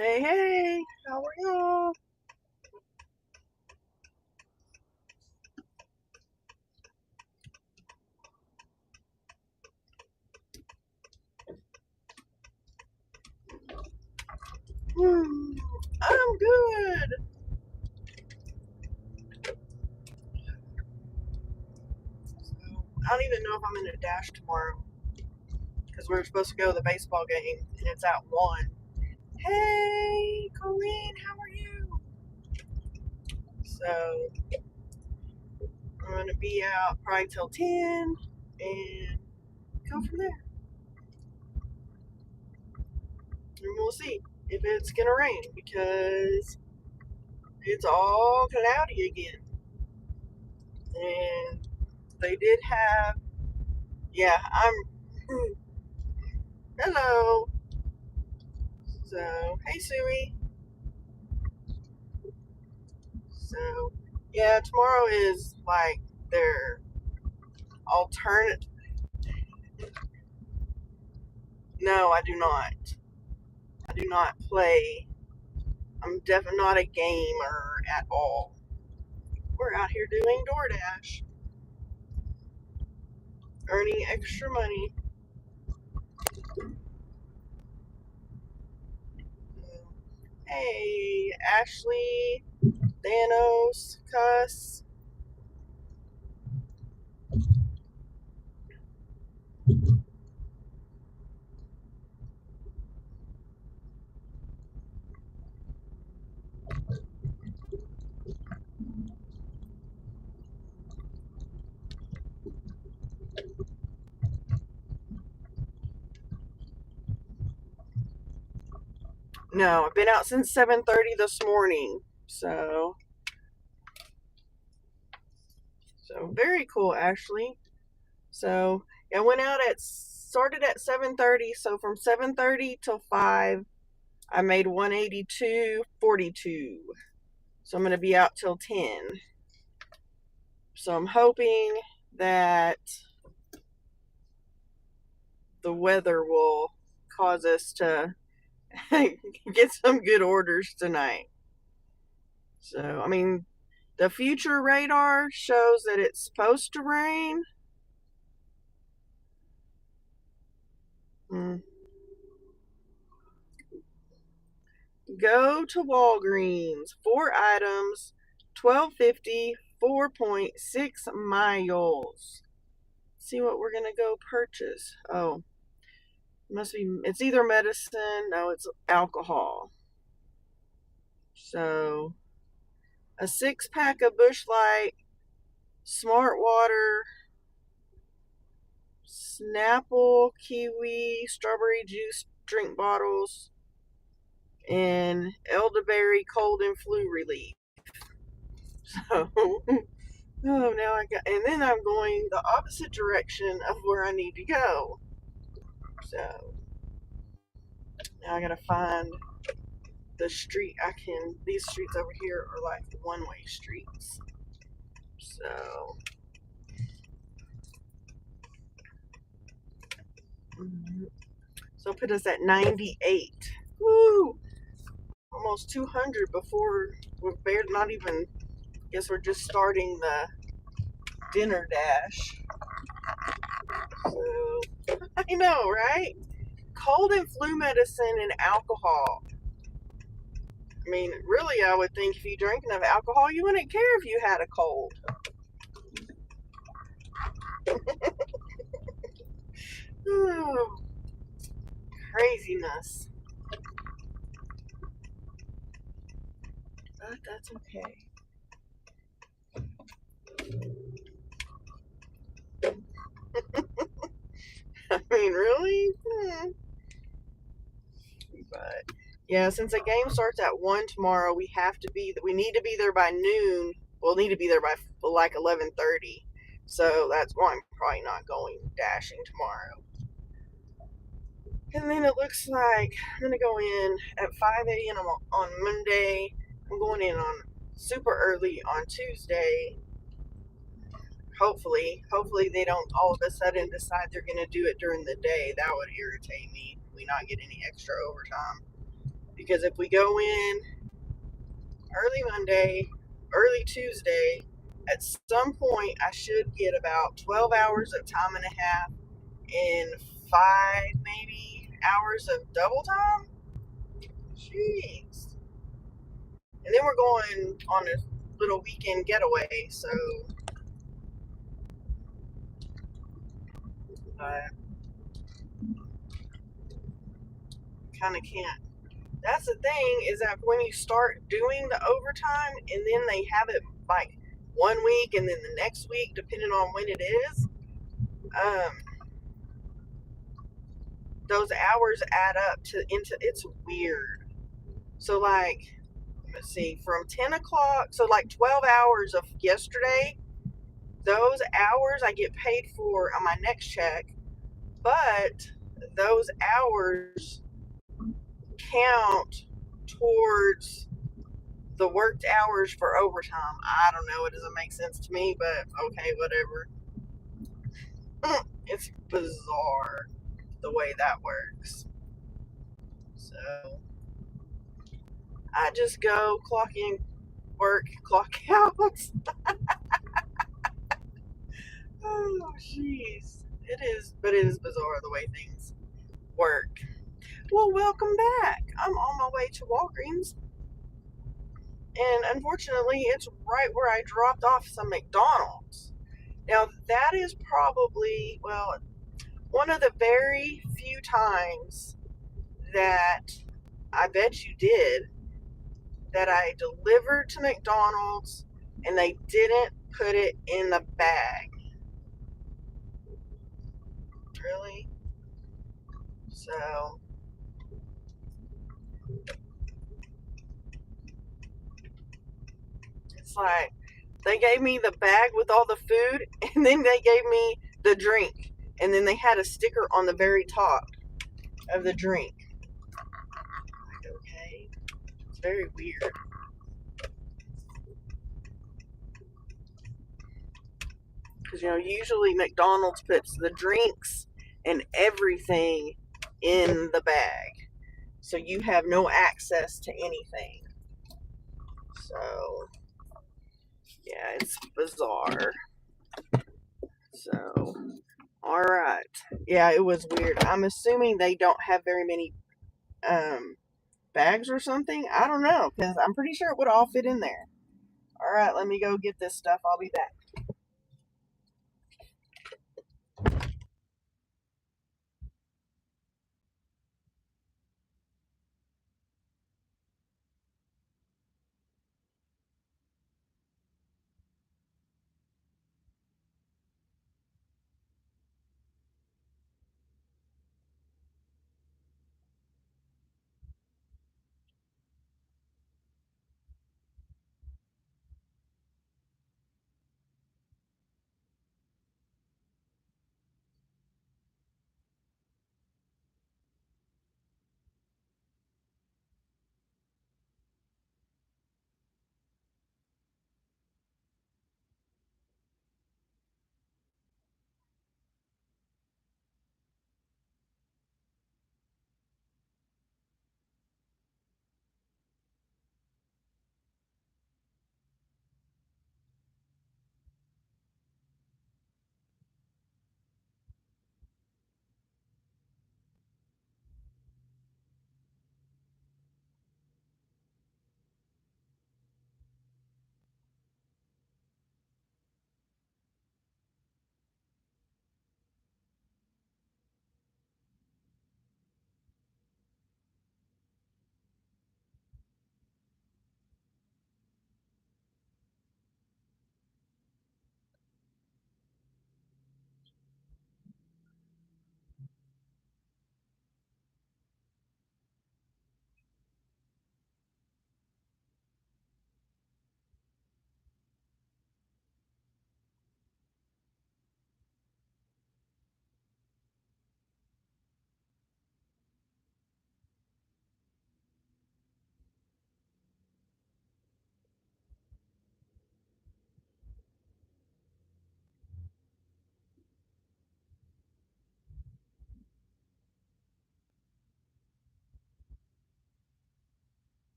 Hey, hey, how are y'all? Hmm, I'm good. I don't even know if I'm in a dash tomorrow because we're supposed to go to the baseball game and it's at 1. Hey, Colleen, how are you? So I'm going to be out probably till 10 and go from there. And we'll see if it's going to rain because it's all cloudy again. And they did have, yeah, hello. So, hey, Sui. So, yeah, tomorrow is like their alternate. No, I do not. I do not play. I'm definitely not a gamer at all. We're out here doing DoorDash, earning extra money. Hey, Ashley, Thanos, Cuss. No, I've been out since 7:30 this morning. So very cool, Ashley. So I went out at started at 7:30. So from 7:30 till 5, I made 182.42. So I'm gonna be out till 10. So I'm hoping that the weather will cause us to get some good orders tonight. So I mean, the future radar shows that it's supposed to rain. Hmm. Go to Walgreens. 4 items, 12.50, 4.6 miles. See what we're gonna go purchase. Oh, must be. It's either medicine. No, it's alcohol. So a 6 pack of Bush Light, Smart Water, Snapple, kiwi, strawberry juice drink bottles, and elderberry cold and flu relief. So oh, now I got, and then I'm going the opposite direction of where I need to go. So now I gotta find the street I can. These streets over here are like one-way streets. So, so put us at 98. Woo! Almost 200 before we're barely not even. Guess we're just starting the dinner dash. So I know, right? Cold and flu medicine and alcohol. I mean, really, I would think if you drank enough alcohol, you wouldn't care if you had a cold. Oh, craziness. But that's okay. I mean, really? But yeah, since the game starts at 1 tomorrow, we need to be there by noon. We'll need to be there by like 11:30. So that's why I'm probably not going dashing tomorrow. And then it looks like I'm gonna go in at 5 a.m. on Monday. I'm going in on super early on Tuesday. Hopefully they don't all of a sudden decide they're gonna do it during the day. That would irritate me. We not get any extra overtime. Because if we go in early Monday, early Tuesday, at some point I should get about 12 hours of time and a half and 5 maybe hours of double time. Jeez. And then we're going on a little weekend getaway, so I kind of can't. That's the thing is that when you start doing the overtime and then they have it like 1 week and then the next week, depending on when it is, um, those hours add up to into it's weird. So like, let's see, from 10 o'clock, so like 12 hours of yesterday, those hours I get paid for on my next check, but those hours count towards the worked hours for overtime. I don't know. It doesn't make sense to me, but okay, whatever. It's bizarre the way that works. So I just go clock in, work, clock out. Oh, jeez. It is, but it is bizarre the way things work. Well, welcome back. I'm on my way to Walgreens, and unfortunately, it's right where I dropped off some McDonald's. Now, that is probably, well, one of the very few times that I bet you did that I delivered to McDonald's and they didn't put it in the bag. Really? So, it's like they gave me the bag with all the food and then they gave me the drink. And then they had a sticker on the very top of the drink. Like, okay. It's very weird. Because, usually McDonald's puts the drinks and everything in the bag. So you have no access to anything. So, yeah, it's bizarre. So, all right. Yeah, it was weird. I'm assuming they don't have very many um, bags or something. I don't know, because I'm pretty sure it would all fit in there. All right, let me go get this stuff. I'll be back.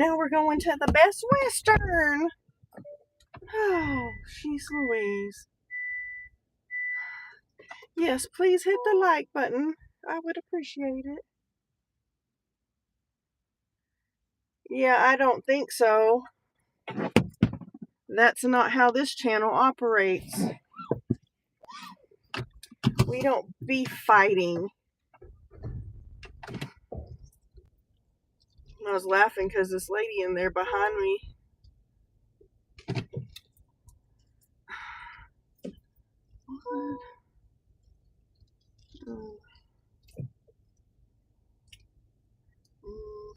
now we're going to the Best Western. Oh, jeez Louise. Yes, please hit the like button. I would appreciate it. Yeah, I don't think so. That's not how this channel operates. We don't be fighting. I was laughing because this lady in there behind me. What? Mm, mm.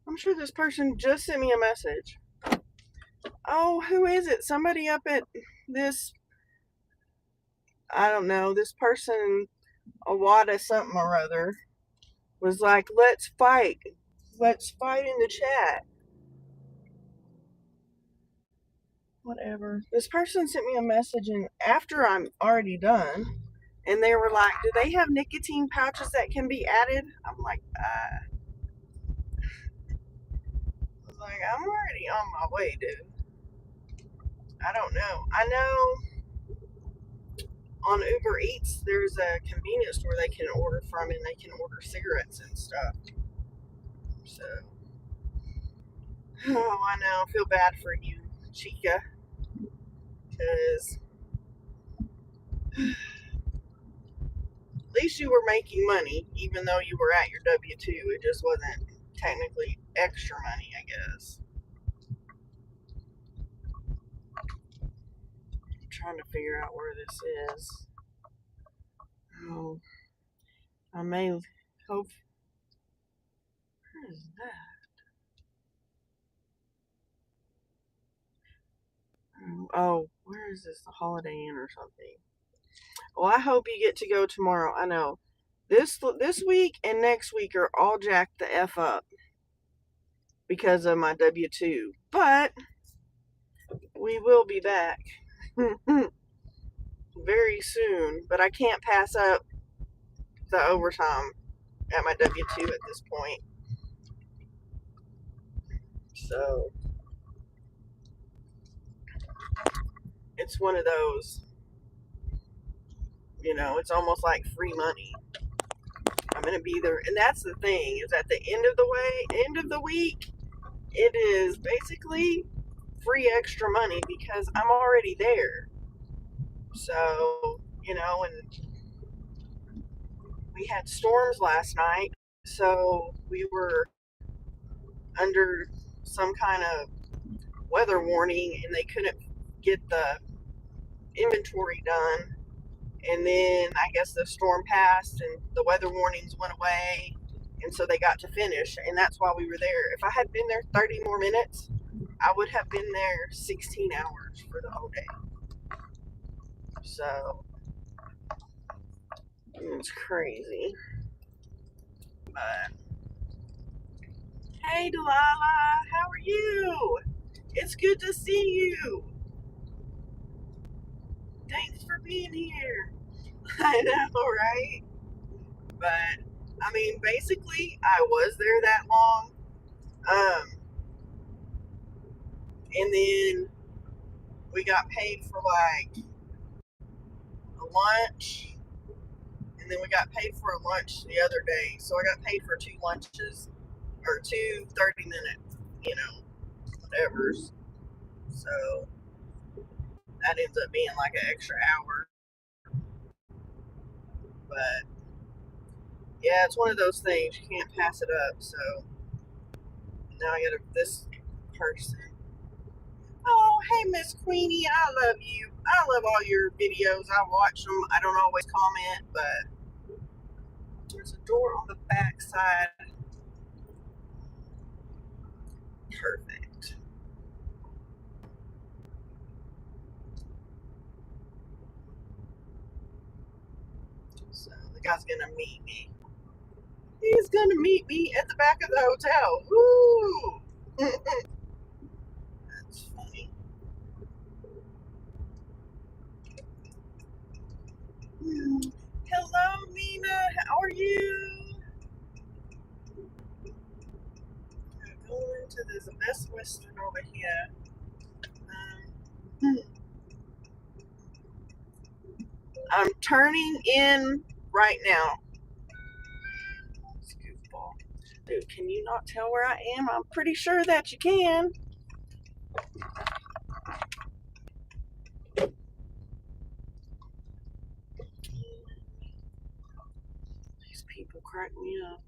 I'm sure this person just sent me a message. Oh, who is it? Somebody up at this, I don't know, this person, Awada something or other, was like, let's fight. Let's fight in the chat. Whatever. This person sent me a message and after I'm already done, and they were like, do they have nicotine pouches that can be added? I'm like, I was like, I'm already on my way, dude. I don't know. I know on Uber Eats, there's a convenience store they can order from, and they can order cigarettes and stuff. So, oh, I know. I feel bad for you, Chica, because at least you were making money, even though you were at your W-2. It just wasn't technically extra money, I guess. I'm trying to figure out where this is. Oh, I may hope. Where is that? Oh, where is this? The Holiday Inn or something? Well, I hope you get to go tomorrow. I know this week and next week are all jacked the F up because of my W-2. But we will be back very soon. But I can't pass up the overtime at my W-2 at this point. So it's one of those, it's almost like free money. I'm gonna be there, and that's the thing, is at the end of the week, it is basically free extra money because I'm already there. So, and we had storms last night, so we were under some kind of weather warning and they couldn't get the inventory done. And then I guess the storm passed and the weather warnings went away. And so they got to finish. And that's why we were there. If I had been there 30 more minutes, I would have been there 16 hours for the whole day. So it's crazy. But hey, Delilah, how are you? It's good to see you. Thanks for being here. I know, right? But I mean, basically, I was there that long. And then we got paid for like a lunch, and then we got paid for a lunch the other day. So I got paid for two lunches, or two 30-minute, whatevers. So that ends up being like an extra hour. But yeah, it's one of those things. You can't pass it up. So now I got this person. Oh, hey, Miss Queenie, I love you. I love all your videos. I watch them. I don't always comment, but there's a door on the back side. Perfect. So the guy's gonna meet me. He's gonna meet me at the back of the hotel. Woo! That's funny. Hello, Nina. How are you? I'm going to this Best Western over here. Um, I'm turning in right now. Goofball. Dude, can you not tell where I am? I'm pretty sure that you can. These people crack me up.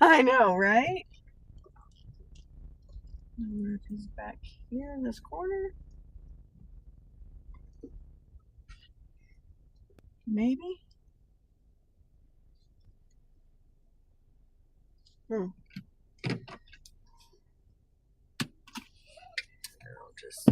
I know, right? Where he's back here in this corner. Maybe. I'll just.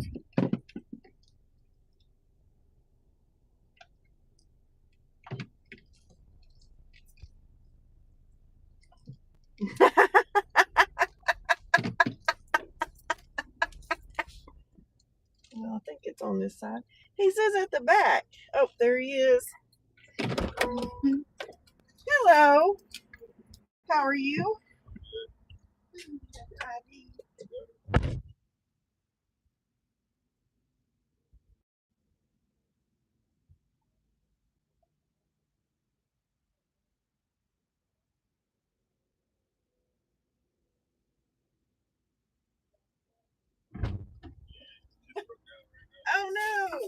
Well, I think it's on this side. He says at the back. Oh, there he is. Hello. How are you? Oh no.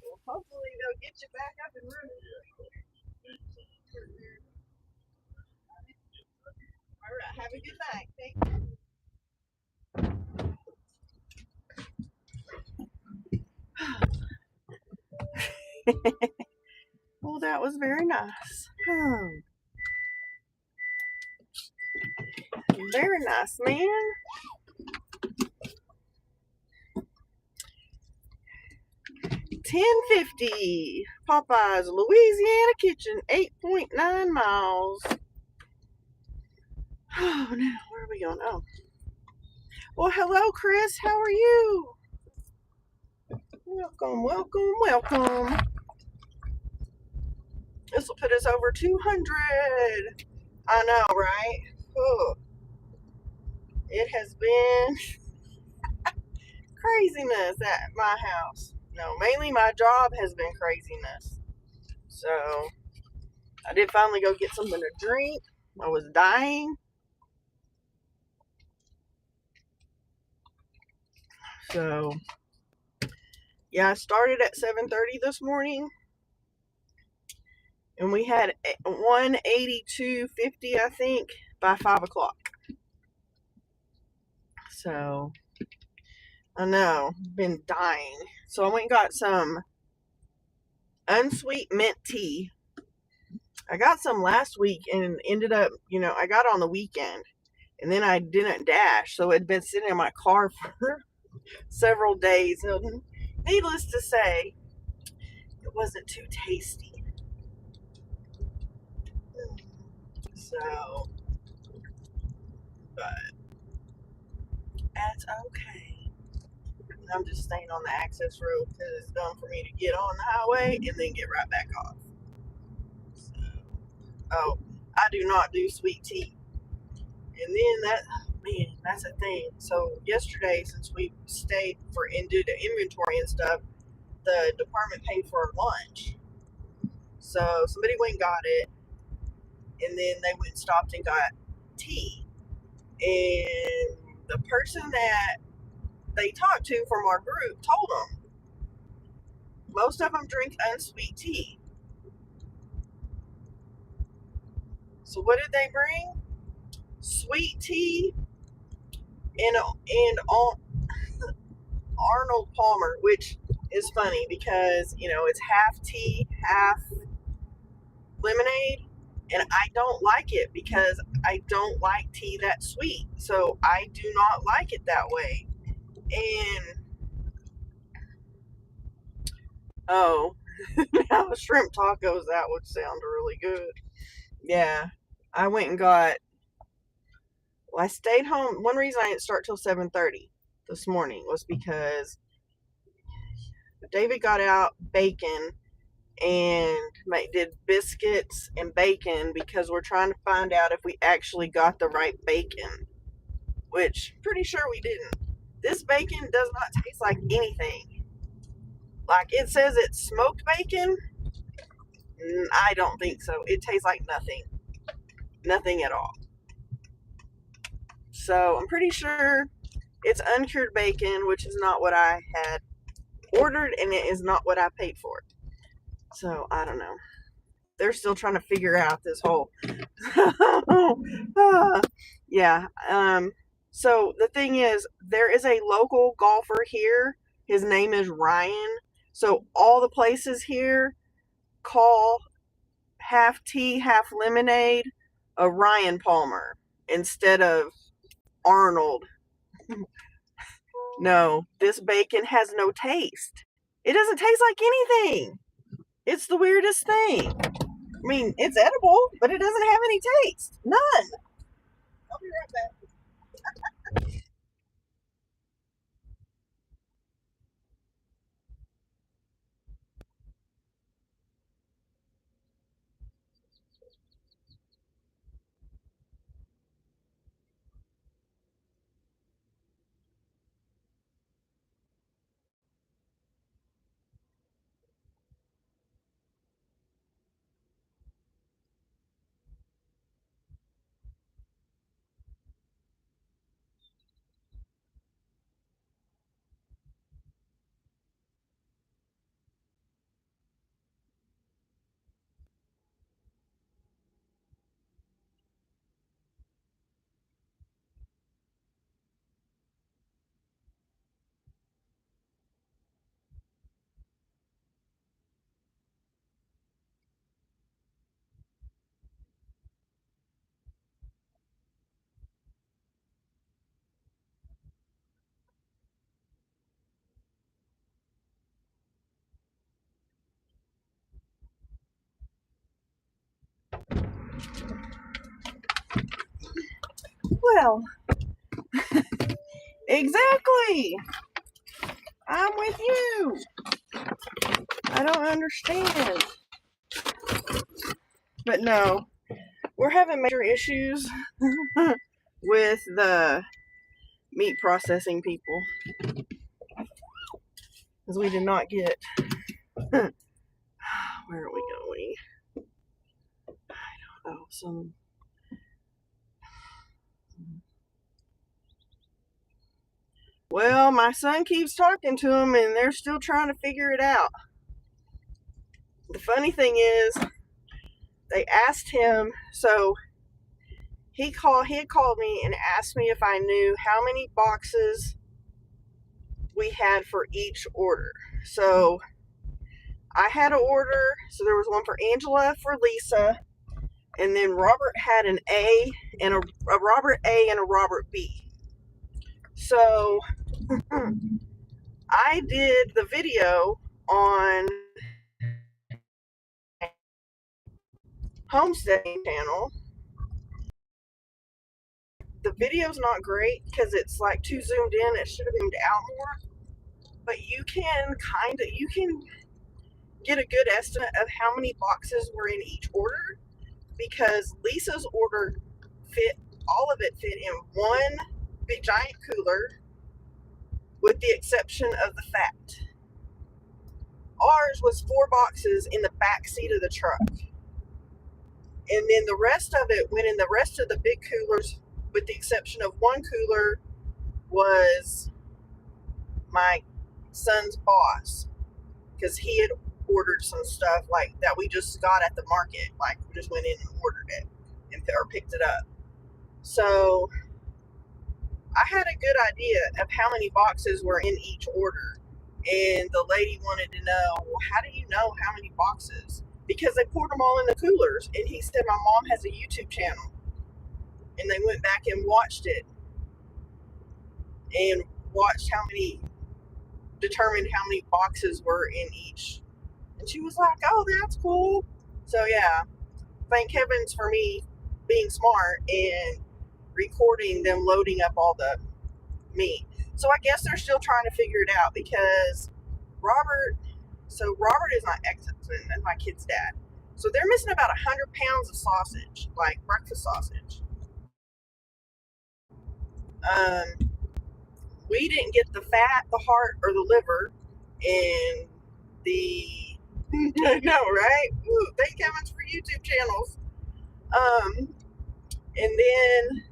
Well, hopefully they'll get you back up and running. All right. Have a good night. Thank you. Well, that was very nice. Oh, very nice, man. 1050 Popeyes, Louisiana Kitchen, 8.9 miles. Oh, now where are we going? Oh, well, hello, Chris. How are you? Welcome, welcome, welcome. This will put us over 200. I know, right? Oh, it has been craziness at my house. No, mainly my job has been craziness. So I did finally go get something to drink. I was dying. So yeah, I started at 7:30 this morning, and we had 182.50, I think, by 5 o'clock. So I know, been dying. So I went and got some unsweet mint tea. I got some last week and ended up, I got on the weekend and then I didn't dash. So it had been sitting in my car for several days. And needless to say, it wasn't too tasty. So, but that's okay. I'm just staying on the access road because it's done for me to get on the highway and then get right back off. So, oh, I do not do sweet tea. And then that's a thing. So yesterday, since we stayed for and did the inventory and stuff, the department paid for lunch. So somebody went and got it, and then they went and stopped and got tea. And the person that they talked to from our group told them most of them drink unsweet tea. So what did they bring? Sweet tea and Arnold Palmer, which is funny because it's half tea, half lemonade. And I don't like it because I don't like tea that sweet. So I do not like it that way. And oh, now shrimp tacos, that would sound really good. Yeah. I went and got, well, I stayed home. One reason I didn't start till 7:30 this morning was because David got out bacon and did biscuits and bacon because we're trying to find out if we actually got the right bacon, which pretty sure we didn't. This bacon does not taste like anything. Like it says it's smoked bacon. I don't think so. It tastes like nothing. Nothing at all. So I'm pretty sure it's uncured bacon, which is not what I had ordered, and it is not what I paid for. So I don't know. They're still trying to figure out this whole. Yeah. So the thing is, there is a local golfer here. His name is Ryan. So all the places here call half tea, half lemonade a Ryan Palmer instead of Arnold. No, this bacon has no taste. It doesn't taste like anything. It's the weirdest thing. I mean, it's edible, but it doesn't have any taste. None. I'll be right back. Well, exactly. I'm with you. I don't understand. But no, we're having major issues with the meat processing people because we did not get. Where are we going? Oh, some. Well, my son keeps talking to him, and they're still trying to figure it out. The funny thing is, they asked him. So he had called me and asked me if I knew how many boxes we had for each order. So I had an order. So there was one for Angela, for Lisa, and then Robert had an A and a Robert A and a Robert B. So I did the video on homesteading channel. The video's not great because it's like too zoomed in. It should have zoomed out more. But you can get a good estimate of how many boxes were in each order because Lisa's order fit, all of it fit in one big giant cooler with the exception of the fat. Ours was 4 boxes in the back seat of the truck. And then the rest of it went in the rest of the big coolers with the exception of one cooler was my son's boss because he had ordered some stuff like that we just got at the market, like we just went in and ordered it and or picked it up. So I had a good idea of how many boxes were in each order, and the lady wanted to know, well, how do you know how many boxes? because they poured them all in the coolers. And he said my mom has a YouTube channel, and they went back and watched it and watched determined how many boxes were in each. And she was like, "Oh, that's cool." So yeah, thank heavens for me being smart and recording them loading up all the meat. So I guess they're still trying to figure it out because Robert. So Robert is my ex-husband and my kid's dad. So they're missing about 100 pounds of sausage, like breakfast sausage. Um, we didn't get the fat, the heart, or the liver, and the I know, right? Ooh, thank heavens for YouTube channels. Um, and then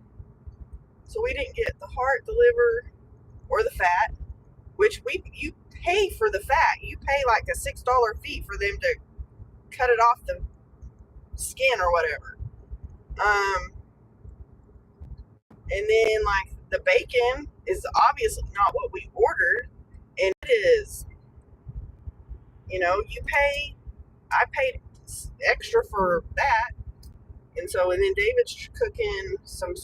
so we didn't get the heart, the liver, or the fat, which you pay for the fat. You pay like a $6 fee for them to cut it off the skin or whatever. And then like the bacon is obviously not what we ordered, and it is, you pay. I paid extra for that, and then David's cooking some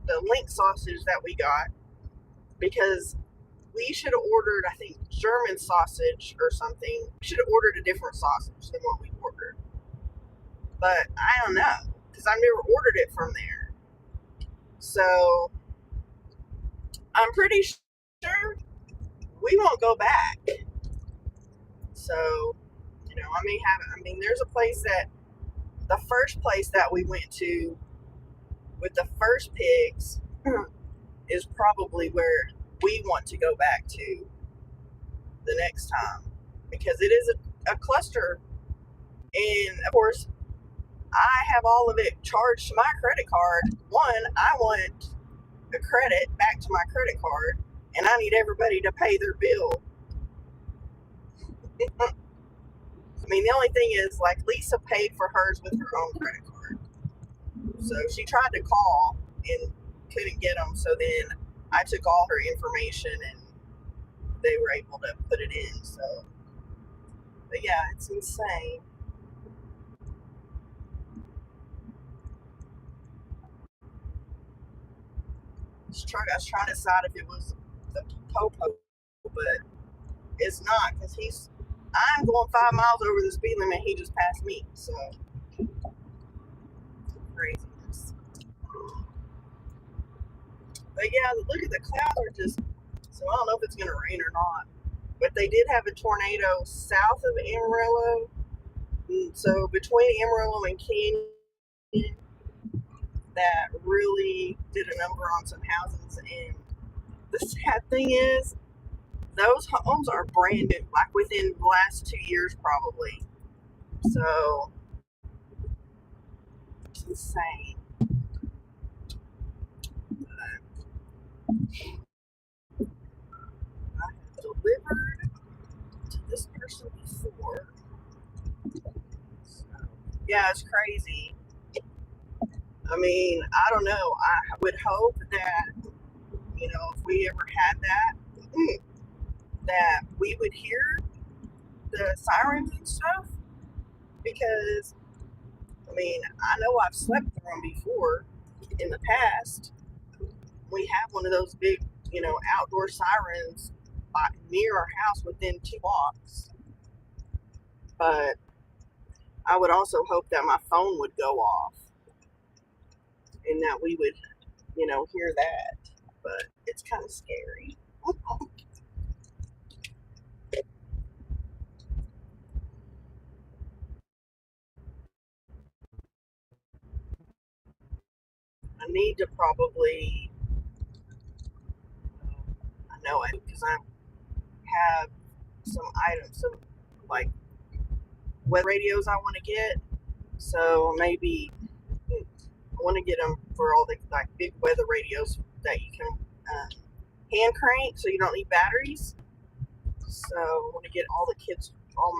the link sausage that we got because we should have ordered, I think, German sausage or something. We should have ordered a different sausage than what we ordered, but I don't know because I've never ordered it from there. So I'm pretty sure we won't go back. So, I may have, there's a place that, the first place that we went to with the first pigs is probably where we want to go back to the next time because it is a cluster. And of course, I have all of it charged to my credit card. One, I want a credit back to my credit card, and I need everybody to pay their bill. The only thing is, like, Lisa paid for hers with her own credit card. So she tried to call and couldn't get them. So then I took all her information and they were able to put it in. So, but yeah, it's insane. I was trying to decide if it was the Popo, but it's not because I'm going 5 miles over the speed limit. He just passed me. So, craziness. But yeah, look at the clouds are just, so I don't know if it's going to rain or not. But they did have a tornado south of Amarillo. So between Amarillo and Canyon, that really did a number on some houses. And the sad thing is, those homes are brand new, like within the last 2 years probably. So it's insane. I have delivered to this person before. So, yeah, it's crazy. I don't know. I would hope that, if we ever had that we would hear the sirens and stuff because, I know I've slept through them before in the past. We have one of those big, outdoor sirens near our house within 2 blocks. But I would also hope that my phone would go off and that we would, hear that. But it's kind of scary. I need to probably, I know it because I have some items, some like weather radios I want to get. So maybe I want to get them for all the like big weather radios that you can hand crank, so you don't need batteries. So I want to get all the kids,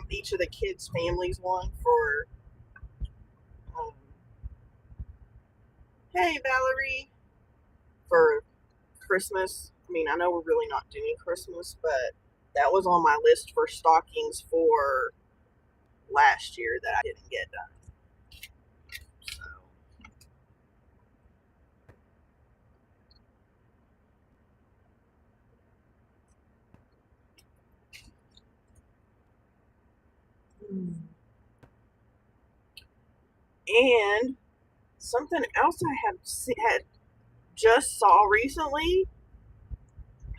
each of the kids' families one for. Um, hey Valerie, for Christmas. I know we're really not doing Christmas, but that was on my list for stockings for last year that I didn't get done. So. And something else I had just saw recently,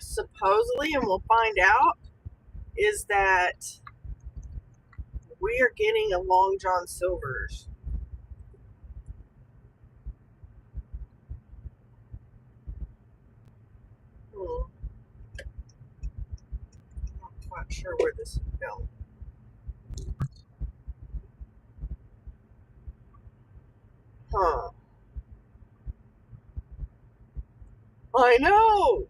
supposedly, and we'll find out, is that we are getting a Long John Silver's. I'm not quite sure where this is going. Huh. I know!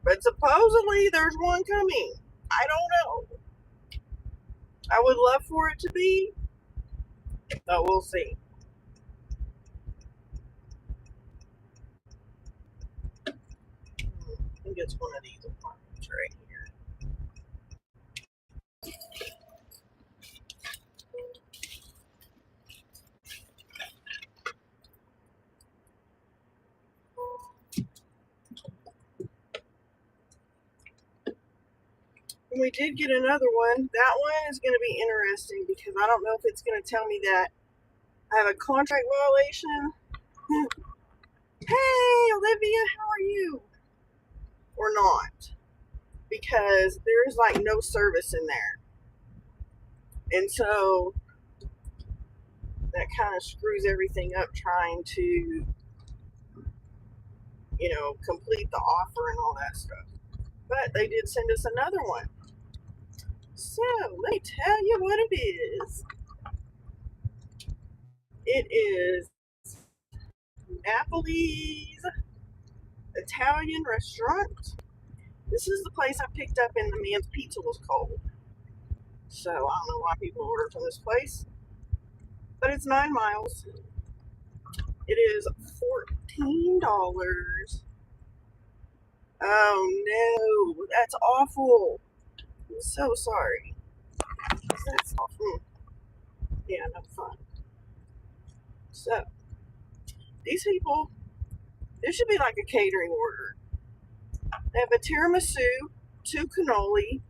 But supposedly there's one coming. I don't know. I would love for it to be, but we'll see. I think it's one of these apartments right here. And we did get another one. That one is going to be interesting because I don't know if it's going to tell me that I have a contract violation. Hey, Olivia, how are you? Or not. Because there's like no service in there. And so that kind of screws everything up trying to, complete the offer and all that stuff. But they did send us another one. So let me tell you what it is. It is Napoli's Italian restaurant. This is the place I picked up and the man's pizza was cold. So I don't know why people order from this place. But it's 9 miles. It is $14. Oh no, that's awful. I'm so sorry. That's awful. Yeah, no fun. So, these people, there should be like a catering order. They have a tiramisu, 2 cannoli,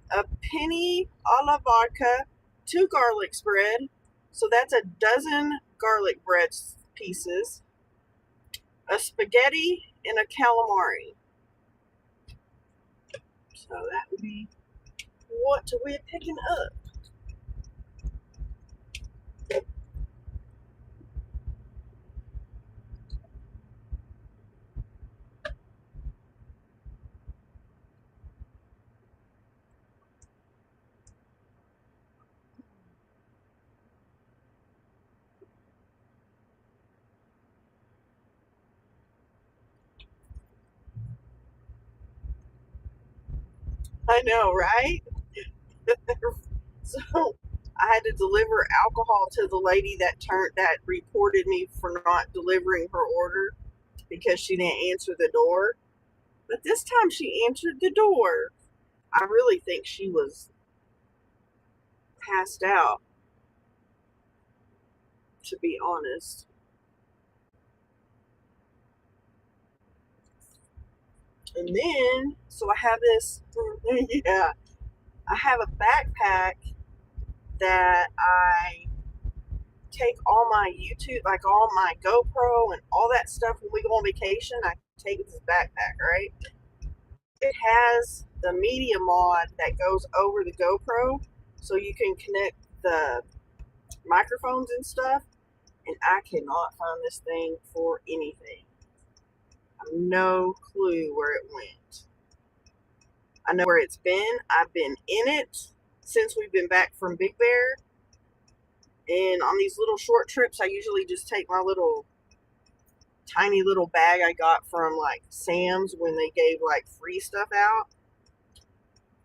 a penny a la vodka, 2 garlic spread. So that's a dozen garlic bread pieces, a spaghetti, and a calamari. So that would be what we're picking up. I know, right? So I had to deliver alcohol to the lady that reported me for not delivering her order because she didn't answer the door. But this time she answered the door. I really think she was passed out, to be honest. And then, so I have this, yeah, I have a backpack that I take all my YouTube, like all my GoPro and all that stuff when we go on vacation. I take this backpack, right? It has the media mod that goes over the GoPro so you can connect the microphones and stuff. And I cannot find this thing for anything. I have no clue where it went. I know where it's been. I've been in it since we've been back from Big Bear. And on these little short trips, I usually just take my little tiny little bag I got from like Sam's when they gave like free stuff out.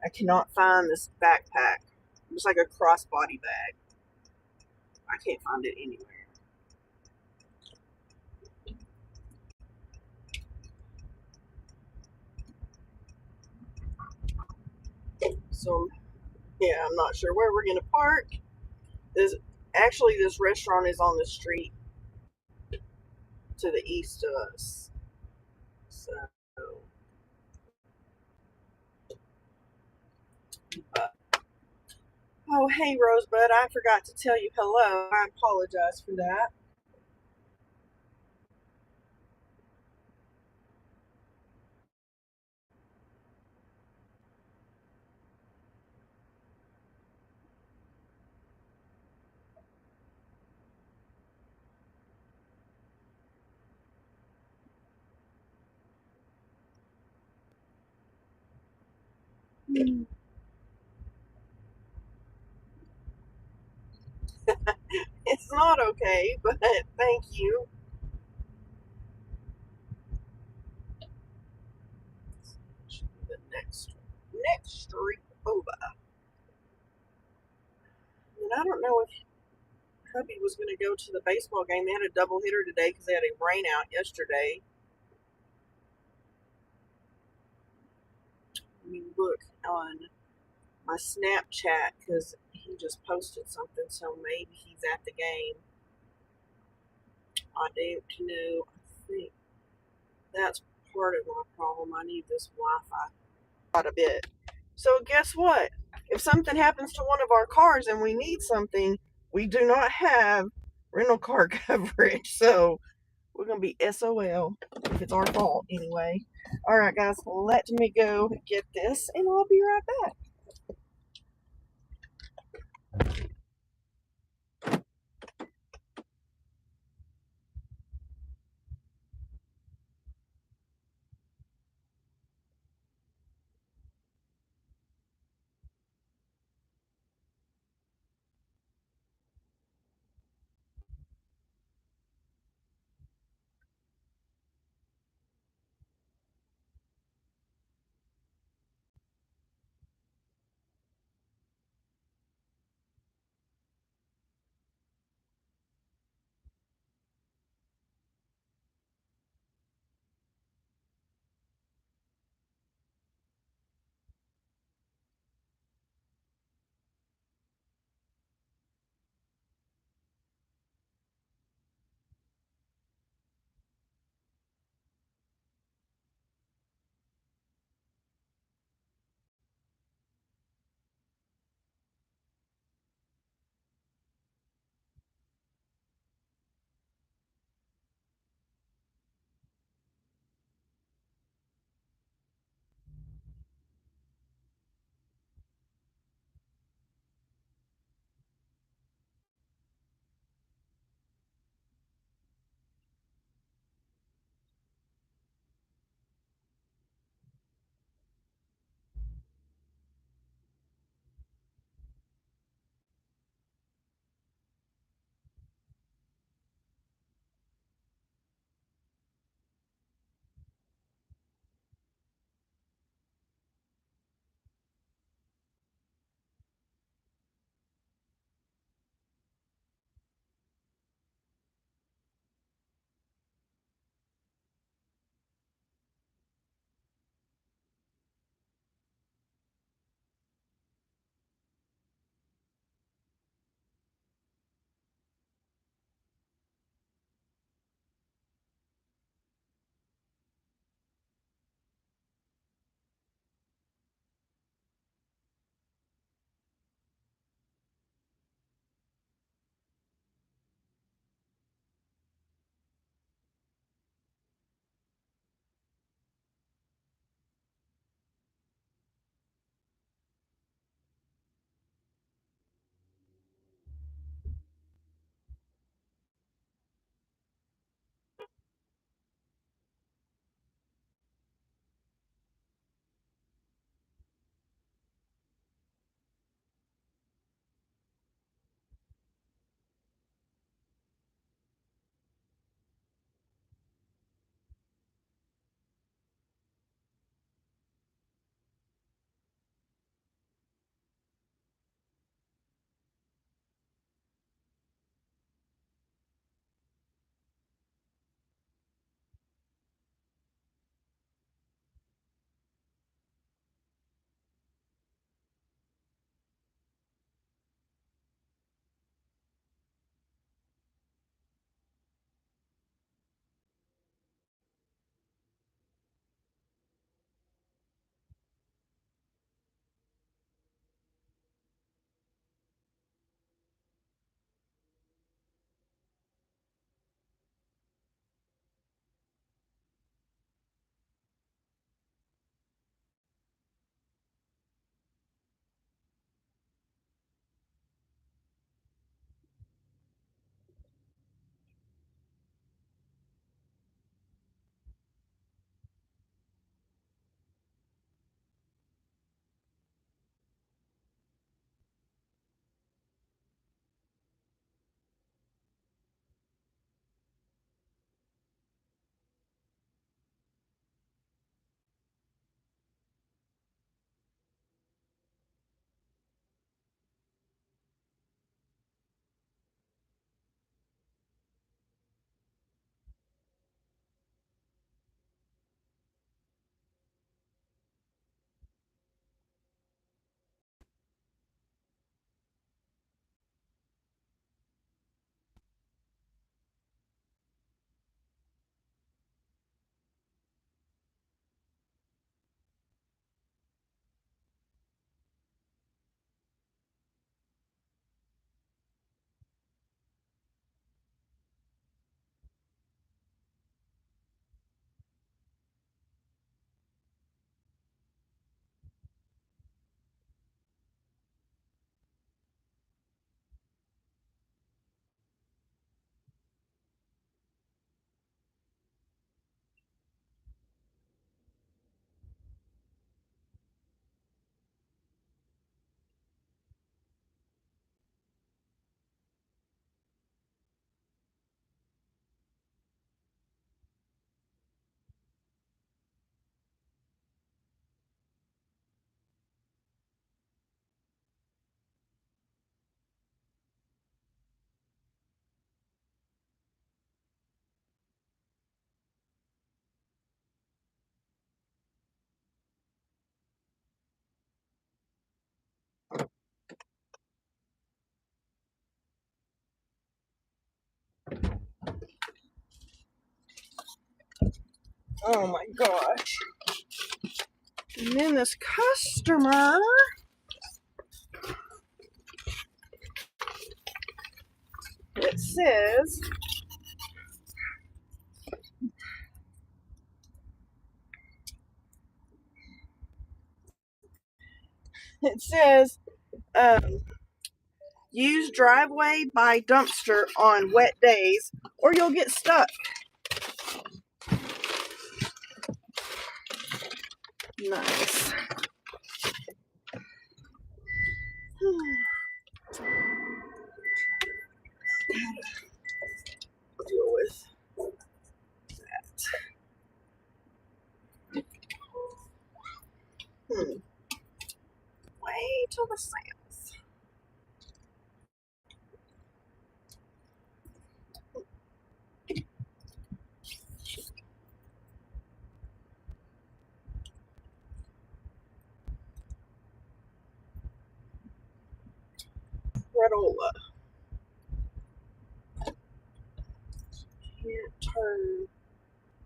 I cannot find this backpack. It's like a crossbody bag. I can't find it anywhere. So Yeah, I'm not sure where we're gonna park. This actually, this restaurant is on the street to the east of us. So, but, oh hey Rosebud, I forgot to tell you hello. I apologize for that. It's not okay, but thank you. The next street over. And I don't know if hubby was going to go to the baseball game. They had a double hitter today because they had a rain out yesterday. Let me look on my Snapchat because he just posted something, so maybe he's at the game. I don't know. I think that's part of my problem. I need this Wi-Fi quite a bit. So guess what? If something happens to one of our cars and we need something, we do not have rental car coverage. So we're gonna be SOL if it's our fault anyway. All right, guys, let me go get this, and I'll be right back. Oh my gosh. And then this customer, it says, use driveway by dumpster on wet days or you'll get stuck. Nice. Deal with that. Way to the south. Granola. Can't turn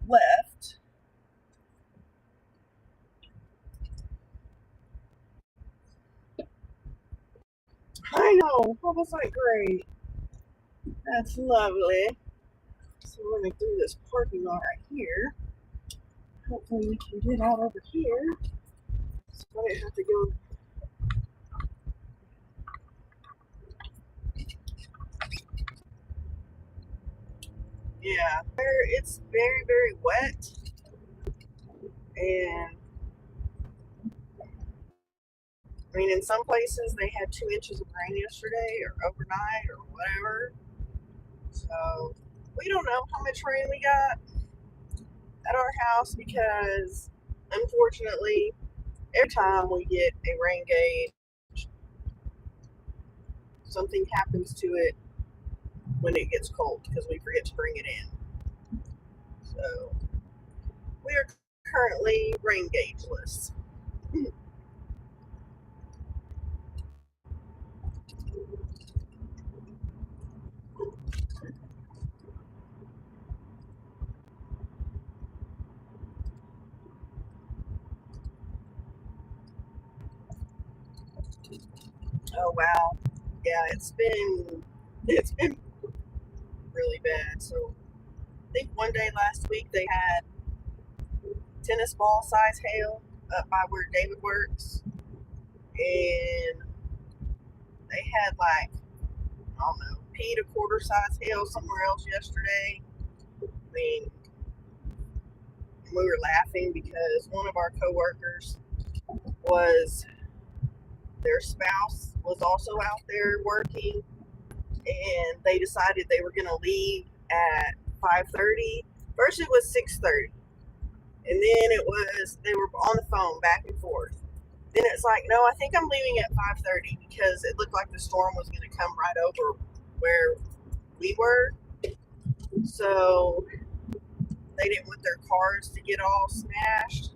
left. I know. That was like great. That's lovely. So we're going to do this parking lot right here. Hopefully we can get out over here. So I didn't have to go. Yeah, it's very, very wet. And I mean, in some places they had 2 inches of rain yesterday or overnight or whatever. So we don't know how much rain we got at our house because unfortunately, every time we get a rain gauge, something happens to it when it gets cold because we forget to bring it in. So we are currently rain gaugeless. Oh wow, yeah, it's been really bad. So I think one day last week they had tennis ball size hail up by where David works, and they had like I don't know, pea to quarter size hail somewhere else yesterday. I mean, we were laughing because one of our coworkers was their spouse was also out there working, and they decided they were going to leave at 5:30. First, it was 6:30, and then it was they were on the phone back and forth. Then it's like, no, I think I'm leaving at 5:30 because it looked like the storm was going to come right over where we were. So they didn't want their cars to get all smashed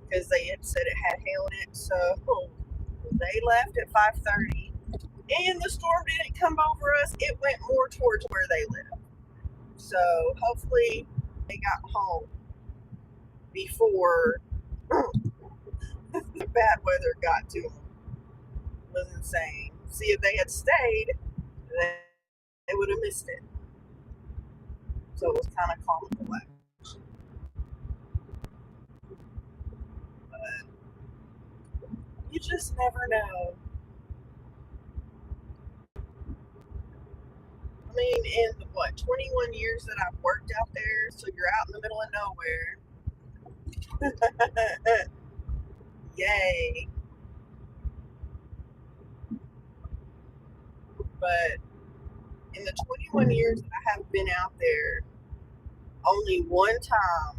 because they had said it had hail in it. So they left at 5:30, and the storm didn't come over us. It went more towards where they live. So hopefully they got home before the bad weather got to them. It was insane. See, if they had stayed, they would have missed it. So it was kind of calm and collected. But you just never know. I mean, in the, what, 21 years that I've worked out there, so you're out in the middle of nowhere. Yay. But in the 21 years that I have been out there, only one time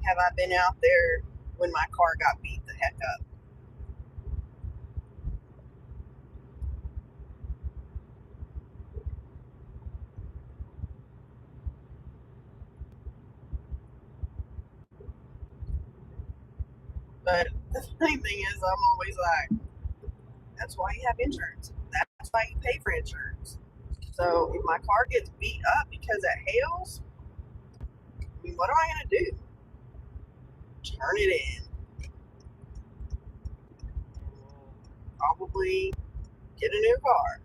have I been out there when my car got beat the heck up. But the funny thing is, I'm always like, that's why you have insurance. That's why you pay for insurance. So if my car gets beat up because it hails, I mean, what am I going to do? turn it in. Probably get a new car.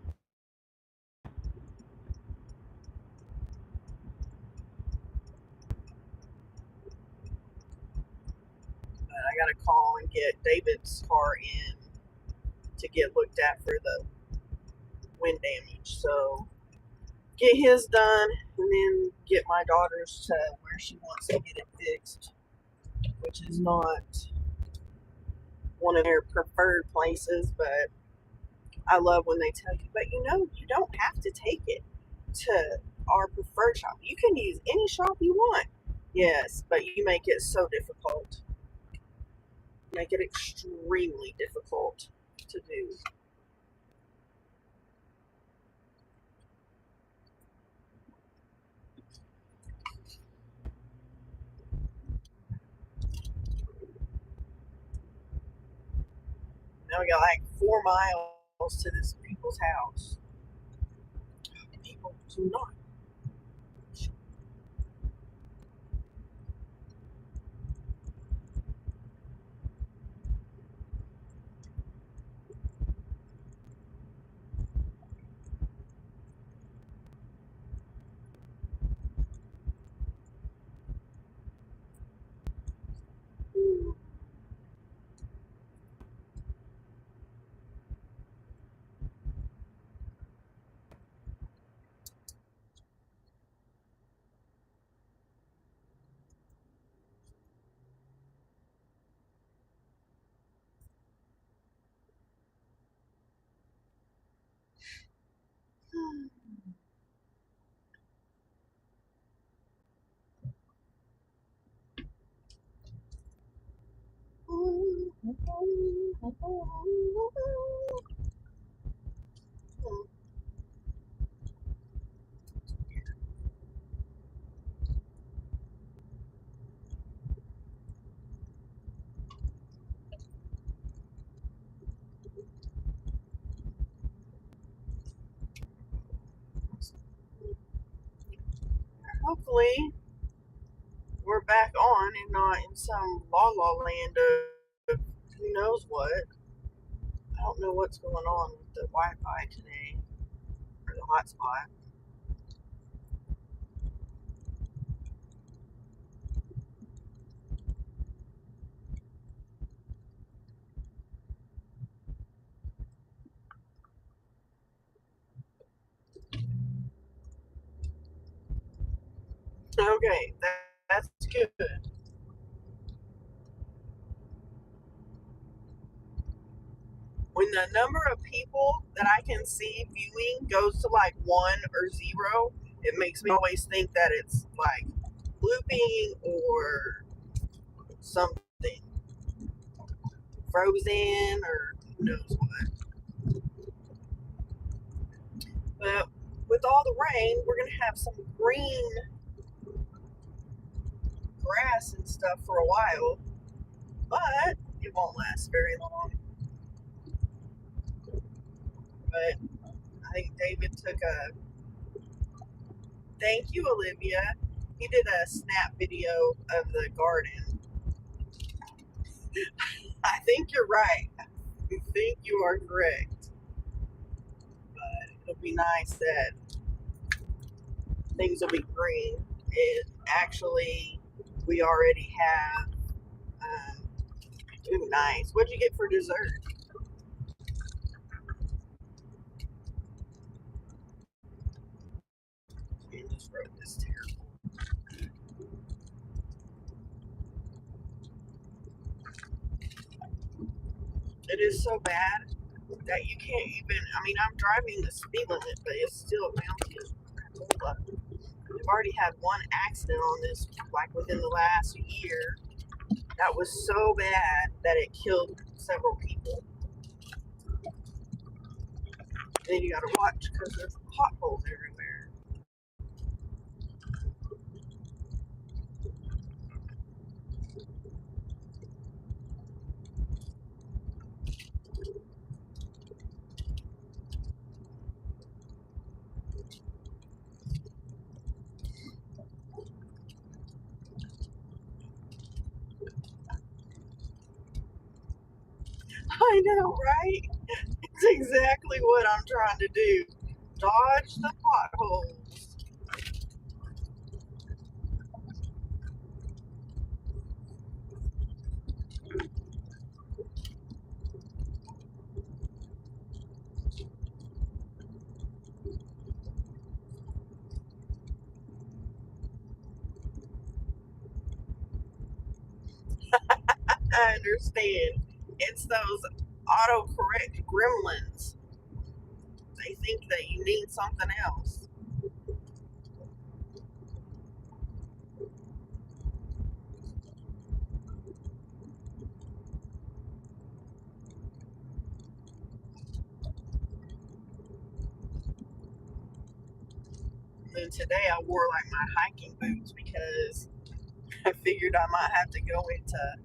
But I gotta call and get David's car in to get looked at for the wind damage. So get his done and then get my daughter's to where she wants to get it fixed, which is not one of their preferred places, but I love when they tell you, but you don't have to take it to our preferred shop. You can use any shop you want. Yes, but you make it so difficult. Make it extremely difficult to do. Now we got like 4 miles to this people's house. People do not. Hopefully, we're back on and not in some la la land of who knows what. I don't know what's going on with the Wi Fi today, or the hotspot. Okay, that's good. When the number of people that I can see viewing goes to like 1 or 0, it makes me always think that it's like looping or something frozen or who knows what. But with all the rain, we're gonna have some green grass and stuff for a while, but it won't last very long. But I think David took a thank you, Olivia. He did a snap video of the garden. I think you're right. I think you are correct. But it'll be nice that things will be green. And actually, we already have. Ooh, nice. What'd you get for dessert? You just wrote this terrible. It is so bad that you can't even. I mean, I'm driving the speed limit, but it's still around. We've already had one accident on this, like within the last year. That was so bad that it killed several people. And then you gotta watch because there's potholes everywhere. I know, right? It's exactly what I'm trying to do. Dodge the potholes. I understand. It's those autocorrect gremlins. They think that you mean something else. And today I wore like my hiking boots because I figured I might have to go into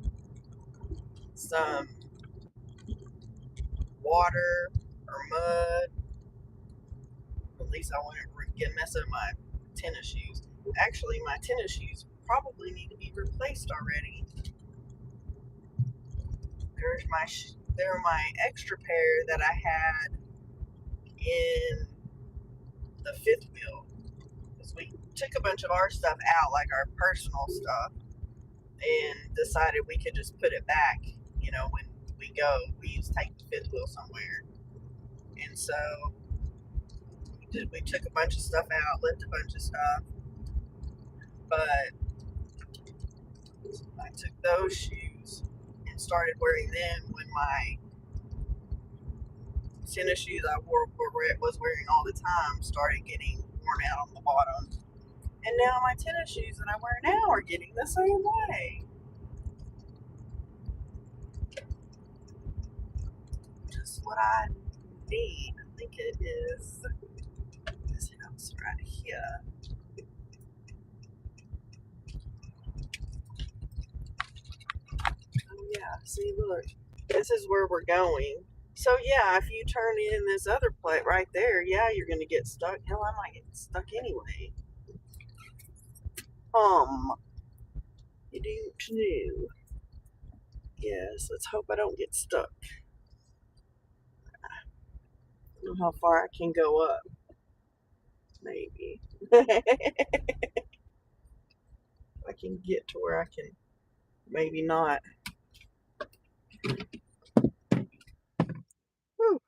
some water or mud. At least I wouldn't get mess up my tennis shoes. Actually, my tennis shoes probably need to be replaced already. They're my extra pair that I had in the fifth wheel because we took a bunch of our stuff out, like our personal stuff, and decided we could just put it back. When we go, we just take the fifth wheel somewhere, and so we took a bunch of stuff out, left a bunch of stuff, but I took those shoes and started wearing them when my tennis shoes I was wearing all the time started getting worn out on the bottom. And now my tennis shoes that I wear now are getting the same way. Just what I need. I think it is this house right here. Oh yeah, see, look. This is where we're going. So yeah, if you turn in this other plate right there, yeah, you're gonna get stuck. Hell, I might get stuck anyway. You don't know. Yes, let's hope I don't get stuck. I don't know how far I can go up. Maybe. I can get to where I can. Maybe not. Whew.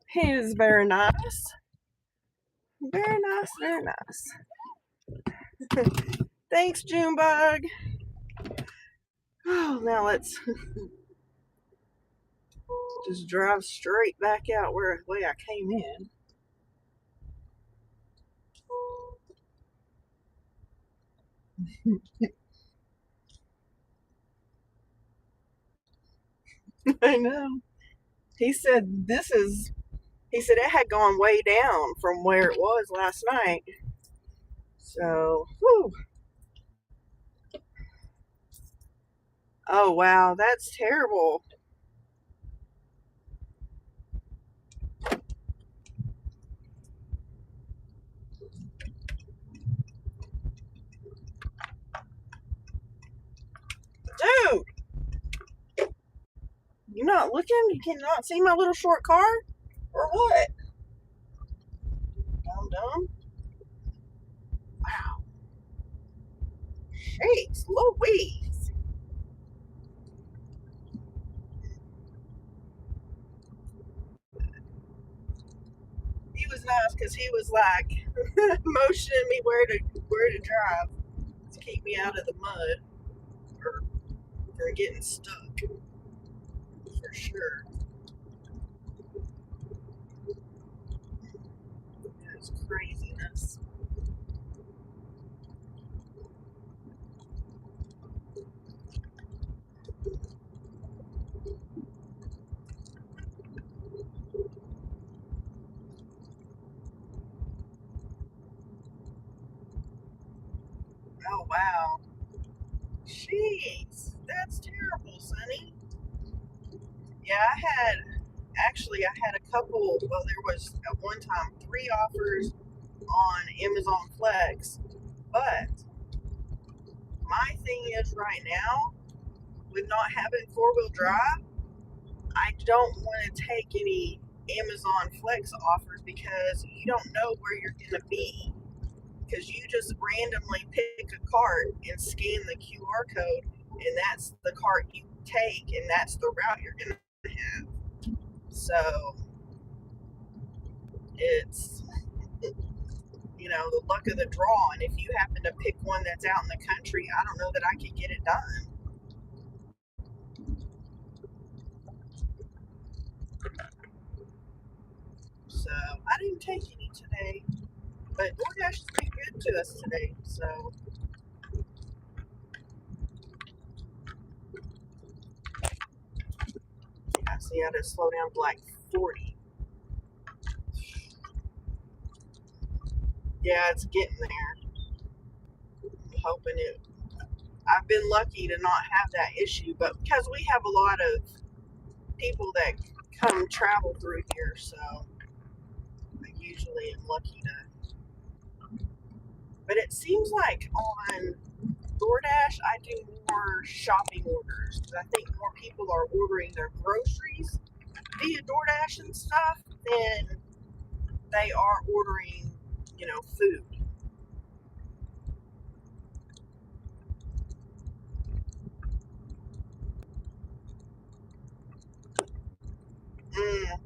He is very nice. Very nice, very nice. Thanks, Junebug. Oh, now let's just drive straight back out where the way I came in. I know. He said he said it had gone way down from where it was last night. So, whew. Oh wow, that's terrible. not looking? You cannot see my little short car? Or what? Dumb dumb. Wow. Shakes. Louise. He was nice because he was like motioning me where to drive to keep me out of the mud or getting stuck for sure. It's craziness. Oh wow. Jeez, that's terrible, Sonny. Yeah, I had a couple. Well, there was at one time 3 offers on Amazon Flex, but my thing is right now with not having 4-wheel drive, I don't want to take any Amazon Flex offers because you don't know where you're going to be. Because you just randomly pick a cart and scan the QR code, and that's the cart you take, and that's the route you're going to have. So it's, the luck of the draw. And if you happen to pick one that's out in the country, I don't know that I could get it done. So I didn't take any today, but DoorDash has been good to us today. So I see how to slow down to like 40. Yeah, it's getting there. I'm hoping it. I've been lucky to not have that issue, but because we have a lot of people that come travel through here, so I usually am lucky to. But it seems like on DoorDash, I do more shopping orders. I think more people are ordering their groceries via DoorDash and stuff than they are ordering, food. Mm,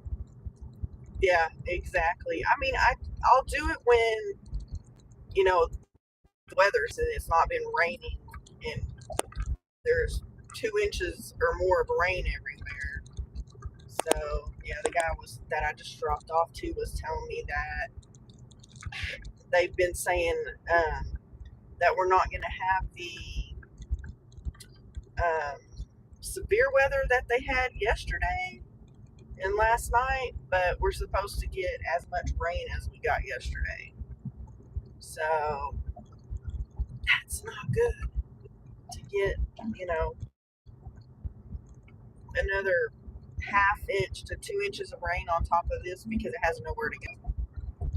yeah, exactly. I mean, I'll do it when the weather's and it's not been raining and there's 2 inches or more of rain everywhere. So yeah, the guy that I just dropped off to was telling me that they've been saying that we're not going to have the um, severe weather that they had yesterday and last night, but we're supposed to get as much rain as we got yesterday. So that's not good to get, you know, another half inch to 2 inches of rain on top of this because it has nowhere to go.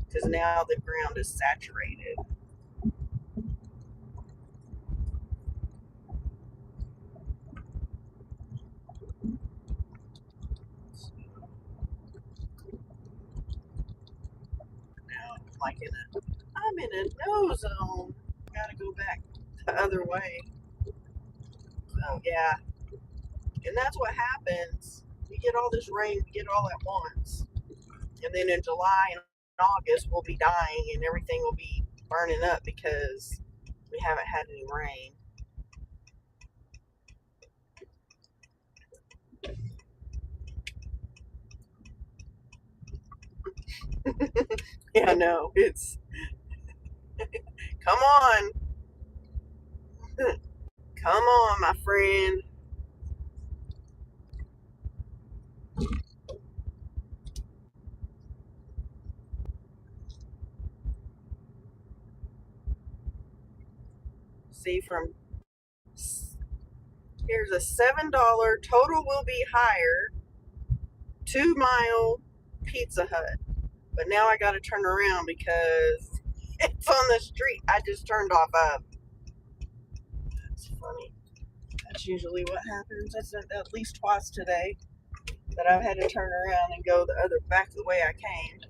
Because now the ground is saturated. Now, I'm in a no zone. Gotta go back the other way. So yeah, and that's what happens. We get all this rain, we get it all at once, and then in July and August we'll be dying and everything will be burning up because we haven't had any rain. Yeah, no, it's come on, come on, my friend. See, from here's a $7 total will be higher 2 mile Pizza Hut, but now I got to turn around because it's on the street I just turned off of. That's funny. That's usually what happens. That's at least twice today. that I've had to turn around and go the other back the way I came.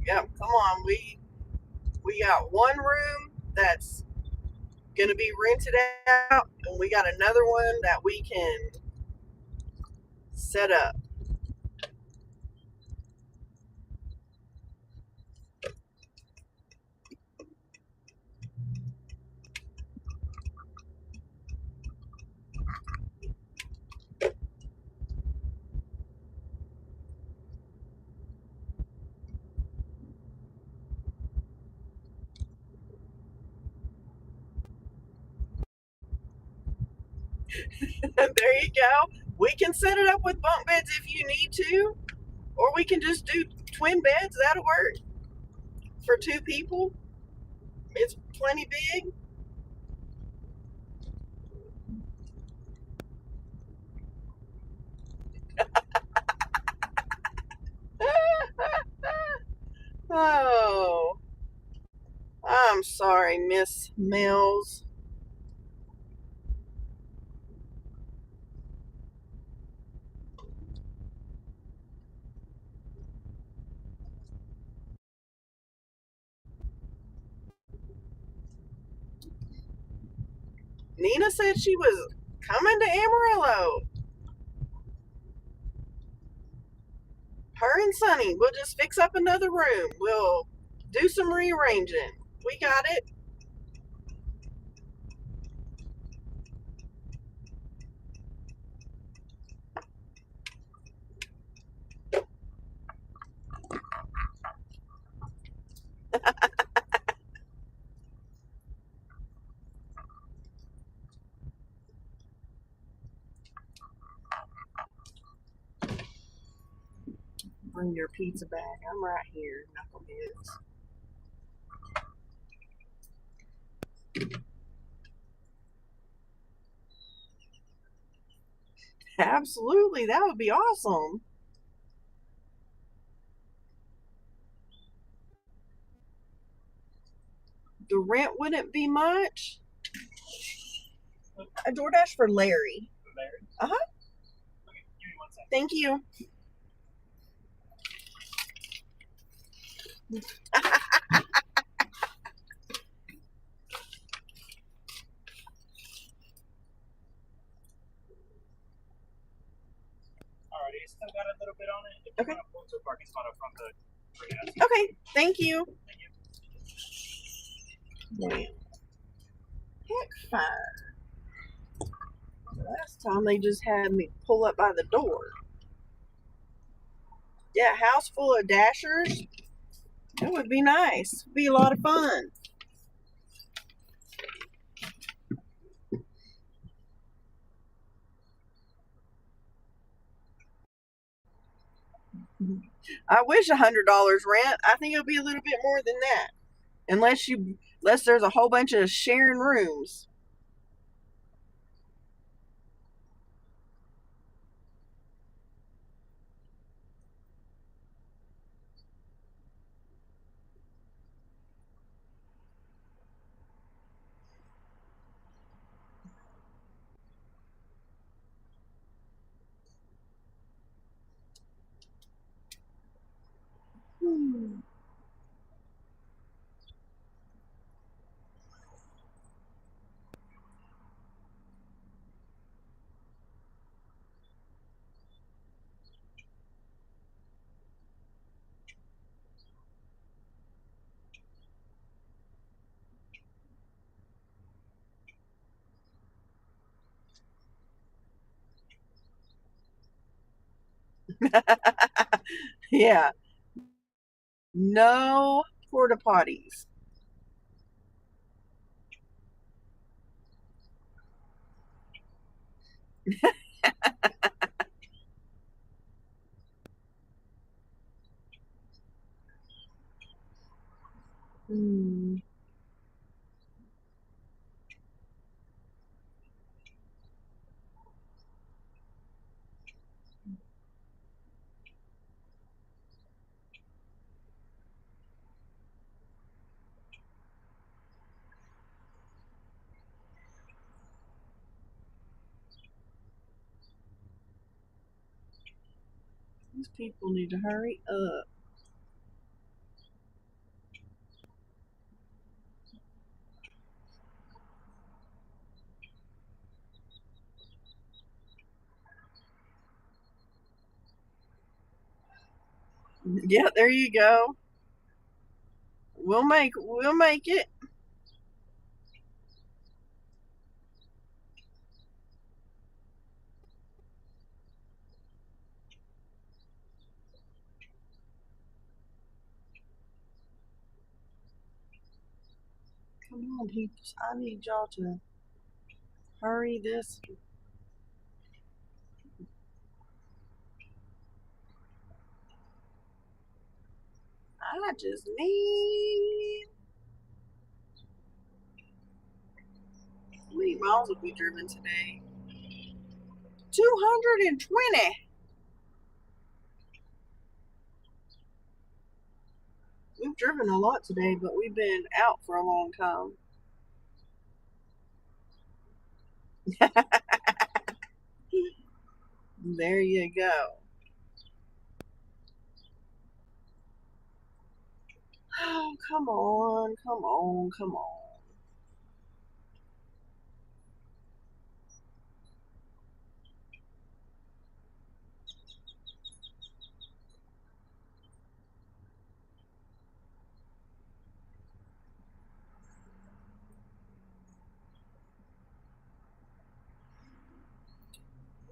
Yep, come on. We got one room that's gonna be rented out, and we got another one that we can set up. There you go. We can set it up with bunk beds if you need to, or we can just do twin beds. That'll work for two people. It's plenty big. Oh, I'm sorry, Miss Mills. Nina said she was coming to Amarillo. Her and Sonny. We'll just fix up another room. We'll do some rearranging. We got it. Bring your pizza bag. I'm right here, knuckleheads. Absolutely, that would be awesome. The rent wouldn't be much. A DoorDash for Larry. Uh huh. Thank you. Alrighty, it's still got a little bit on it. If you Okay. want to pull to a parking spot up front, bring it out. Okay, thank you. Thank you. Damn. Heck fire. Last time they just had me pull up by the door. Yeah, house full of dashers. That would be nice. Be a lot of fun. I wish $100 rent. I think it'll be a little bit more than that, unless there's a whole bunch of sharing rooms. Hmm. Yeah, no porta potties. Hmm. These people need to hurry up. Yeah, there you go. We'll make it. Come on, people. I need y'all to hurry this. I just need. How many miles have we driven today? 220. We've driven a lot today, but we've been out for a long time. There you go. Oh, come on, come on, come on.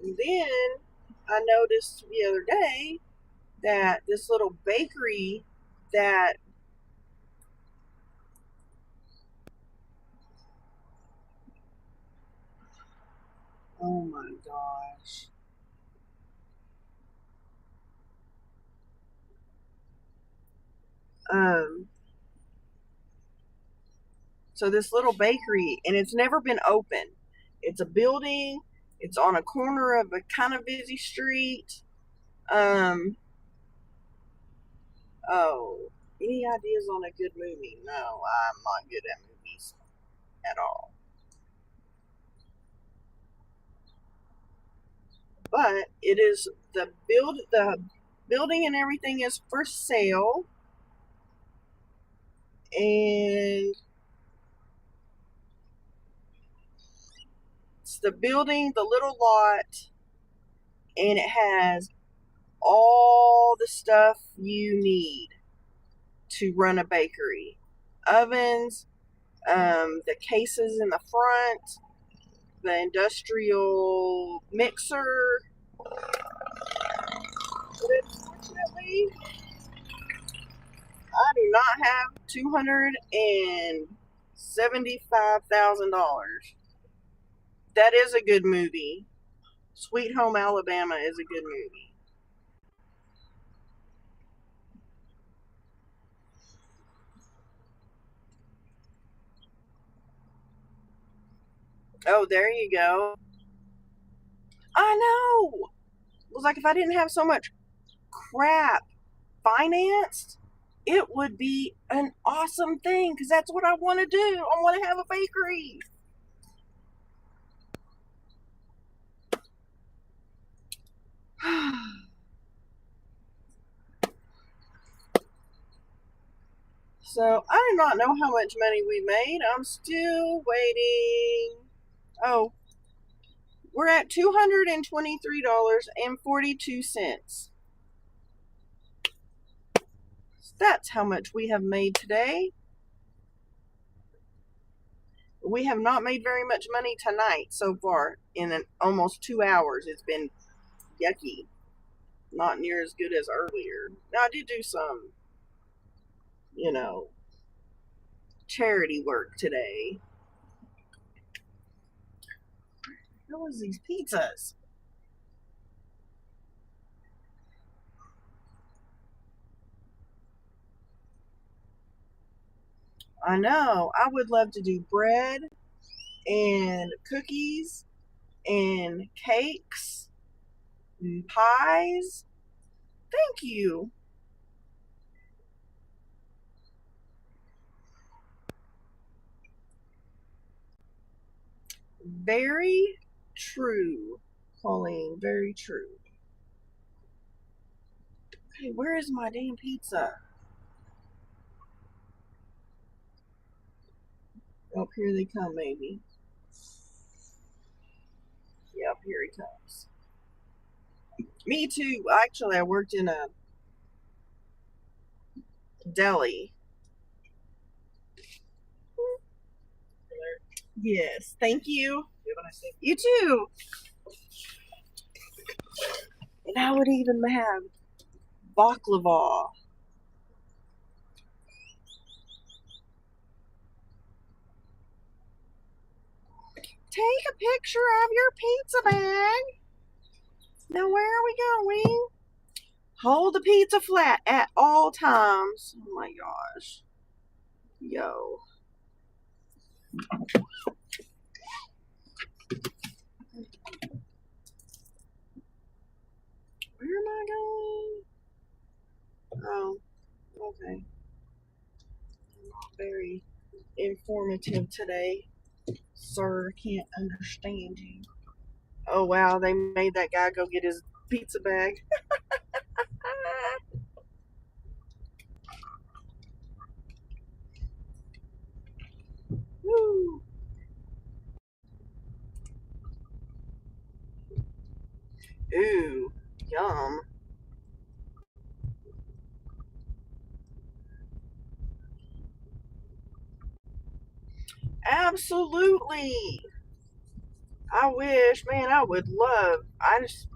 And then I noticed the other day that this little bakery that oh my gosh. Um so this little bakery and it's never been open. It's a building, it's on a corner of a kind of busy street. Um oh, any ideas on a good movie? No, I'm not good at movies at all. But it is the building and everything is for sale, and it's the building, the little lot, and it has all the stuff you need to run a bakery: ovens, the cases in the front, the industrial mixer. But unfortunately, I do not have $275,000. That is a good movie. Sweet Home Alabama is a good movie. Oh, there you go. I know. It was like if I didn't have so much crap financed, it would be an awesome thing because that's what I want to do. I want to have a bakery. So I do not know how much money we made. I'm still waiting. Oh, we're at $223.42. That's how much we have made today. We have not made very much money tonight so far in almost 2 hours. It's been yucky. Not near as good as earlier. Now, I did do some, you know, charity work today. What was these pizzas? I know. I would love to do bread and cookies and cakes and pies. Thank you. Very true, Pauline. Very true. Okay, where is my damn pizza? Oh, here they come, maybe. Yep, here he comes. Me too. Actually, I worked in a deli. Yes, thank you. You too. And I would even have baklava. Take a picture of your pizza bag. Now, where are we going? Hold the pizza flat at all times. Oh my gosh. Yo. Where am I going? Oh, okay. Not very informative today, sir. Can't understand you. Oh wow, they made that guy go get his pizza bag. Woo. Ooh, yum. Absolutely. I wish, man, I would love. I just,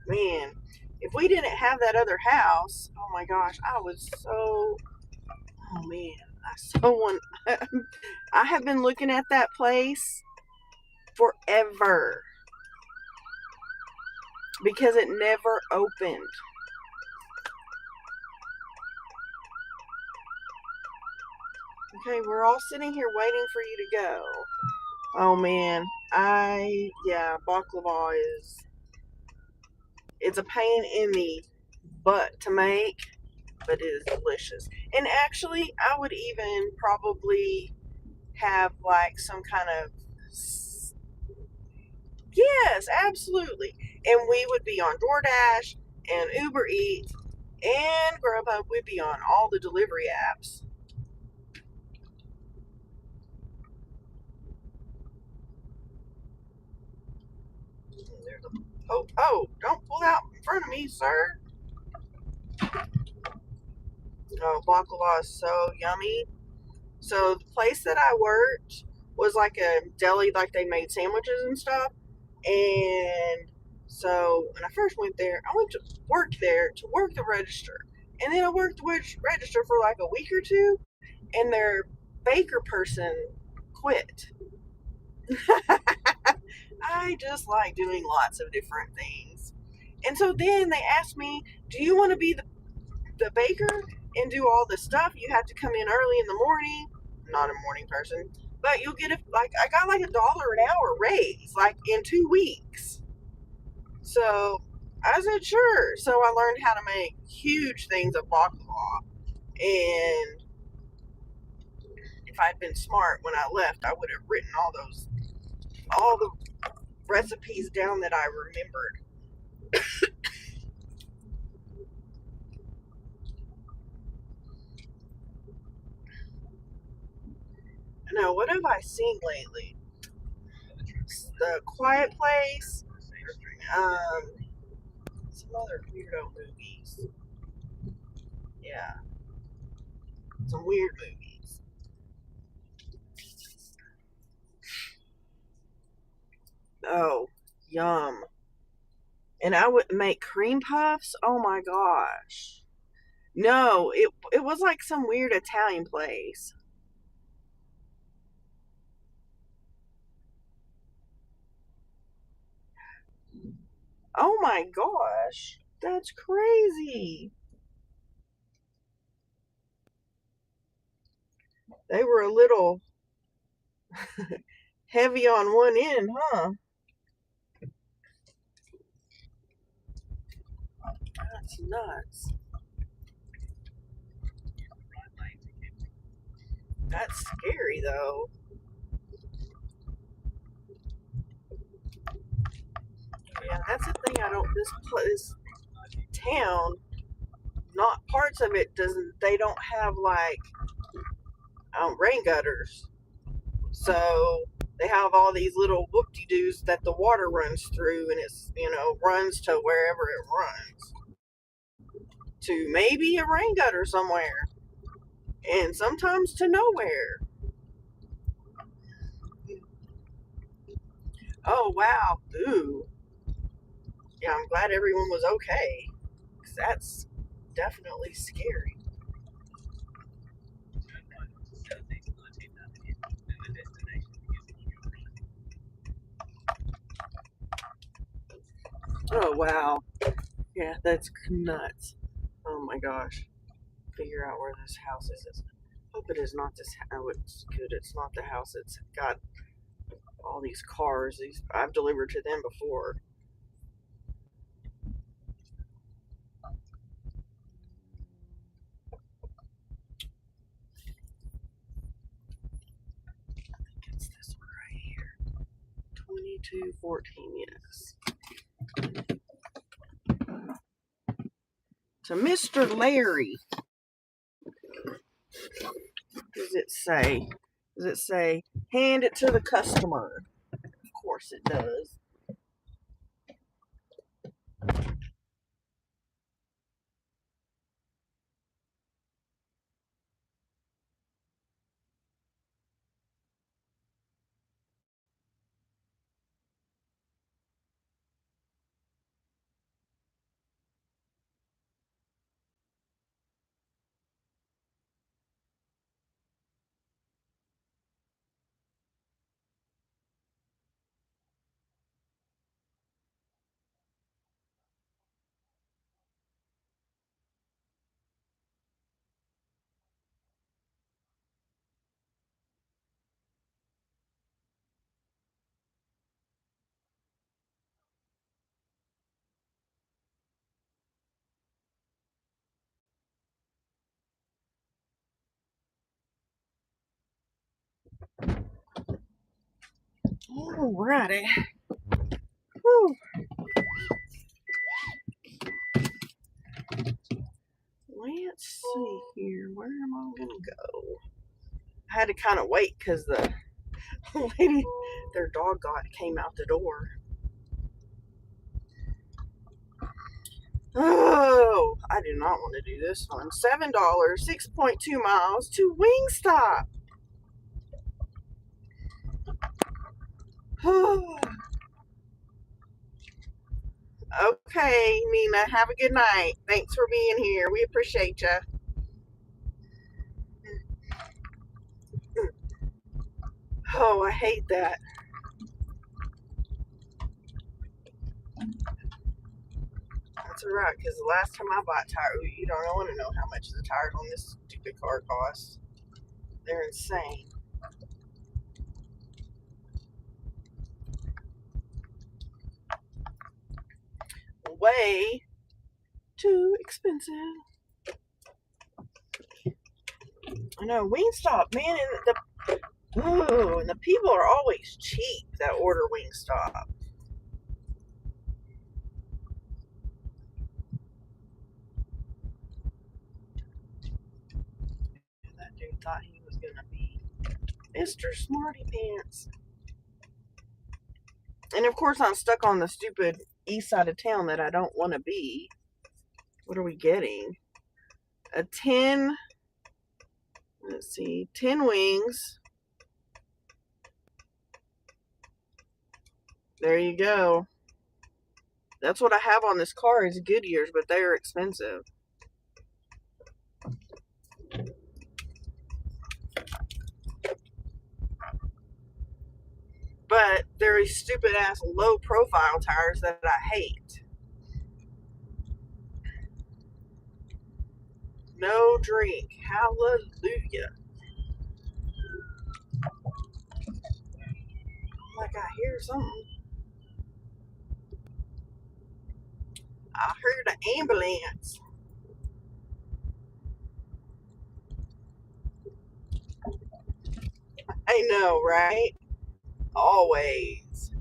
man, if we didn't have that other house, oh my gosh, I was so, oh man, I so want, I have been looking at that place forever because it never opened. Okay, we're all sitting here waiting for you to go. Oh man, yeah, baklava it's a pain in the butt to make, but it is delicious. And actually, I would even probably have like some kind of, yes, absolutely. And we would be on DoorDash and Uber Eats and Grubhub. We'd be on all the delivery apps. Oh, don't pull out in front of me, sir. Oh, baklava is so yummy. So the place that I worked was like a deli, like they made sandwiches and stuff. And so when I first went there, I went to work there to work the register. And then I worked the register for like a week or two, and their baker person quit. I just like doing lots of different things. And so then they asked me, do you want to be the baker and do all the stuff? You have to come in early in the morning. I'm not a morning person, but you'll get I got like $1 an hour raise like in 2 weeks. So I said sure. So I learned how to make huge things of baklava. And if I'd been smart when I left, I would have written all the recipes down that I remembered. Now, what have I seen lately? The Quiet Place, um, some other weirdo movies. Yeah, some weird movies. Oh, yum. And I would make cream puffs. Oh my gosh. No, it was like some weird Italian place. Oh my gosh. That's crazy. They were a little heavy on one end, huh? That's nuts. That's scary though. Yeah, that's the thing I don't this town not parts of it doesn't. They don't have like rain gutters, so they have all these little whoop-de-doos that the water runs through, and it's runs to wherever it runs, to maybe a rain gutter somewhere, and sometimes to nowhere. Oh wow, ooh, yeah. I'm glad everyone was okay, 'cause that's definitely scary. Oh wow, yeah, that's nuts. Oh my gosh. Figure out where this house is. Hope it is not this. Oh, it's good. It's not the house. It's got all these cars. These I've delivered to them before. I think it's this one right here. 2214. Yes. To Mr. Larry. Does it say? Does it say hand it to the customer? Of course it does. Alrighty. Whew. Let's see here. Where am I gonna go? I had to kind of wait because the lady, their dog came out the door. Oh, I do not want to do this one. $7, 6.2 miles to Wingstop. Okay, Nina, have a good night. Thanks for being here. We appreciate you. Oh, I hate that. That's all right, because the last time I bought tires, you don't want to know how much the tires on this stupid car cost. They're insane. Way too expensive. I know, Wingstop, man, and the people are always cheap that order Wingstop. That dude thought he was gonna be Mr. Smarty Pants. And of course, I'm stuck on the stupid east side of town that I don't want to be. What are we getting? A 10, let's see, 10 wings. There you go. That's what I have on this car is Goodyears, but they are expensive. But they're these stupid ass low profile tires that I hate. No drink. Hallelujah. Like I hear something. I heard an ambulance. I know, right? Always.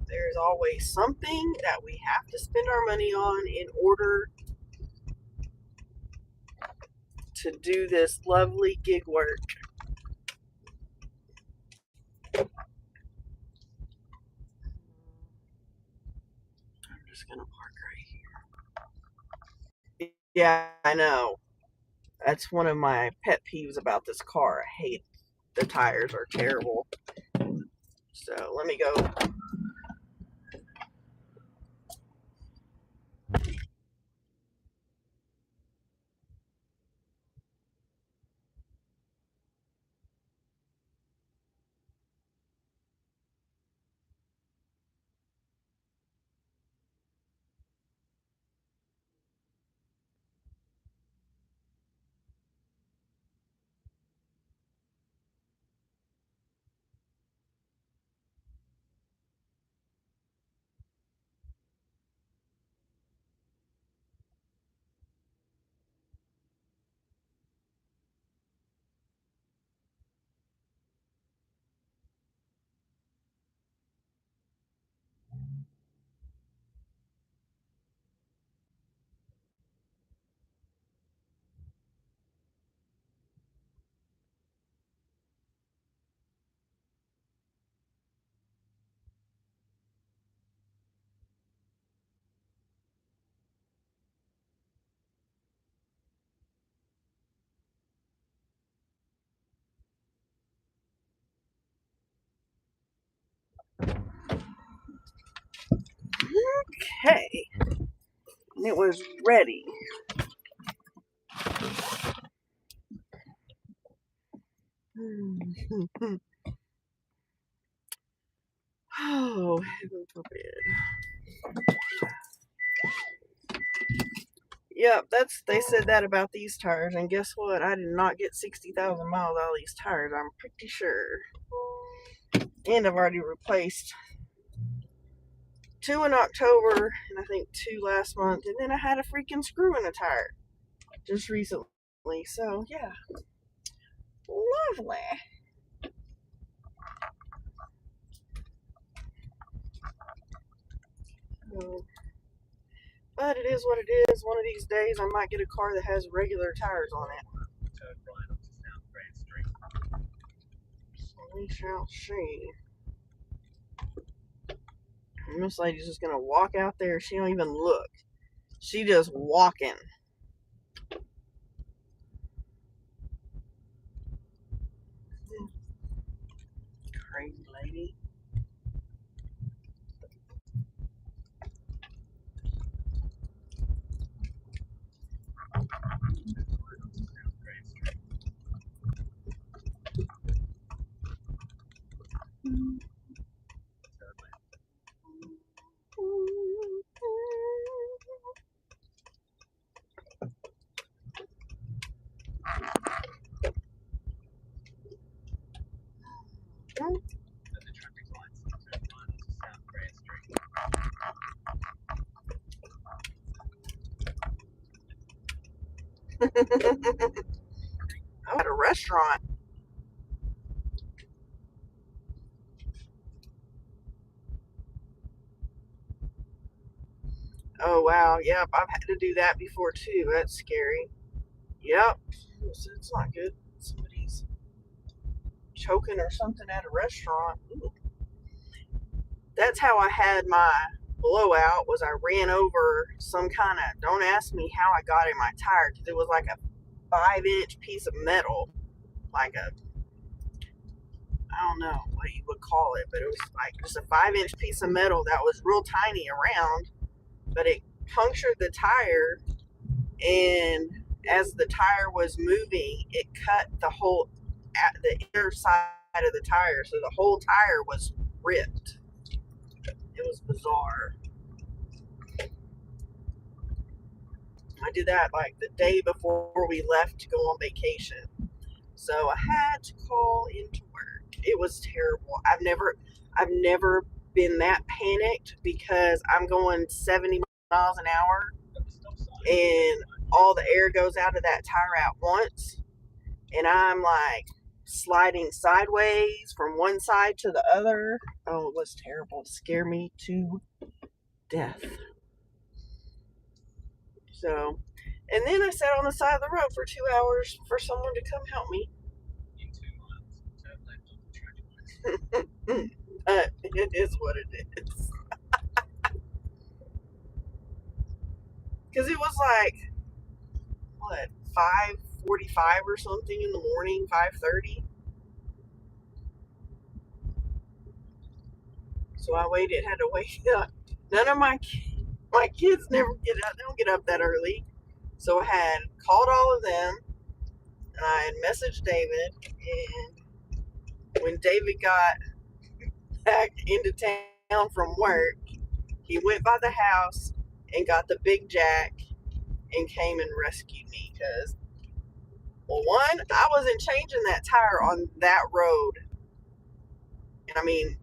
There's is always something that we have to spend our money on in order to do this lovely gig work. I'm just gonna park right here. Yeah, I know. That's one of my pet peeves about this car. I hate the tires are terrible. So let me go. Okay. And it was ready. Oh, heaven forbid. Yep, they said that about these tires, and guess what? I did not get 60,000 miles out of these tires, I'm pretty sure. And I've already replaced 2 in October, and I think 2 last month, and then I had a freaking screw in a tire just recently. So, yeah. Lovely. But it is what it is. One of these days, I might get a car that has regular tires on it. So we shall see. And this lady's just gonna walk out there. She don't even look. She just walking. Crazy lady. I'm at a restaurant. Oh wow, yep, I've had to do that before too. That's scary. Yep, it's not good. Somebody's choking or something at a restaurant. Ooh. That's how I had my blowout. Was I ran over some kind of? Don't ask me how I got in my tire because it was like a 5-inch piece of metal, like a I don't know what you would call it, but it was like just a 5-inch piece of metal that was real tiny around, but it punctured the tire, and as the tire was moving, it cut the inner side of the tire, so the whole tire was ripped. It was bizarre. I did that like the day before we left to go on vacation. So I had to call into work. It was terrible. I've never been that panicked because I'm going 70 miles an hour and all the air goes out of that tire at once. And I'm like sliding sideways from one side to the other. Oh, it was terrible. It scared me to death. So, and then I sat on the side of the road for 2 hours for someone to come help me. In 2 months, that left on the track. It is what it is. Because it was like, what, 5:45 or something in the morning, 5:30. So I waited, had to wait up. None of my kids never get up. They don't get up that early. So I had called all of them, and I had messaged David. And when David got back into town from work, he went by the house and got the big jack and came and rescued me. Because, well, one, I wasn't changing that tire on that road. And I mean,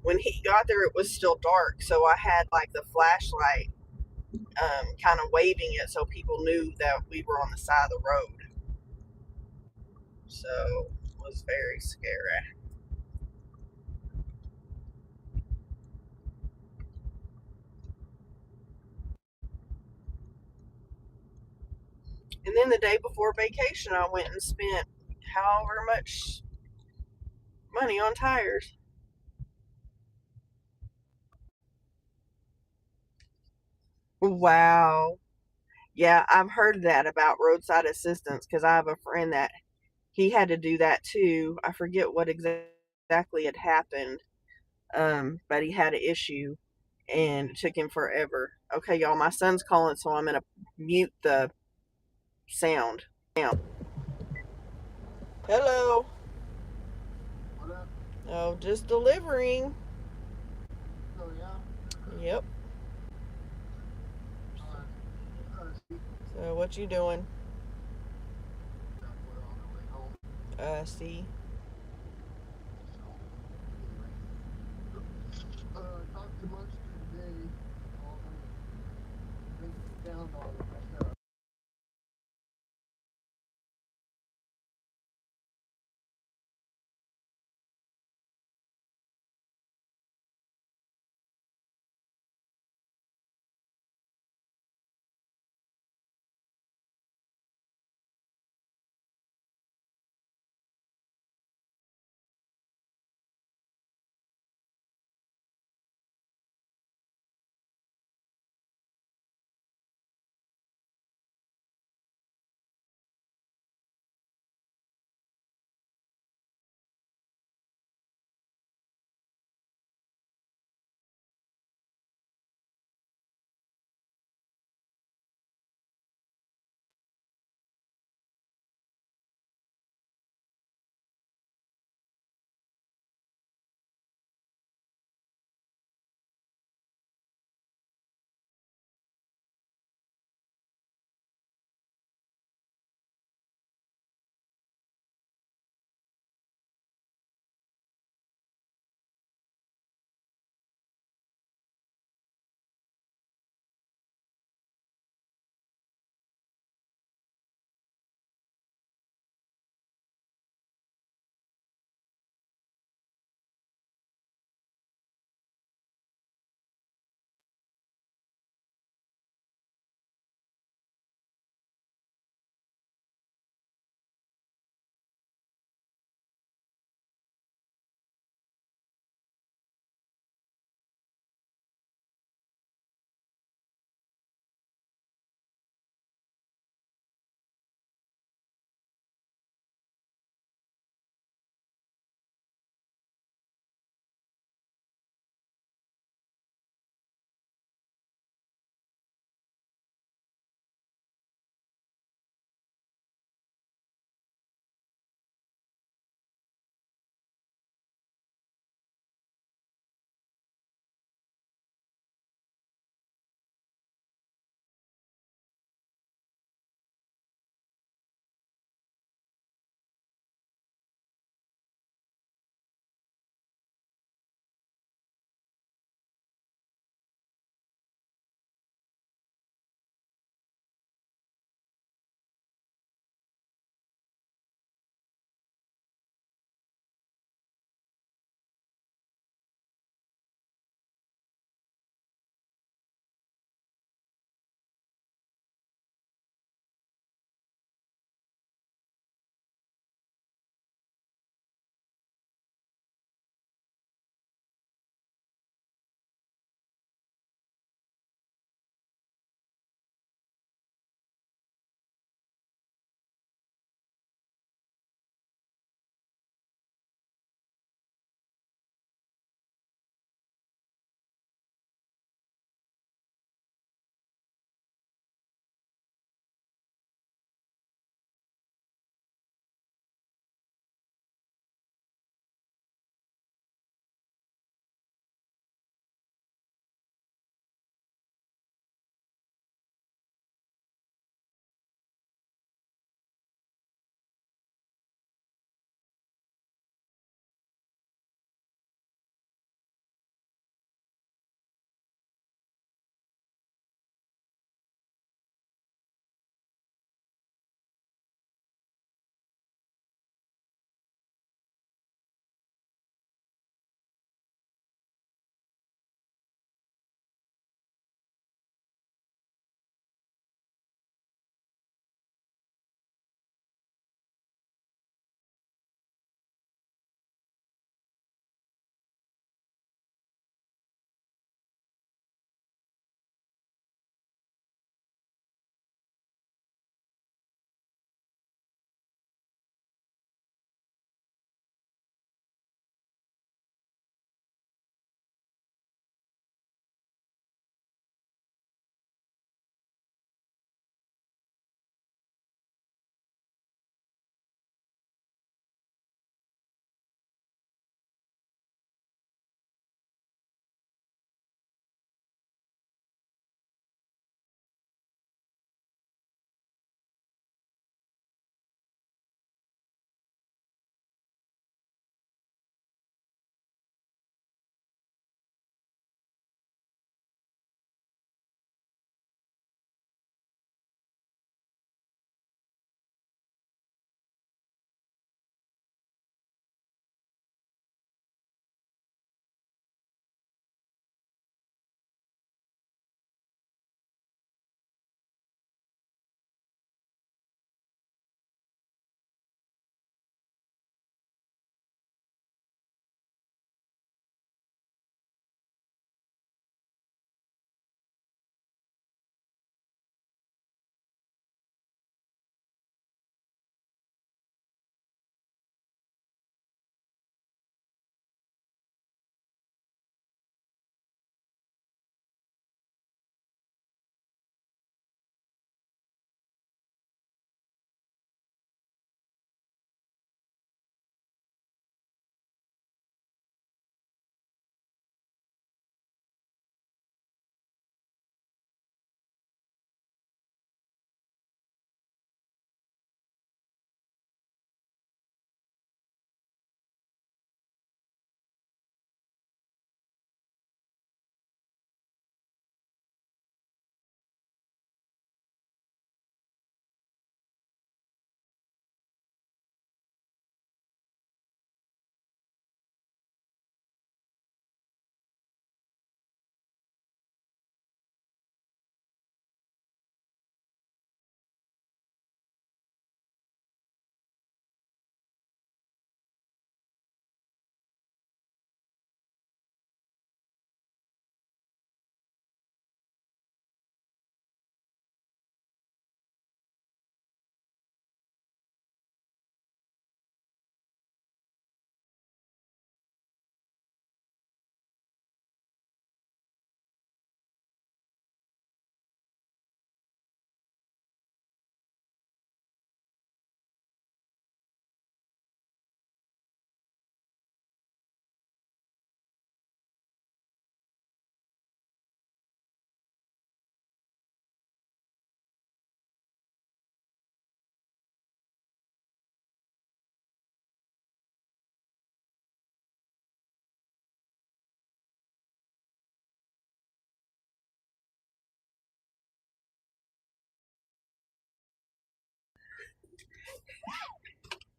when he got there, it was still dark. So I had like the flashlight kind of waving it so people knew that we were on the side of the road. So it was very scary. And then the day before vacation, I went and spent however much money on tires. Wow. Yeah, I've heard that about roadside assistance because I have a friend that he had to do that too. I forget what exactly had happened, but he had an issue and it took him forever. Okay, y'all, my son's calling, so I'm going to mute the sound. Hello. What up? Oh, just delivering. Oh, yeah? Yep. So what you doing? We're on our way home. See. Talked to Munster today. Bring down all of my stuff.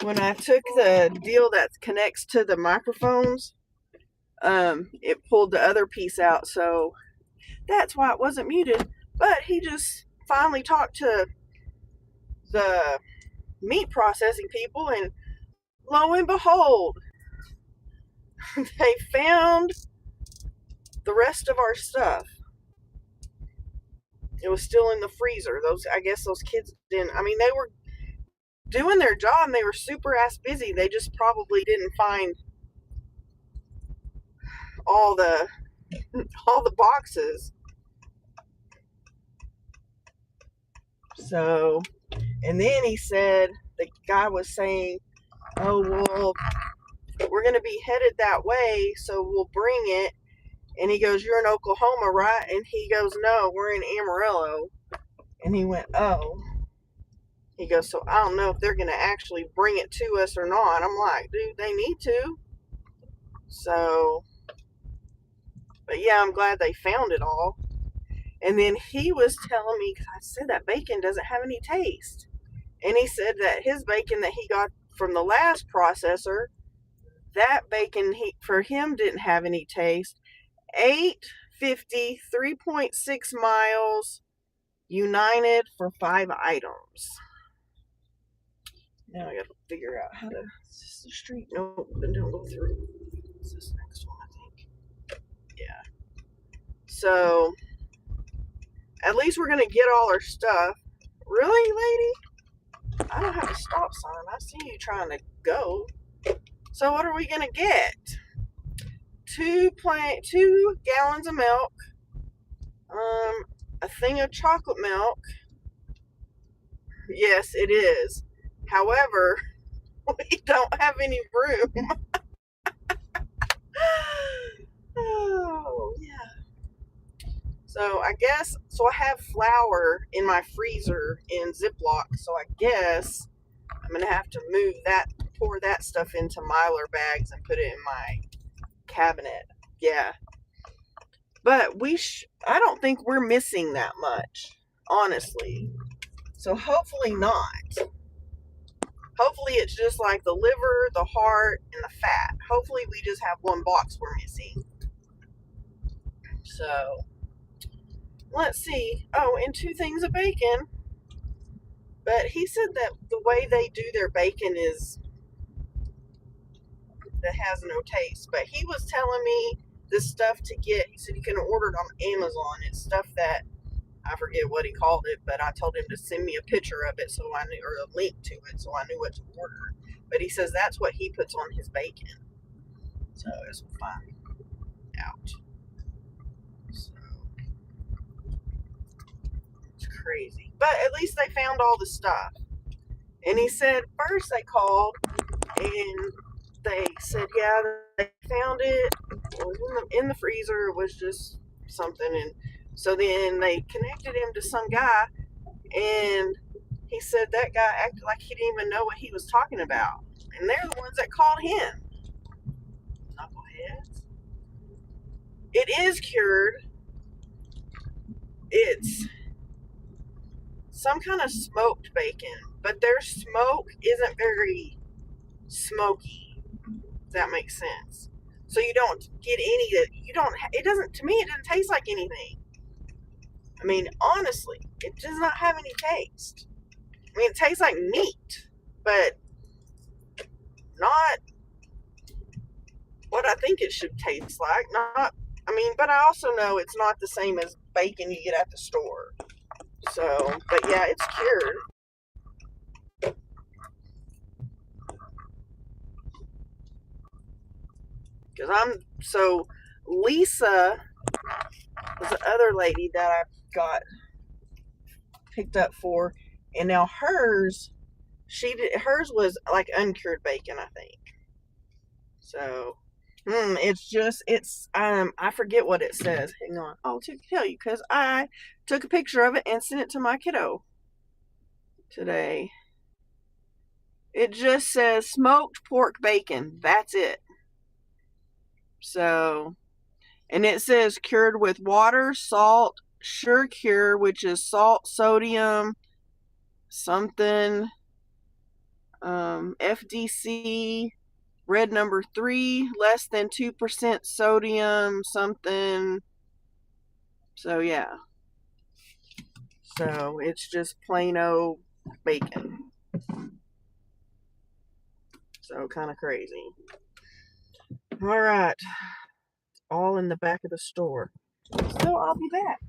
when I took the deal that connects to the microphones, it pulled the other piece out, so that's why it wasn't muted. But he just finally talked to the meat processing people, and lo and behold, they found the rest of our stuff. It was still in the freezer. I guess those kids didn't. I mean, they were doing their job and they were super ass busy. They just probably didn't find all the boxes. So, and then he said, the guy was saying, "Oh, well, we're going to be headed that way, so we'll bring it." And he goes, "You're in Oklahoma, right?" And he goes, "No, we're in Amarillo." And he went, "Oh." He goes, "So I don't know if they're going to actually bring it to us or not." I'm like, "Dude, they need to." So, but yeah, I'm glad they found it all. And then he was telling me, because I said that bacon doesn't have any taste. And he said that his bacon that he got from the last processor, that bacon for him didn't have any taste. 850, 3.6 miles, United for 5 items. Now I gotta figure out how to. Is this the street? No, then don't go through. It's this next one, I think. Yeah. So, at least we're gonna get all our stuff. Really, lady? I don't have a stop sign. I see you trying to go. So what are we gonna get? 2 gallons of milk. A thing of chocolate milk. Yes, it is. However, we don't have any room. Oh, yeah. So I guess, so I have flour in my freezer in Ziploc. So I guess I'm going to have to pour that stuff into Mylar bags and put it in my cabinet. Yeah. But I don't think we're missing that much, honestly. So hopefully not. Hopefully it's just like the liver, the heart, and the fat. Hopefully we just have one box we're missing. So, let's see. Oh, and 2 things of bacon. But he said that the way they do their bacon is that has no taste. But he was telling me the stuff to get. He said you can order it on Amazon. It's stuff that I forget what he called it, but I told him to send me a picture of it so I knew, or a link to it so I knew what to order. But he says that's what he puts on his bacon. So as we'll find out. So it's crazy. But at least they found all the stuff. And he said first they called and they said, yeah, they found it. It was in the freezer. It was just something. And so then they connected him to some guy, and he said that guy acted like he didn't even know what he was talking about. And they're the ones that called him. Knuckleheads. It is cured. It's some kind of smoked bacon, but their smoke isn't very smoky. If that makes sense. So you don't get any that you don't. It doesn't. To me, it doesn't taste like anything. I mean, honestly, it does not have any taste. I mean, it tastes like meat, but not what I think it should taste like. Not. I mean, but I also know it's not the same as bacon you get at the store. So, but yeah, it's cured. So Lisa was the other lady that I got picked up for, and now hers was like uncured bacon, I think. So, I forget what it says. Hang on, I'll tell you because I took a picture of it and sent it to my kiddo today. It just says smoked pork bacon. That's it. So, and it says cured with water, salt, sure cure, which is salt, sodium, something, FDC red number 3, less than 2% sodium, something. So, yeah. So, it's just plain old bacon. So, kind of crazy. All right. All in the back of the store. So, I'll be back.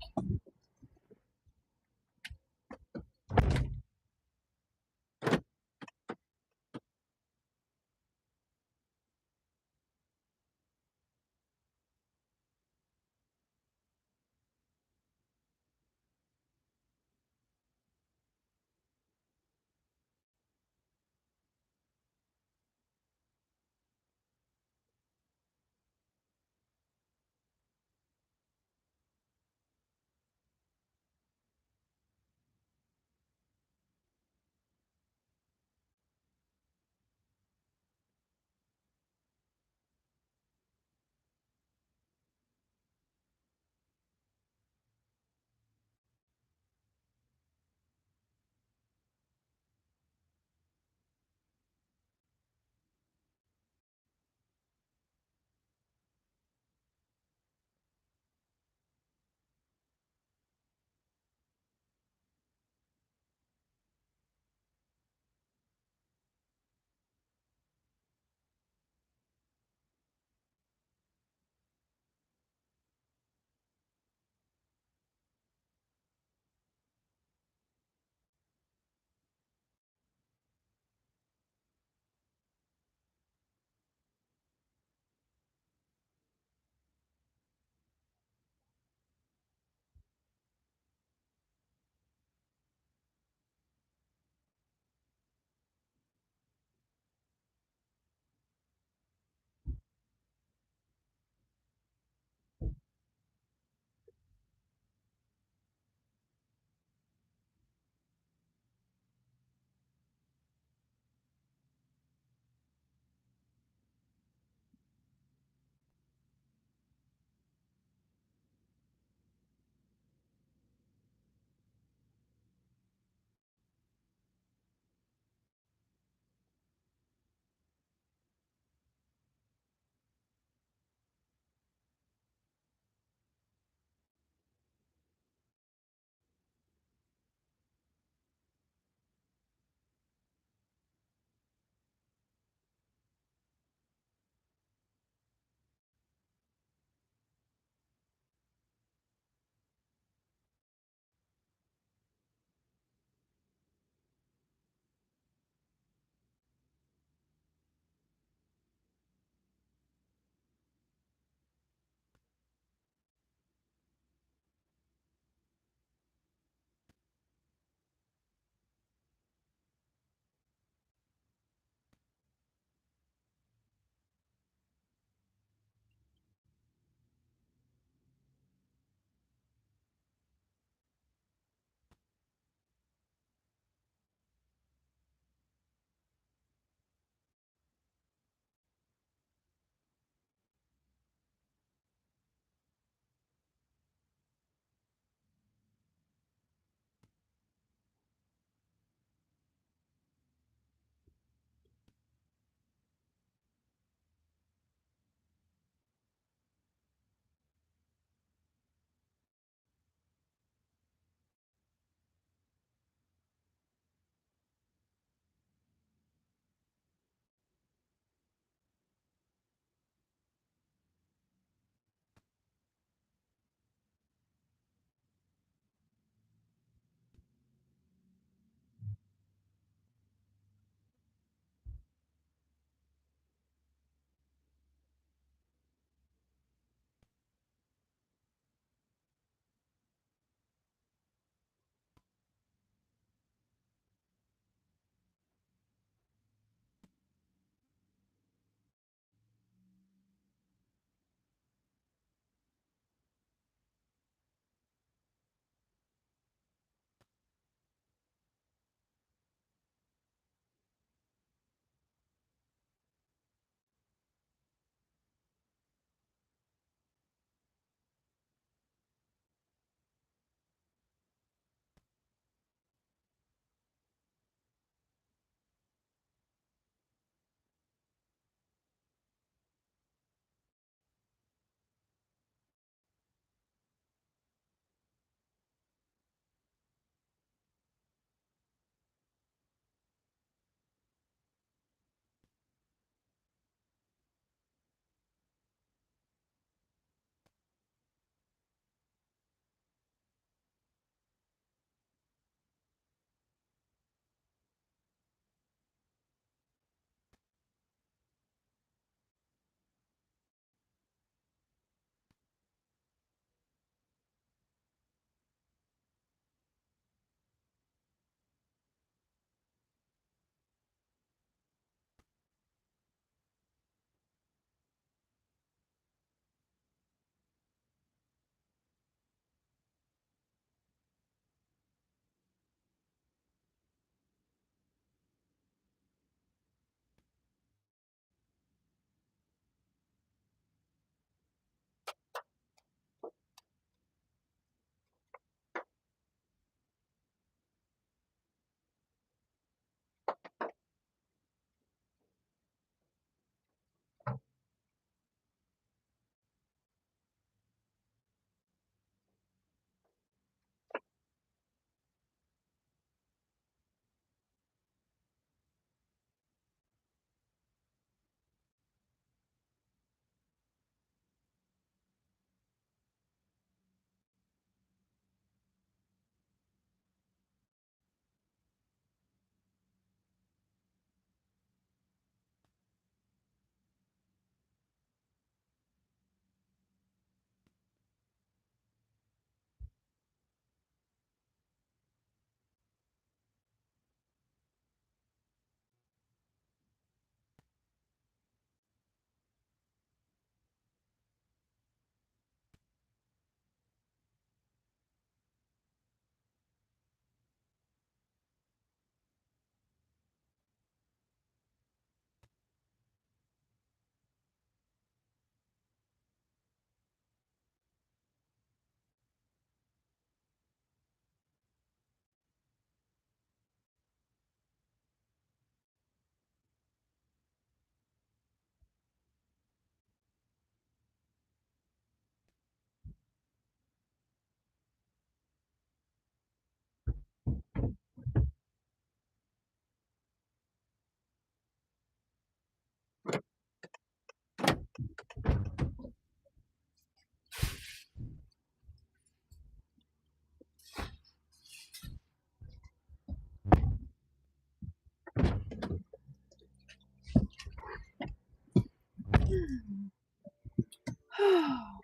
Oh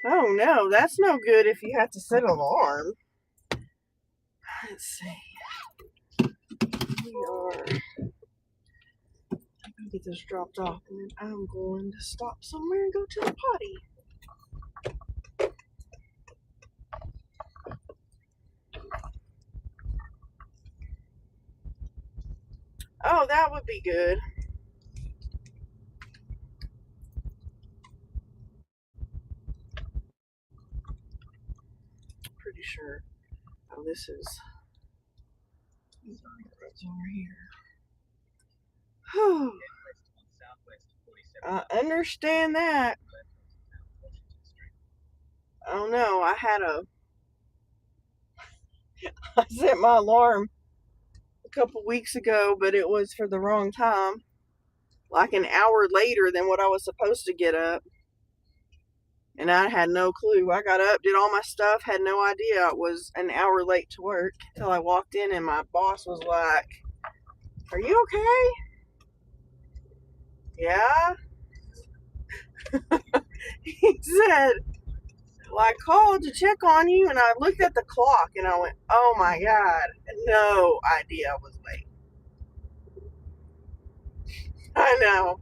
no, that's no good if you have to set an alarm. Let's see. We are get this dropped off, and then I'm going to stop somewhere and go to the potty. Oh, that would be good. Pretty sure. Oh, this is it's over here. I understand that. Oh no, I set my alarm a couple weeks ago, but it was for the wrong time. Like an hour later than what I was supposed to get up. And I had no clue. I got up, did all my stuff, had no idea I was an hour late to work until I walked in and my boss was like, "Are you okay?" "Yeah." He said, "Well, I called to check on you," and I looked at the clock and I went, "Oh my God, no idea I was late." I know.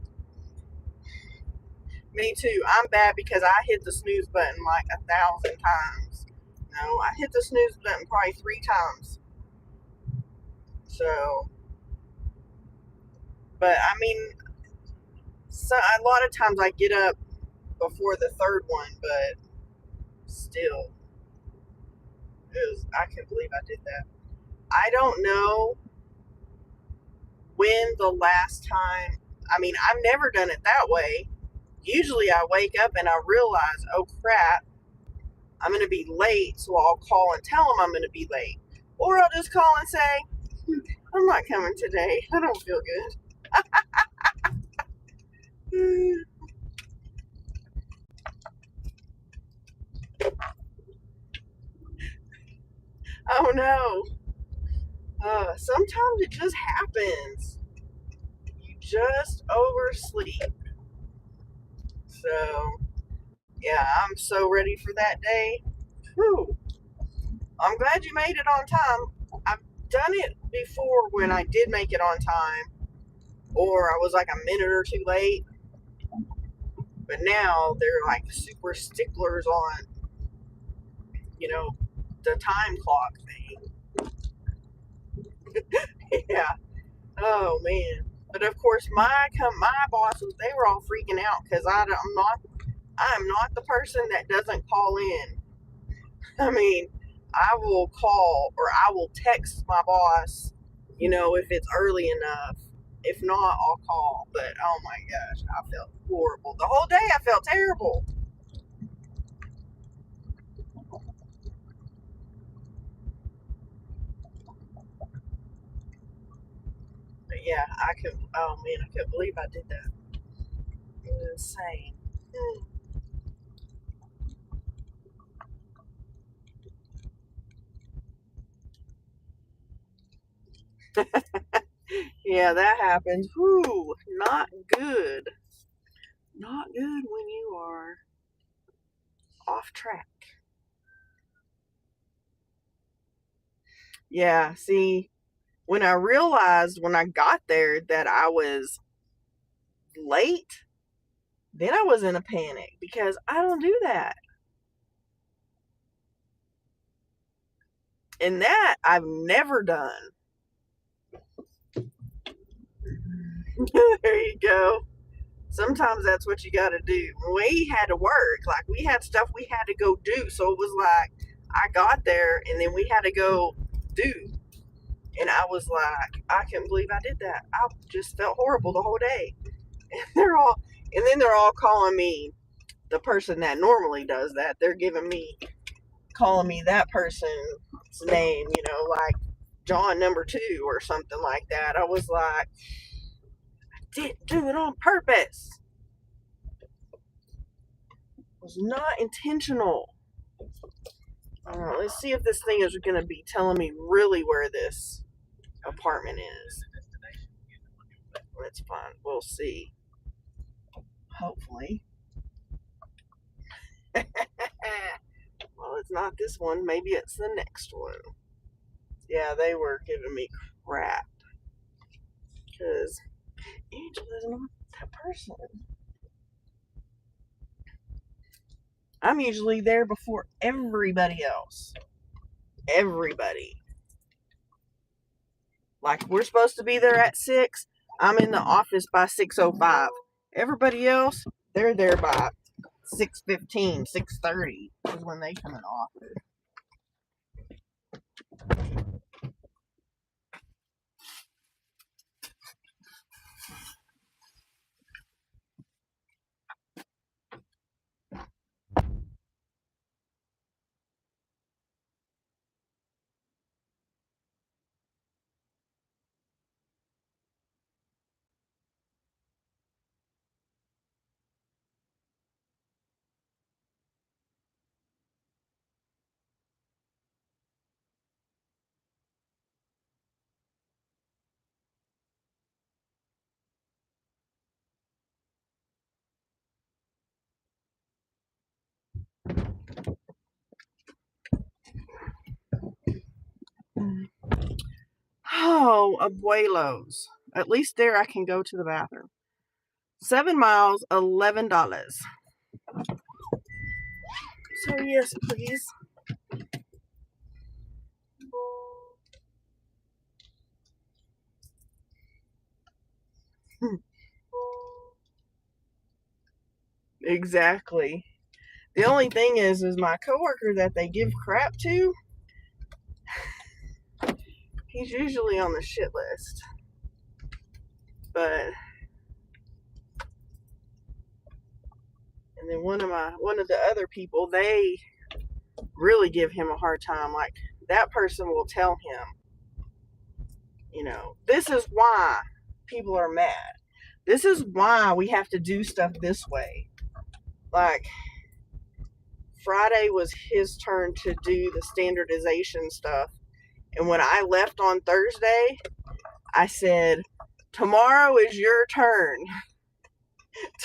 Me too. I'm bad because I hit the snooze button like 1,000 times. No, I hit the snooze button probably 3 times. So, but I mean, so a lot of times I get up before the third one, but still, I can't believe I did that. I don't know when the last time, I mean, I've never done it that way. Usually I wake up and I realize, oh crap, I'm going to be late, so I'll call and tell them I'm going to be late. Or I'll just call and say, "I'm not coming today. I don't feel good." Oh no. Sometimes it just happens. You just oversleep. So, yeah, I'm so ready for that day. Whew. I'm glad you made it on time. I've done it before when I did make it on time, or I was like a minute or two late. But now they're like super sticklers on, the time clock thing. Yeah. Oh man. But of course, my bosses, they were all freaking out because I'm not the person that doesn't call in. I mean, I will call or I will text my boss, if it's early enough. If not, I'll call. But oh my gosh, I felt horrible. The whole day I felt terrible. But yeah, oh man, I couldn't believe I did that. It was insane. Yeah, that happens. Whew, not good. Not good when you are off track. Yeah, see, when I realized when I got there that I was late, then I was in a panic because I don't do that. And that I've never done. There you go. Sometimes that's what you got to do. We had to work. Like, we had stuff we had to go do. So it was like, I got there and then we had to go do. And I was like, I can't believe I did that. I just felt horrible the whole day. And then they're all calling me the person that normally does that. They're calling me that person's name, like John number 2 or something like that. I was like, I didn't do it on purpose. It was not intentional. Let's see if this thing is going to be telling me really where this apartment is. Let's find. We'll see. hopefully. Well, it's not this one. Maybe it's the next one. Yeah, they were giving me crap because Angela's not that person. I'm usually there before everybody else. Everybody. Like, we're supposed to be there at 6. I'm in the office by 6:05. Everybody else, they're there by 6:15, 6:30 is when they come in office. Oh, abuelos. At least there I can go to the bathroom. 7 miles, $11. So, yes, please. Exactly. The only thing is my coworker that they give crap to, he's usually on the shit list. But and then one of the other people, they really give him a hard time. Like, that person will tell him, this is why people are mad. This is why we have to do stuff this way. Like, Friday was his turn to do the standardization stuff. And when I left on Thursday, I said, tomorrow is your turn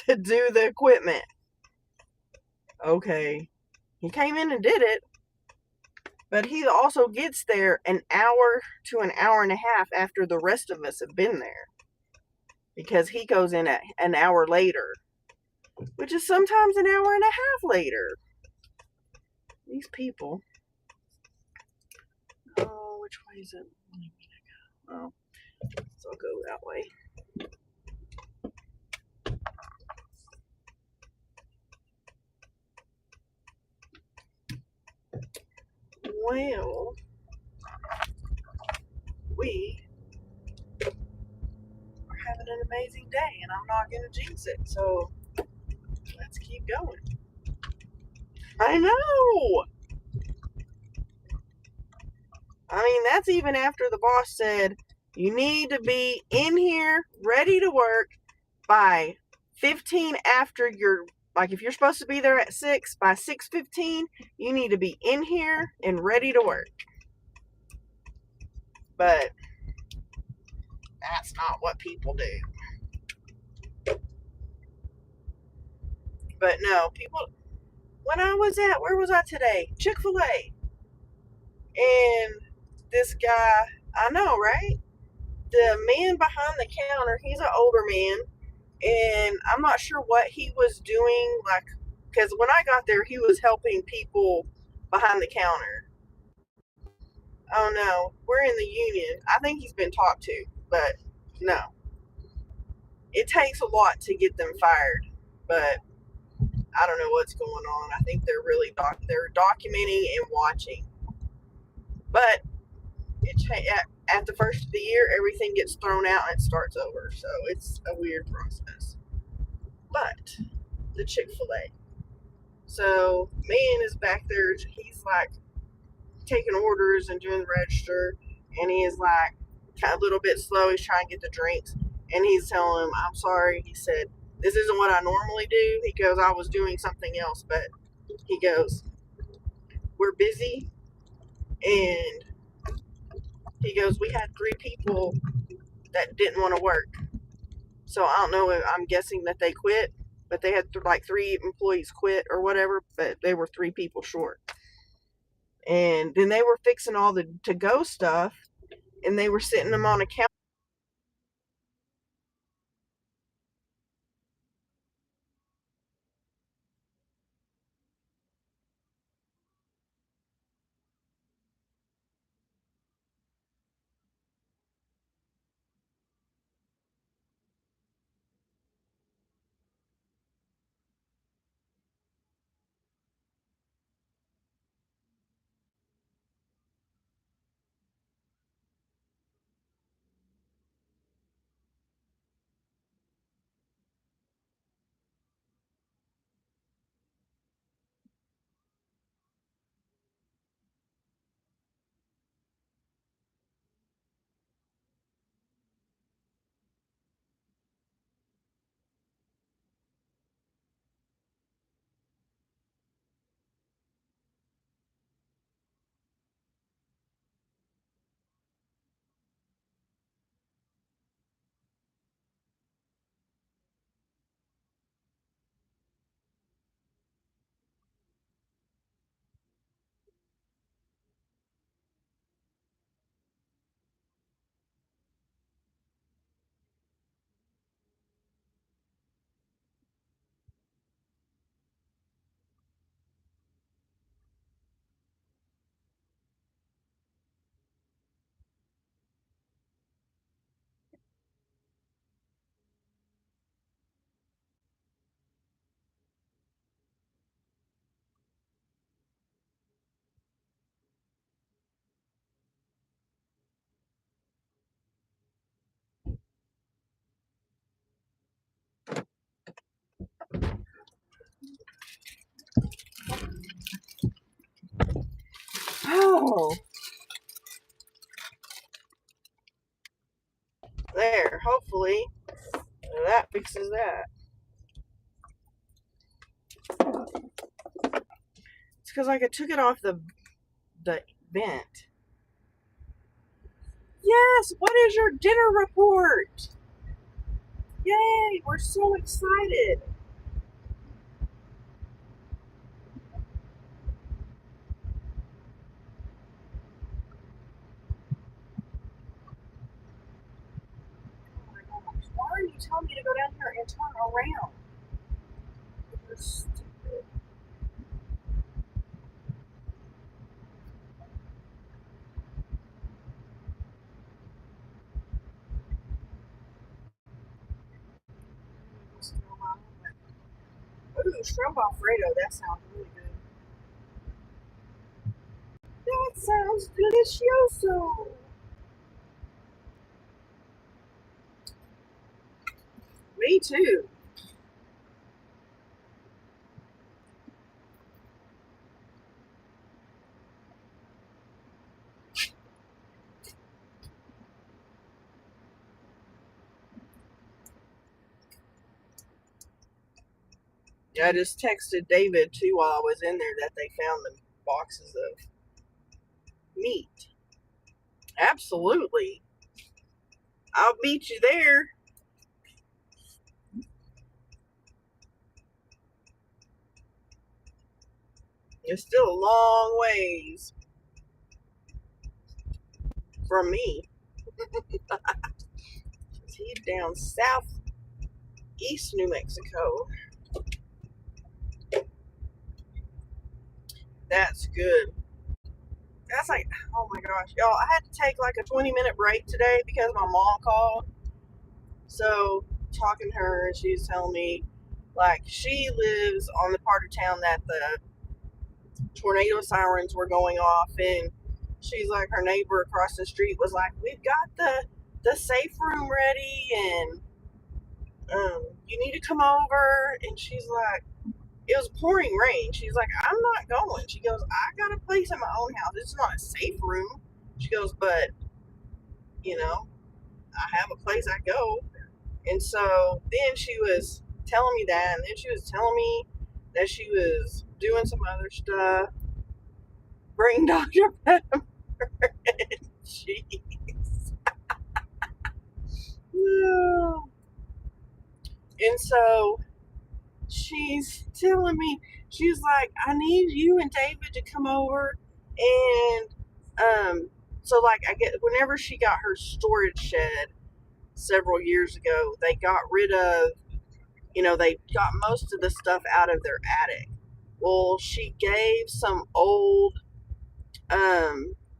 to do the equipment. Okay. He came in and did it. But he also gets there an hour to an hour and a half after the rest of us have been there. Because he goes in at an hour later. Which is sometimes an hour and a half later. These people. Oh, which way is it? Oh, so I'll go that way. Well, we are having an amazing day, and I'm not going to jinx it. So let's keep going. I know. I mean, that's even after the boss said, you need to be in here, ready to work by 15 after like, if you're supposed to be there at 6, by 6:15, you need to be in here and ready to work. But that's not what people do. But no, people, when I was where was I today? Chick-fil-A. And this guy, I know, right? The man behind the counter, he's an older man. And I'm not sure what he was doing, like, because when I got there, he was helping people behind the counter. Oh no, we're in the union. I think he's been talked to, but no. It takes a lot to get them fired, but I don't know what's going on. I think they're really they're documenting and watching. But at the first of the year, everything gets thrown out and it starts over. So it's a weird process. But the Chick-fil-A. So man is back there. He's like taking orders and doing the register, and he is like kind of a little bit slow. He's trying to get the drinks, and he's telling him, "I'm sorry." He said, "This isn't what I normally do." He goes, "I was doing something else," but he goes, "We're busy," and he goes, "We had 3 people that didn't want to work, so I don't know. I'm guessing that they quit." but they had like 3 employees quit or whatever, but they were 3 people short. And then they were fixing all the to go stuff, and they were sitting them on a counter. Oh, there. Hopefully that fixes that. It's because like I took it off the vent. Yes. What is your dinner report? Yay! We're so excited. Oh my gosh! Why are you telling me to go down here and turn around? You're stupid. Ooh, shrimp alfredo. That sounds really good. That sounds delicioso. Me too. Yeah, I just texted David too while I was in there that they found the boxes of meat. Absolutely. I'll meet you there. It's still a long ways from me. He's down southeast New Mexico. That's good. That's like, oh my gosh, y'all! I had to take like a 20-minute break today because my mom called. So talking to her, she's telling me like she lives on the part of town that the tornado sirens were going off, and she's like, her neighbor across the street was like, we've got the safe room ready, and you need to come over. And she's like, it was pouring rain. She's like, I'm not going. She goes, I got a place in my own house. It's not a safe room. She goes, but you know, I have a place I go. And so then she was telling me that, and then she was telling me that she was doing some other stuff. Bring Dr. Pepper. Jeez. And so she's telling me, she's like, I need you and David to come over and so like I get whenever she got her storage shed several years ago, they got rid of, they got most of the stuff out of their attic. Well, she gave some old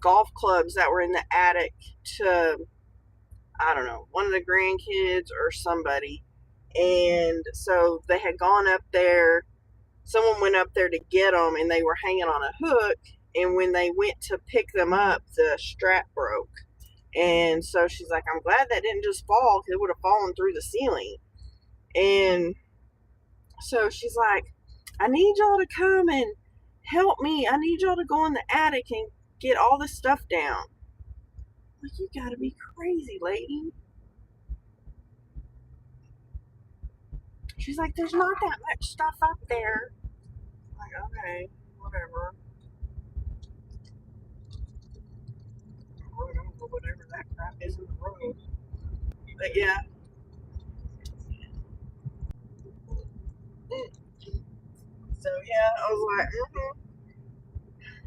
golf clubs that were in the attic to, I don't know, one of the grandkids or somebody. And so they had gone up there. Someone went up there to get them and they were hanging on a hook. And when they went to pick them up, the strap broke. And so she's like, I'm glad that didn't just fall because it would have fallen through the ceiling. And so she's like, I need y'all to come and help me. I need y'all to go in the attic and get all the stuff down. I'm like, you gotta be crazy, lady. She's like, there's not that much stuff up there. I'm like, okay, whatever. Whatever that crap is in the road. But yeah. So yeah, I was like,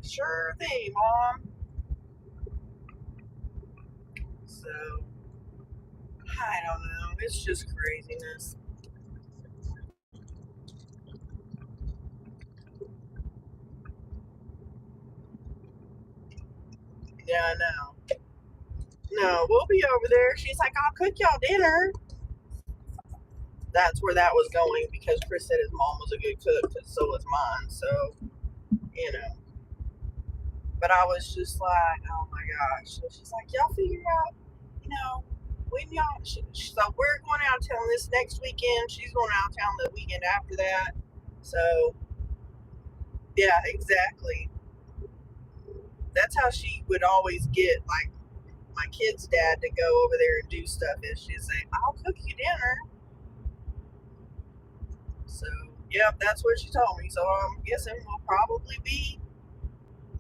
sure thing, mom. So I don't know. It's just craziness. Yeah, I know. No, we'll be over there. She's like, I'll cook y'all dinner. That's where that was going because Chris said his mom was a good cook, and so was mine. So, you know. But I was just like, oh my gosh. So she's like, y'all figure out, when y'all. So we're going out of town this next weekend. She's going out of town the weekend after that. So, yeah, exactly. That's how she would always get, like, my kid's dad to go over there and do stuff. Is she'd say, I'll cook you dinner. So, yeah, that's what she told me. So I'm guessing we'll probably be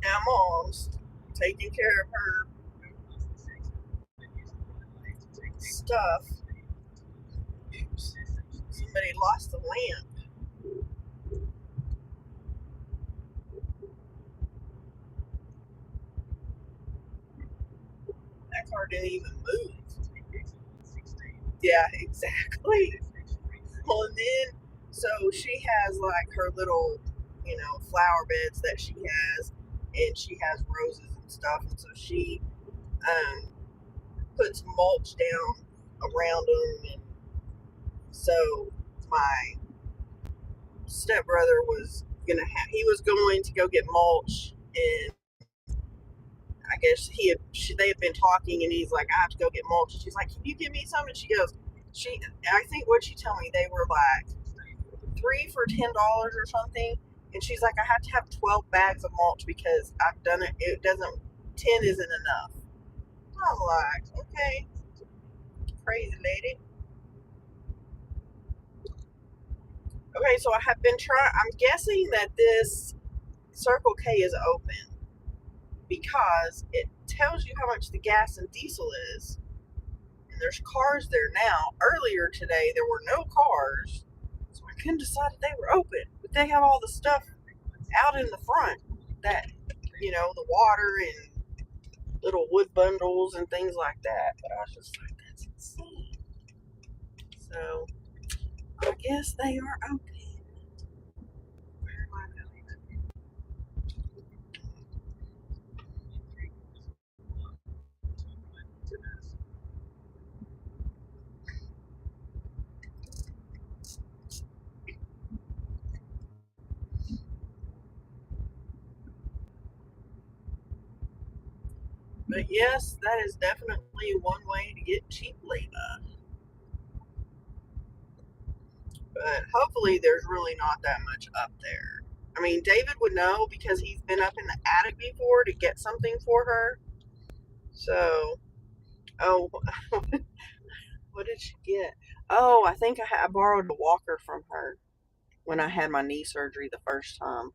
at mom's taking care of her stuff. Oops. Somebody lost the lamp. That car didn't even move. Yeah, exactly. Well, and then, so she has like her little, flower beds that she has, and she has roses and stuff. And so she um, puts mulch down around them. And so my stepbrother was he was going to go get mulch, and I guess they had been talking, and he's like, I have to go get mulch. And she's like, can you give me some? And she goes, I think what she told me, they were like three for $10 or something. And she's like, I have to have 12 bags of mulch because I've done it. It doesn't, 10 isn't enough. I'm like, okay, crazy lady. Okay, so I have been trying. I'm guessing that this Circle K is open because it tells you how much the gas and diesel is. And there's cars there now. Earlier today, there were no cars, so I couldn't decide if they were open. But they have all the stuff out in the front that, the water and little wood bundles and things like that. But I was just like, that's insane. So I guess they are open. Where am I going? But yes, that is definitely one way to get cheap labor. But hopefully, there's really not that much up there. I mean, David would know because he's been up in the attic before to get something for her. So, oh, what did she get? Oh, I think I borrowed a walker from her when I had my knee surgery the first time.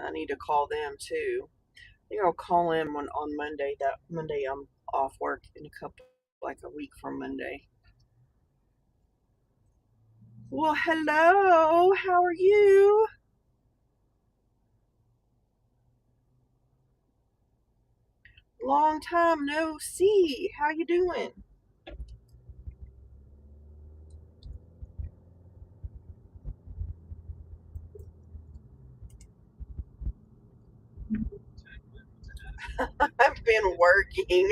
I need to call them too. I think I'll call him on Monday. That Monday I'm off work in a couple, like a week from Monday. Well, hello. How are you? Long time no see. How you doing? I've been working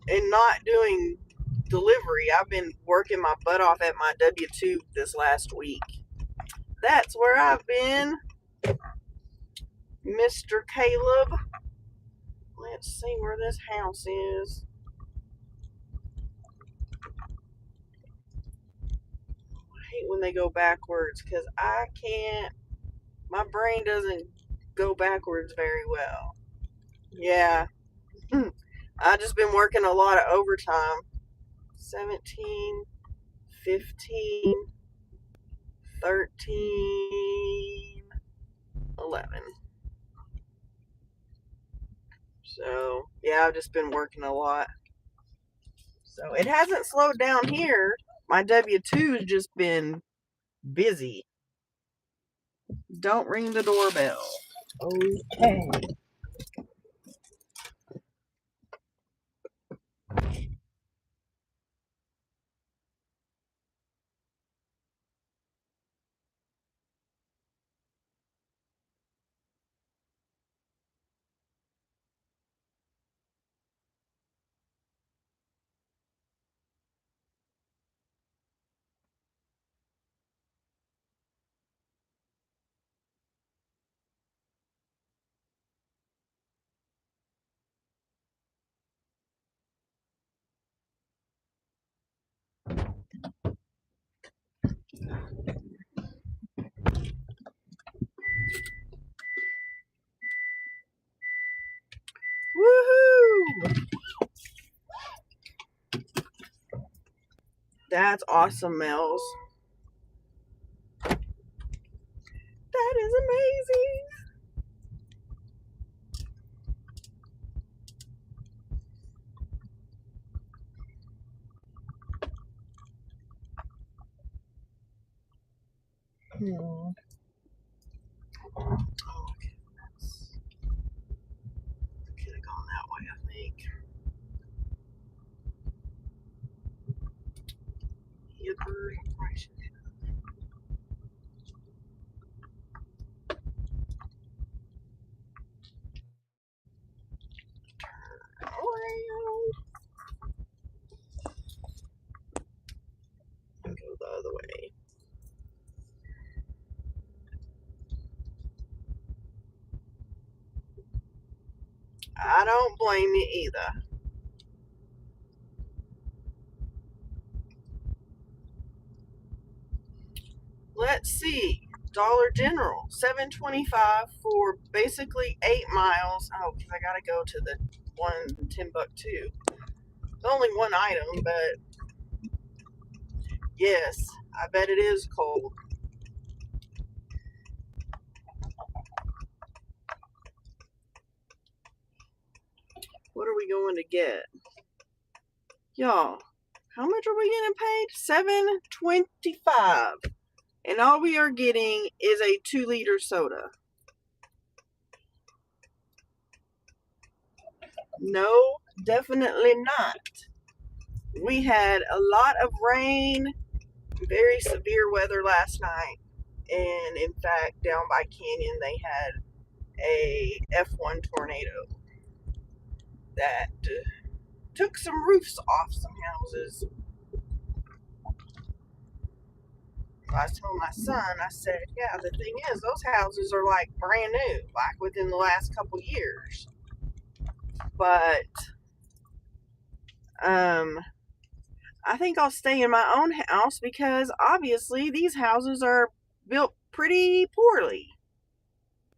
and not doing delivery. I've been working my butt off at my W-2 this last week. That's where I've been, Mr. Caleb. Let's see where this house is. I hate when they go backwards because I can't, my brain doesn't go backwards very well. Yeah. I just been working a lot of overtime. 17, 15, 13, 11. So, yeah, I've just been working a lot. So, it hasn't slowed down here. My W-2's just been busy. Don't ring the doorbell. Okay. Woohoo! That's awesome, Mel's. That is amazing. Oh, goodness. Could have gone that way, I think. Yipper. And go the other way. I don't blame you either. Let's see. Dollar General, $7.25 for basically 8 miles. Oh, because I gotta go to the one in Timbuktu. It's only one item, but yes, I bet it is cold. What are we going to get? Y'all, how much are we getting paid? $7.25. And all we are getting is a 2-liter soda. No, definitely not. We had a lot of rain, very severe weather last night. And in fact, down by Canyon, they had a F1 tornado that took some roofs off some houses. I told my son, I said, yeah, the thing is, those houses are like brand new, like within the last couple years. But I think I'll stay in my own house because obviously these houses are built pretty poorly.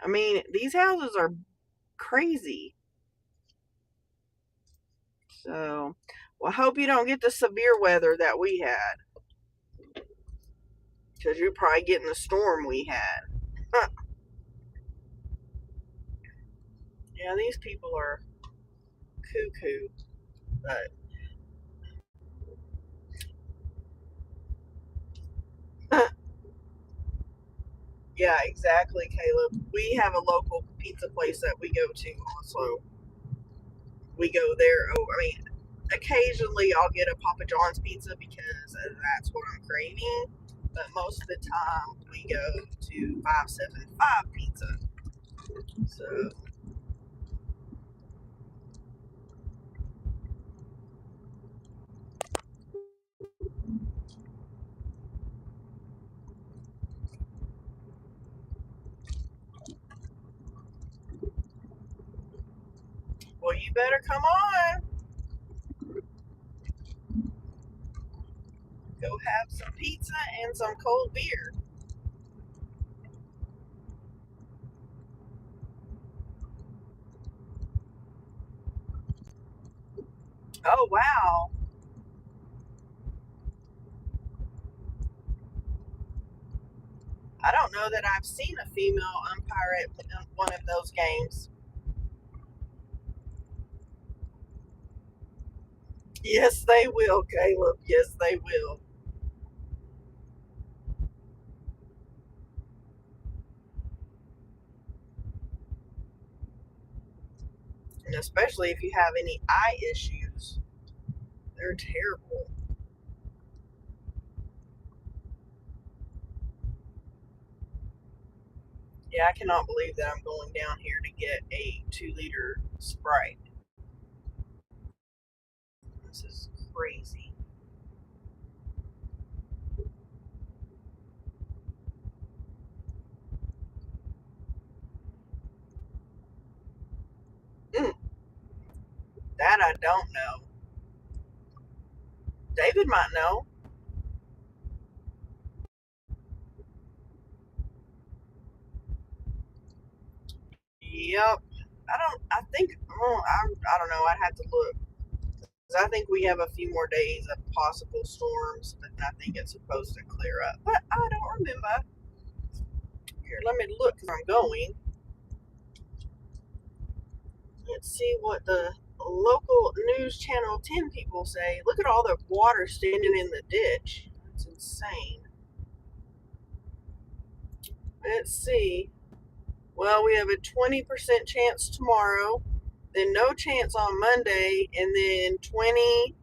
I mean, these houses are crazy. So, well, I hope you don't get the severe weather that we had. Because you're probably getting the storm we had. Huh. Yeah, these people are cuckoo. But yeah, exactly, Caleb. We have a local pizza place that we go to also. We go there. Oh, I mean, occasionally I'll get a Papa John's pizza because that's what I'm craving. But most of the time we go to 575 Pizza. So, well, you better come on. Go have some pizza and some cold beer. Oh, wow. I don't know that I've seen a female umpire at one of those games. Yes, they will, Caleb. Yes, they will. And especially if you have any eye issues, they're terrible. Yeah, I cannot believe that I'm going down here to get a 2-liter Sprite. This is crazy. Mm, that I don't know. David might know. Yep. I think, I don't know. I'd have to look. 'Cause I think we have a few more days of possible storms, but I think it's supposed to clear up. But I don't remember. Here, let me look because I'm going. Let's see what the local news channel 10 people say. Look at all the water standing in the ditch. That's insane. Let's see. Well, we have a 20% chance tomorrow, then no chance on Monday, and then 20.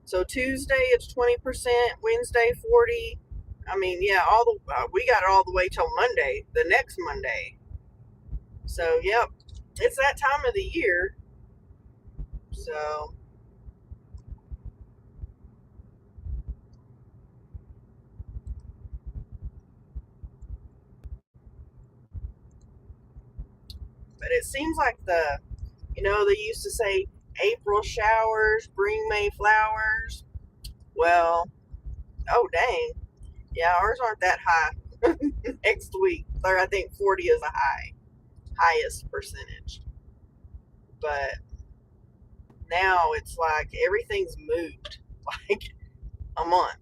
So Tuesday it's 20%, Wednesday 40. I mean, yeah, we got it all the way till Monday, the next Monday. So, yep, it's that time of the year. So, but it seems like they used to say April showers bring May flowers. Well, oh dang, yeah, ours aren't that high. Next week, or I think 40 is a highest percentage. But now it's like everything's moved like a month.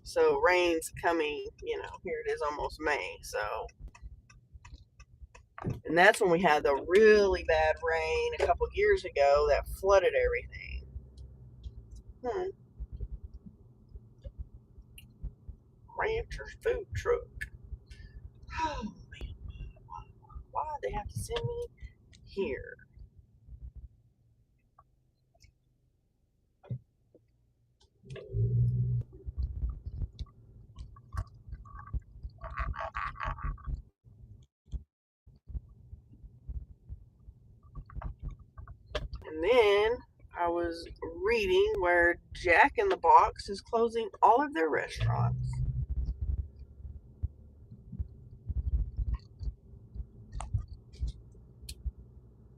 So rain's coming, here it is almost May. So, and that's when we had the really bad rain a couple years ago that flooded everything. Hmm. Rancher's food truck. Oh man, why did they have to send me here? And then I was reading where Jack in the Box is closing all of their restaurants.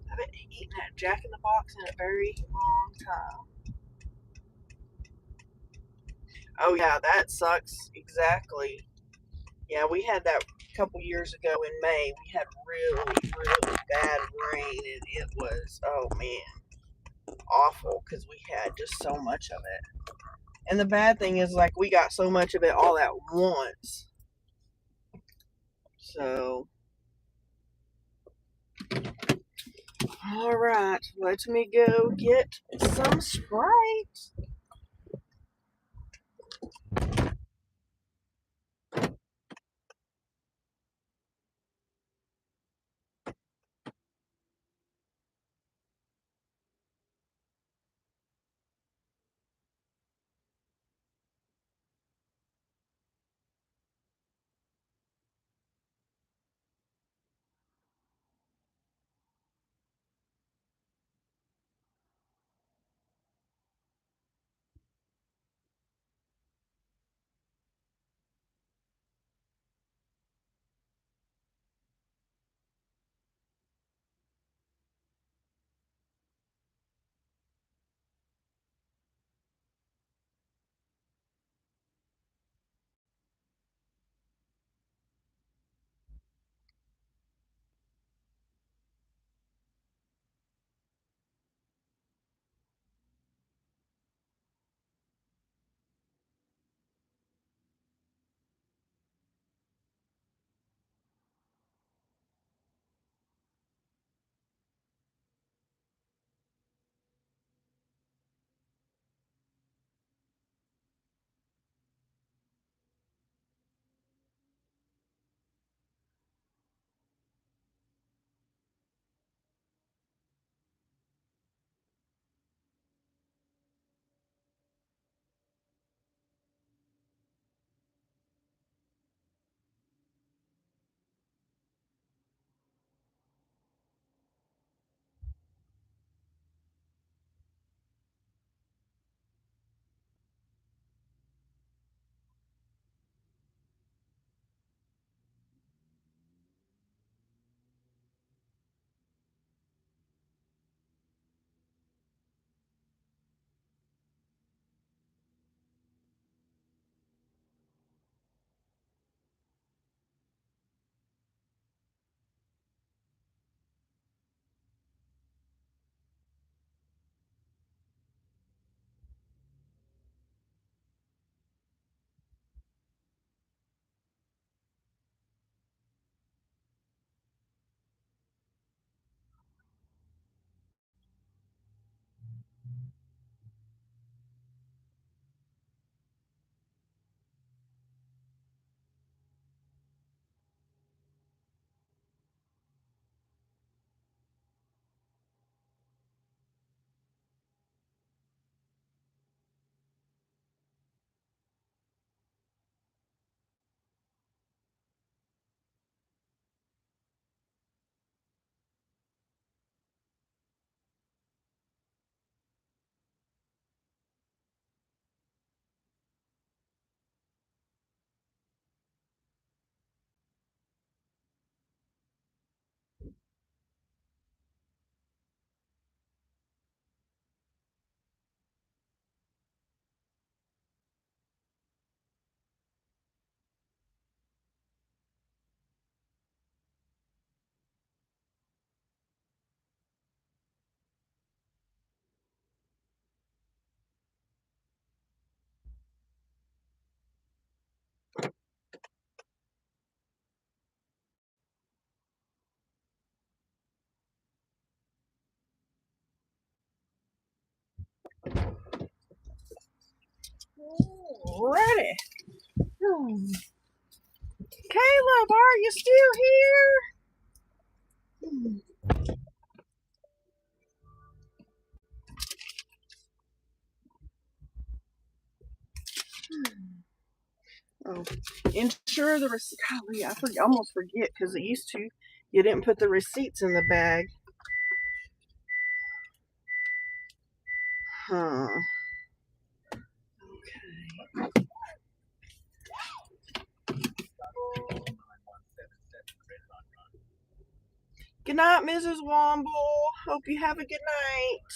I haven't eaten at Jack in the Box in a very long time. Oh yeah, that sucks. Exactly. Yeah, we had that a couple years ago in May. We had really, really bad rain, and it was, oh man, awful because we had just so much of it. And the bad thing is, like, we got so much of it all at once. So, all right, let me go get some Sprite. Alrighty. Caleb, are you still here? Oh, ensure the receipt. Golly, almost forget because it used to. You didn't put the receipts in the bag. Huh. Okay. Good night, Mrs. Womble. Hope you have a good night.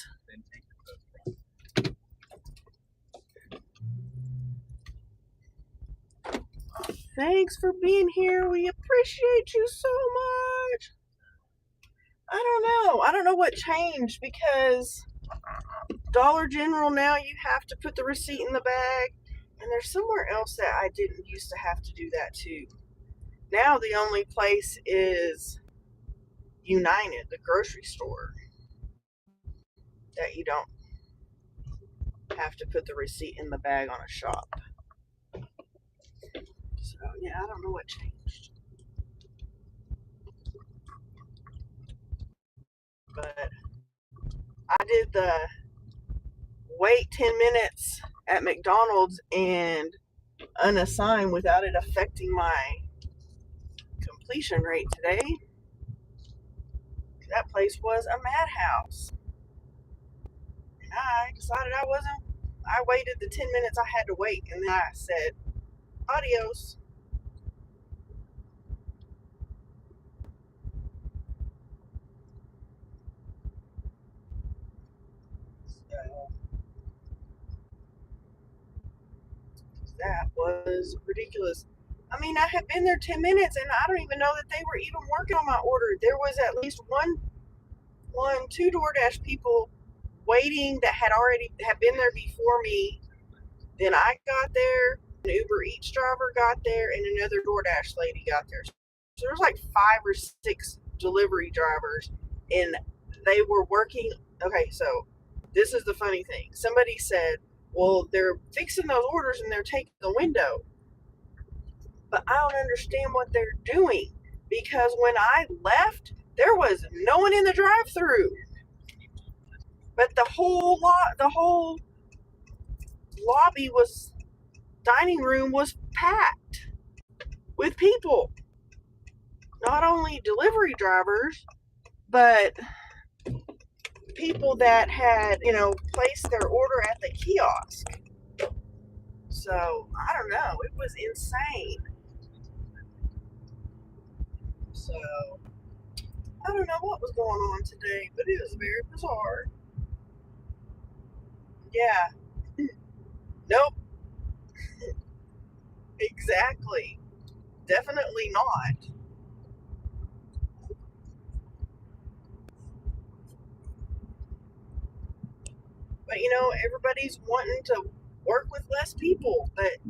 Thanks for being here. We appreciate you so much. I don't know. I don't know what changed because Dollar General now you have to put the receipt in the bag. And there's somewhere else that I didn't used to have to do that too. Now the only place is United, the grocery store, that you don't have to put the receipt in the bag on a shop. So yeah, I don't know what changed. But I did the wait 10 minutes at McDonald's and unassign without it affecting my completion rate today. That place was a madhouse. And I decided I waited the 10 minutes I had to wait, and then I said, adios. So that was ridiculous. I mean, I had been there 10 minutes, and I don't even know that they were even working on my order. There was at least two DoorDash people waiting that had been there before me. Then I got there, an Uber Eats driver got there, and another DoorDash lady got there. So there was like 5 or 6 delivery drivers, and they were working. Okay, so this is the funny thing. Somebody said, well, they're fixing those orders and they're taking the window. But I don't understand what they're doing, because when I left, there was no one in the drive-through. But the whole lobby dining room was packed with people. Not only delivery drivers, but people that had, placed their order at the kiosk. So, I don't know. It was insane. So, I don't know what was going on today, but it was very bizarre. Yeah. Nope. Exactly. Definitely not. But, everybody's wanting to work with less people, but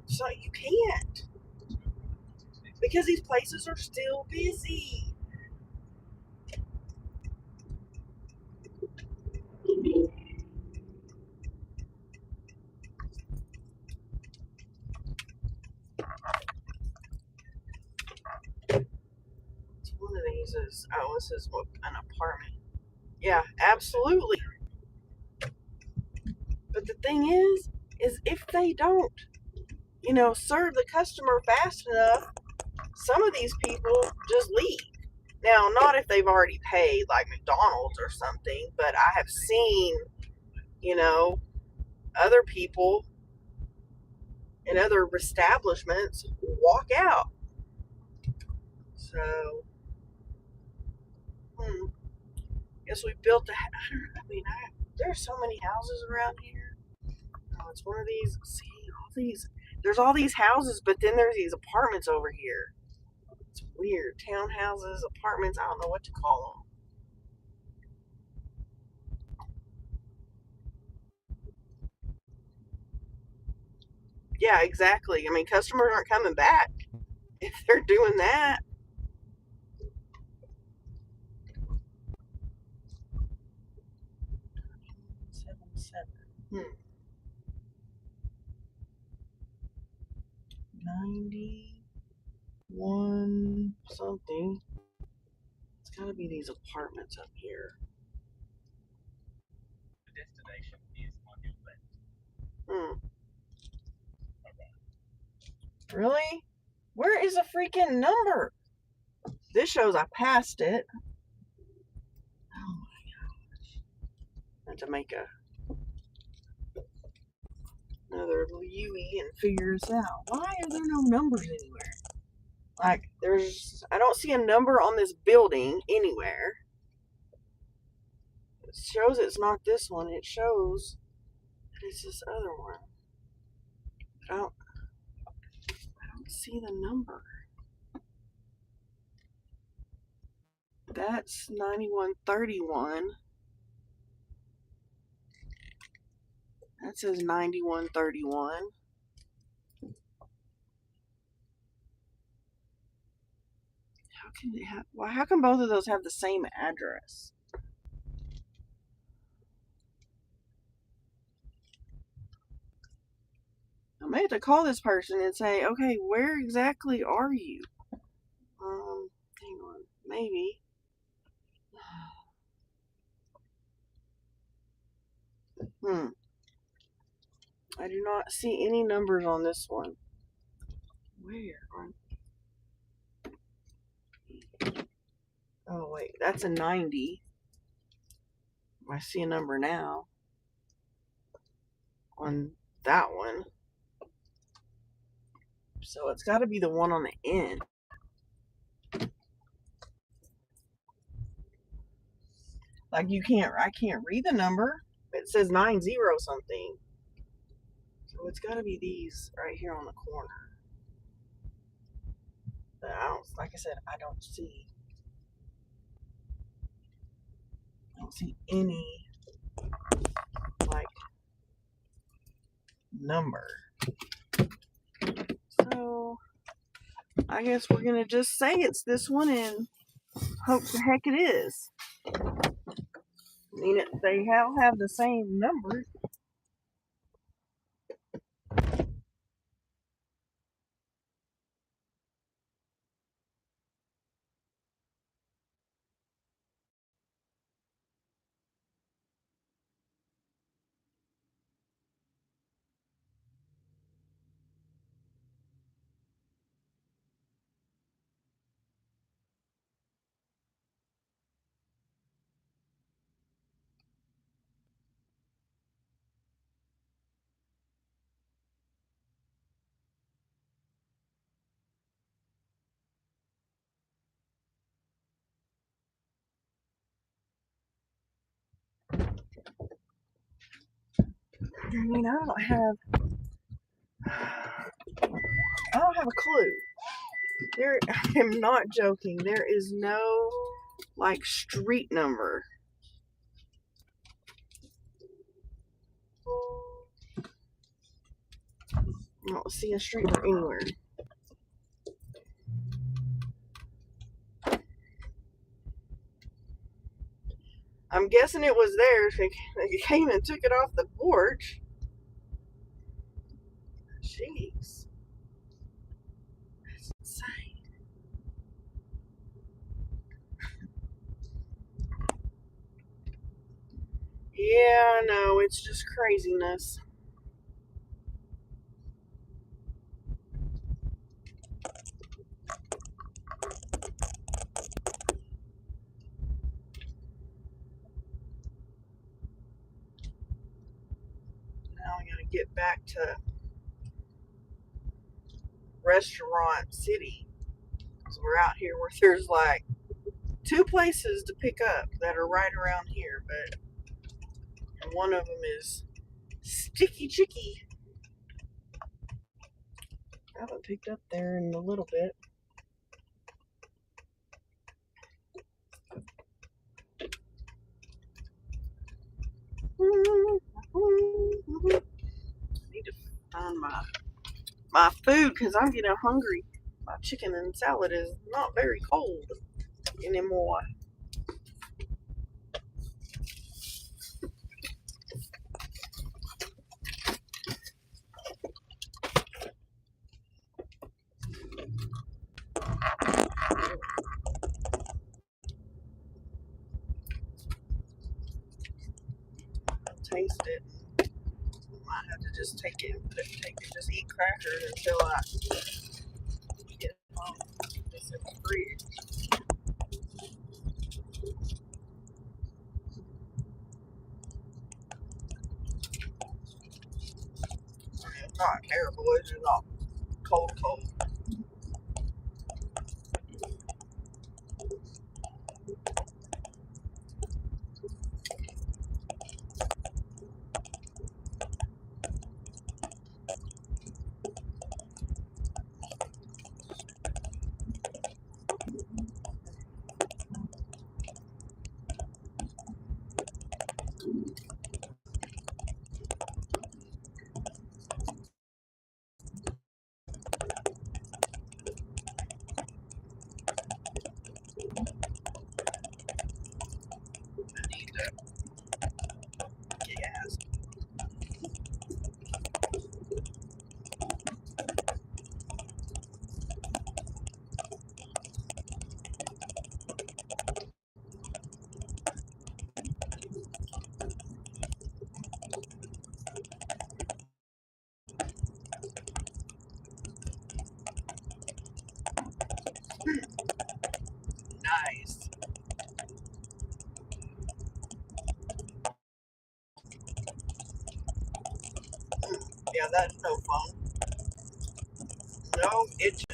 so you can't, because these places are still busy. One of these is, this is an apartment. Yeah, absolutely. But the thing is if they don't, serve the customer fast enough, some of these people just leave. Now, not if they've already paid, like McDonald's or something, but I have seen, you know, other people in other establishments walk out. So, guess we built there's so many houses around here. Oh, it's one of these. See, there's all these houses, but then there's these apartments over here. It's weird. Townhouses, apartments, I don't know what to call them. Yeah, exactly. I mean, customers aren't coming back if they're doing that. 7-7. 91 something. It's got to be these apartments up here. The destination is on your left. Really? Where is the freaking number? This shows I passed it. Oh my gosh. I have to make another UE and figure this out. Why are there no numbers anywhere? Like, I don't see a number on this building anywhere. It shows it's not this one. It shows that it's this other one. I don't see the number. That's 9131. That says 9131. How can they have? Well, how can both of those have the same address? I may have to call this person and say, okay, where exactly are you? Hang on, maybe. I do not see any numbers on this one. Where are? Oh wait, that's a 90. I see a number now on that one. So it's got to be the one on the end. Like I can't read the number. It says 90 something. So it's got to be these right here on the corner. But I don't, like I said, I don't see any like number. So I guess we're gonna just say it's this one and hope the heck it is. I mean, they all have the same number. I mean, I don't have a clue. I am not joking. There is no like street number. I don't see a street number anywhere. I'm guessing it was theirs. They came and took it off the porch. Jeez. That's insane. Yeah, I know. It's just craziness. Now I gotta get back to Restaurant City. So we're out here where there's like two places to pick up that are right around here, but one of them is Sticky Chicky. I haven't picked up there in a little bit. I need to find my food because I'm getting hungry. My chicken and salad is not very cold anymore. Taste it. I might have to just take it, just eat crackers until I get home. It's in the fridge. I mean, it's not terrible. It's just not cold, cold. Nice. Yeah, that's no fun. No itching.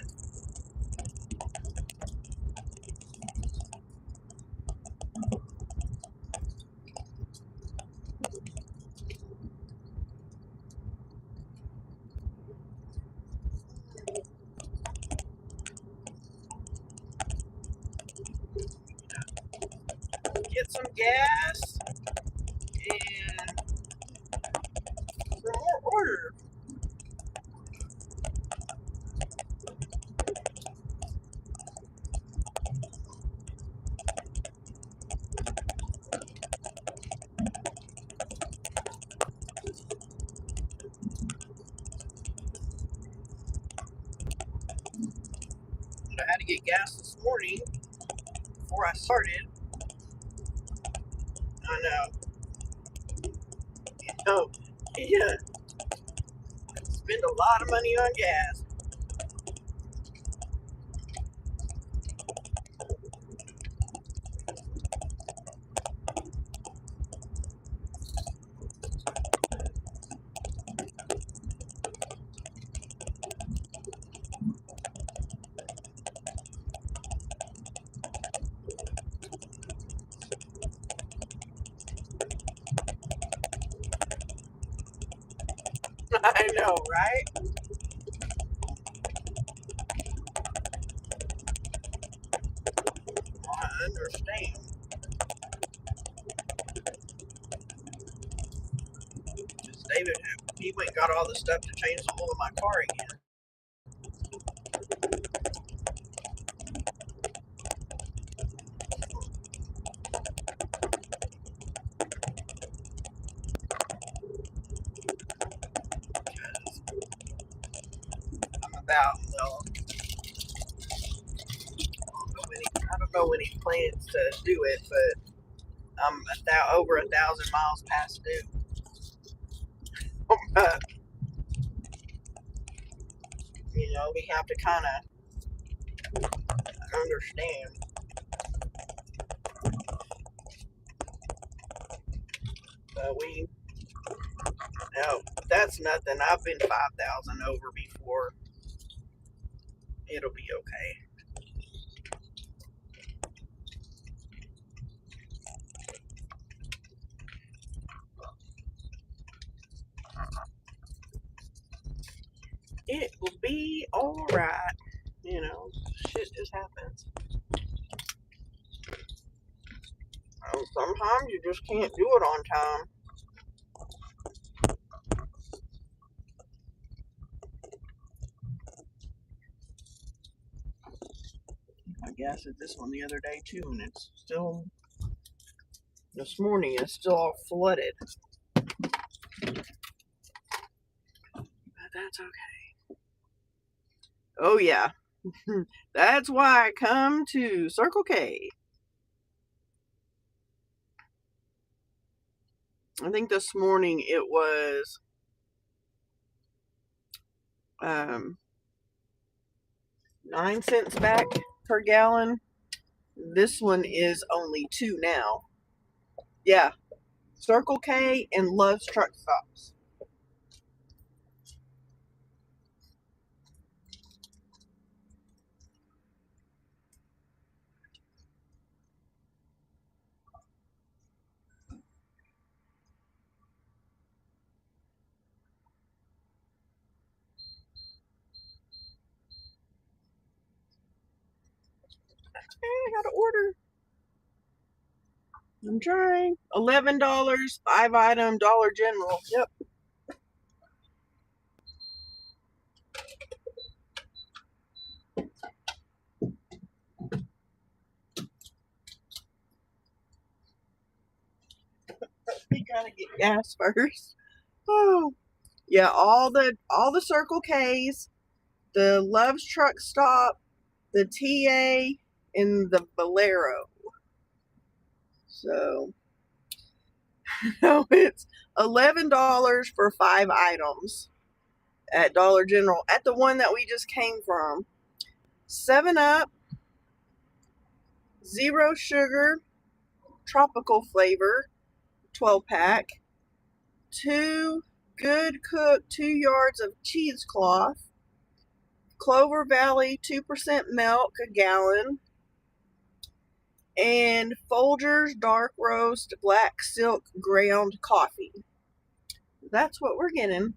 Get some gas and some more order. But I had to get gas this morning before I started. I know. Oh, yeah. Spend a lot of money on gas. I know, right? I understand. Because David, he went and got all the stuff to change the oil in my car again. I'm about, well, I don't know when he plans to do it, but I'm over 1,000 miles past due. We have to kind of understand. But no, that's nothing. I've been 5,000 over before. It'll be okay. It will be alright. Shit just happens. Sometimes you just can't do it on time. I gassed this one the other day too, and it's still, this morning, it's still all flooded. But that's okay. Oh, yeah. That's why I come to Circle K. I think this morning it was 9 cents back per gallon. This one is only 2 now. Yeah, Circle K and Love's Truck Stops. Hey, I got an order. I'm trying. $11, 5 item, Dollar General. Yep. We gotta get gas first. Oh, yeah. All the Circle K's, the Love's Truck Stop, the TA, and the Bolero. So, no, it's $11 for 5 items at Dollar General. At the one that we just came from, 7 Up, zero sugar, tropical flavor, 12-pack. 2 good cooked 2 yards of cheesecloth. Clover Valley 2% milk, a gallon. And Folgers dark roast black silk ground coffee. That's what we're getting.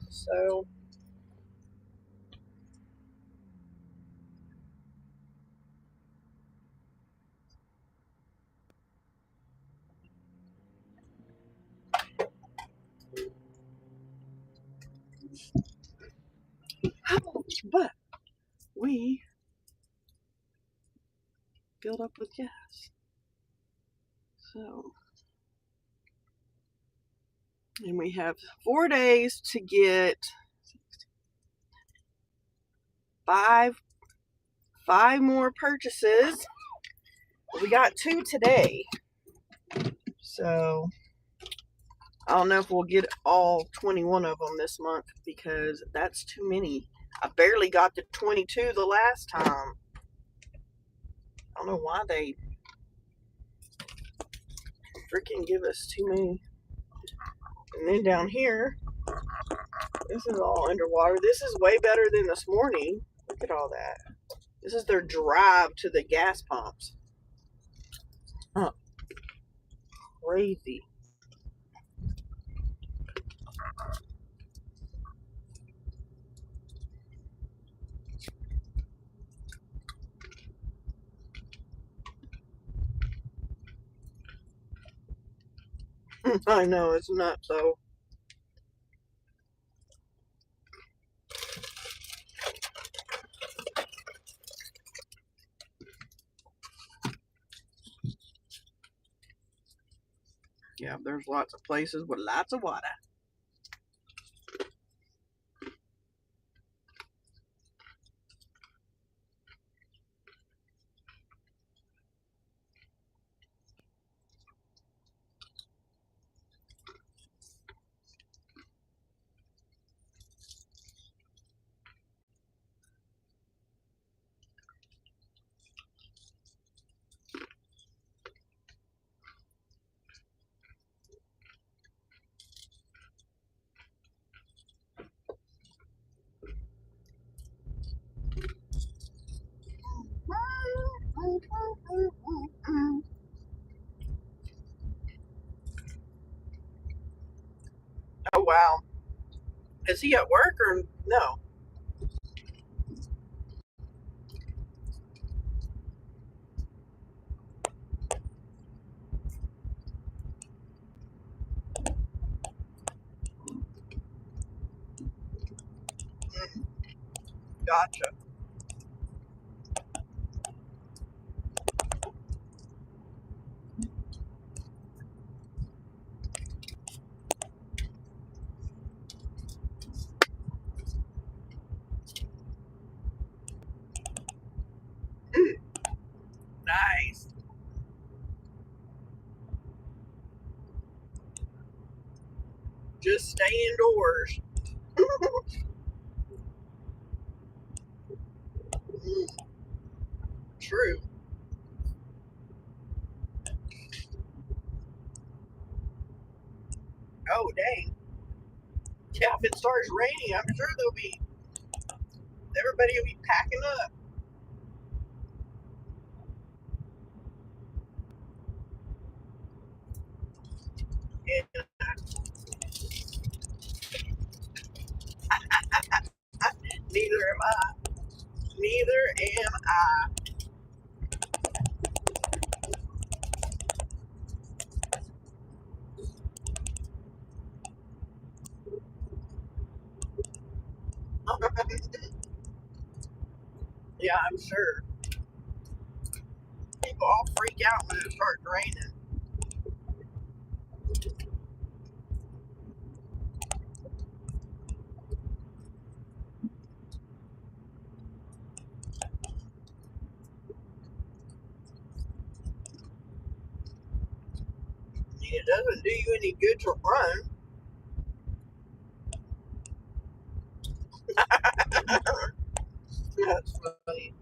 So but we filled up with gas. So and we have 4 days to get five more purchases. We got 2 today. So I don't know if we'll get all 21 of them this month because that's too many. I barely got to 22 the last time. I don't know why they freaking give us too many. And then down here, this is all underwater. This is way better than this morning. Look at all that. This is their drive to the gas pumps. Huh, crazy. I know, it's nuts though. Yeah, there's lots of places with lots of water. Oh wow. Is he at work or no? Gotcha. Nice. Just stay indoors. True. Oh dang. Yeah, if it starts raining, I'm sure everybody will be packing up. And neither am I. Neither am I. Yeah, I'm sure. People all freak out when it starts raining. It doesn't do you any good to run. That's funny.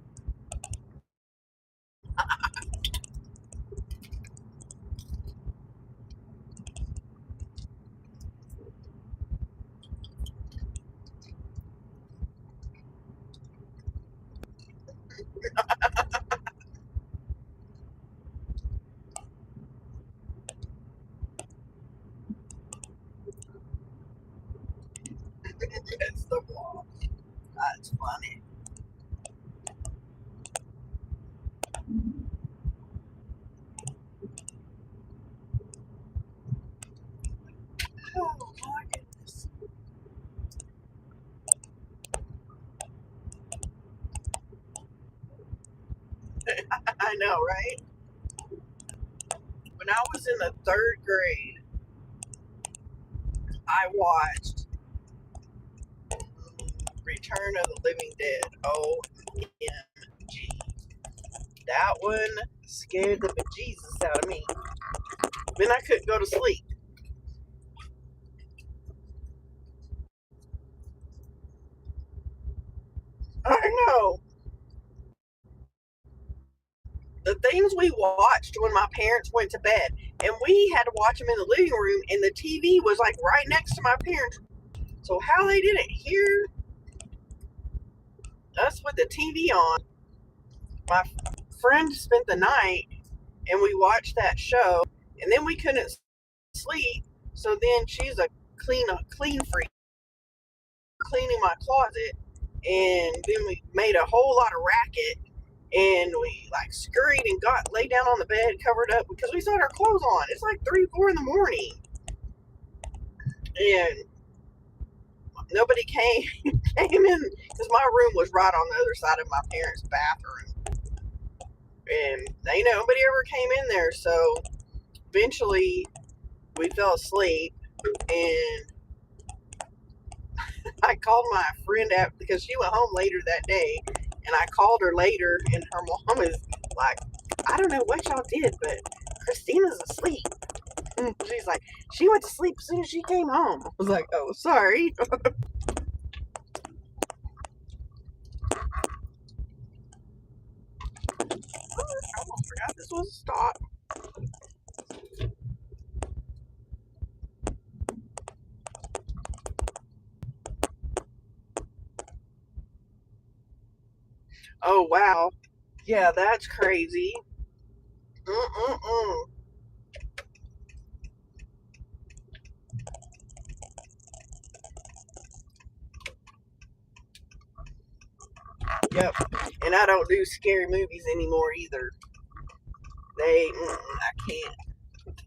I know, right? When I was in the third grade, I watched Return of the Living Dead. OMG. That one scared the bejesus out of me. Then I couldn't go to sleep. I know. The things we watched when my parents went to bed, and we had to watch them in the living room, and the TV was like right next to my parents. So how they didn't hear us with the TV on, my friend spent the night, and we watched that show, and then we couldn't sleep. So then she's a clean freak, cleaning my closet, and then we made a whole lot of racket, and we like scurried and got laid down on the bed, covered up because we still had our clothes on. It's like 3, 4 in the morning, and nobody came in because my room was right on the other side of my parents' bathroom, and nobody ever came in there. So eventually, we fell asleep, and I called my friend out because she went home later that day, and I called her later, and her mom is like, I don't know what y'all did, but Christina's asleep. And she's like, she went to sleep as soon as she came home. I was like, oh, sorry. I almost forgot this was a stop. Oh, wow. Yeah, that's crazy. Mm-mm-mm. Yep. And I don't do scary movies anymore either. I can't.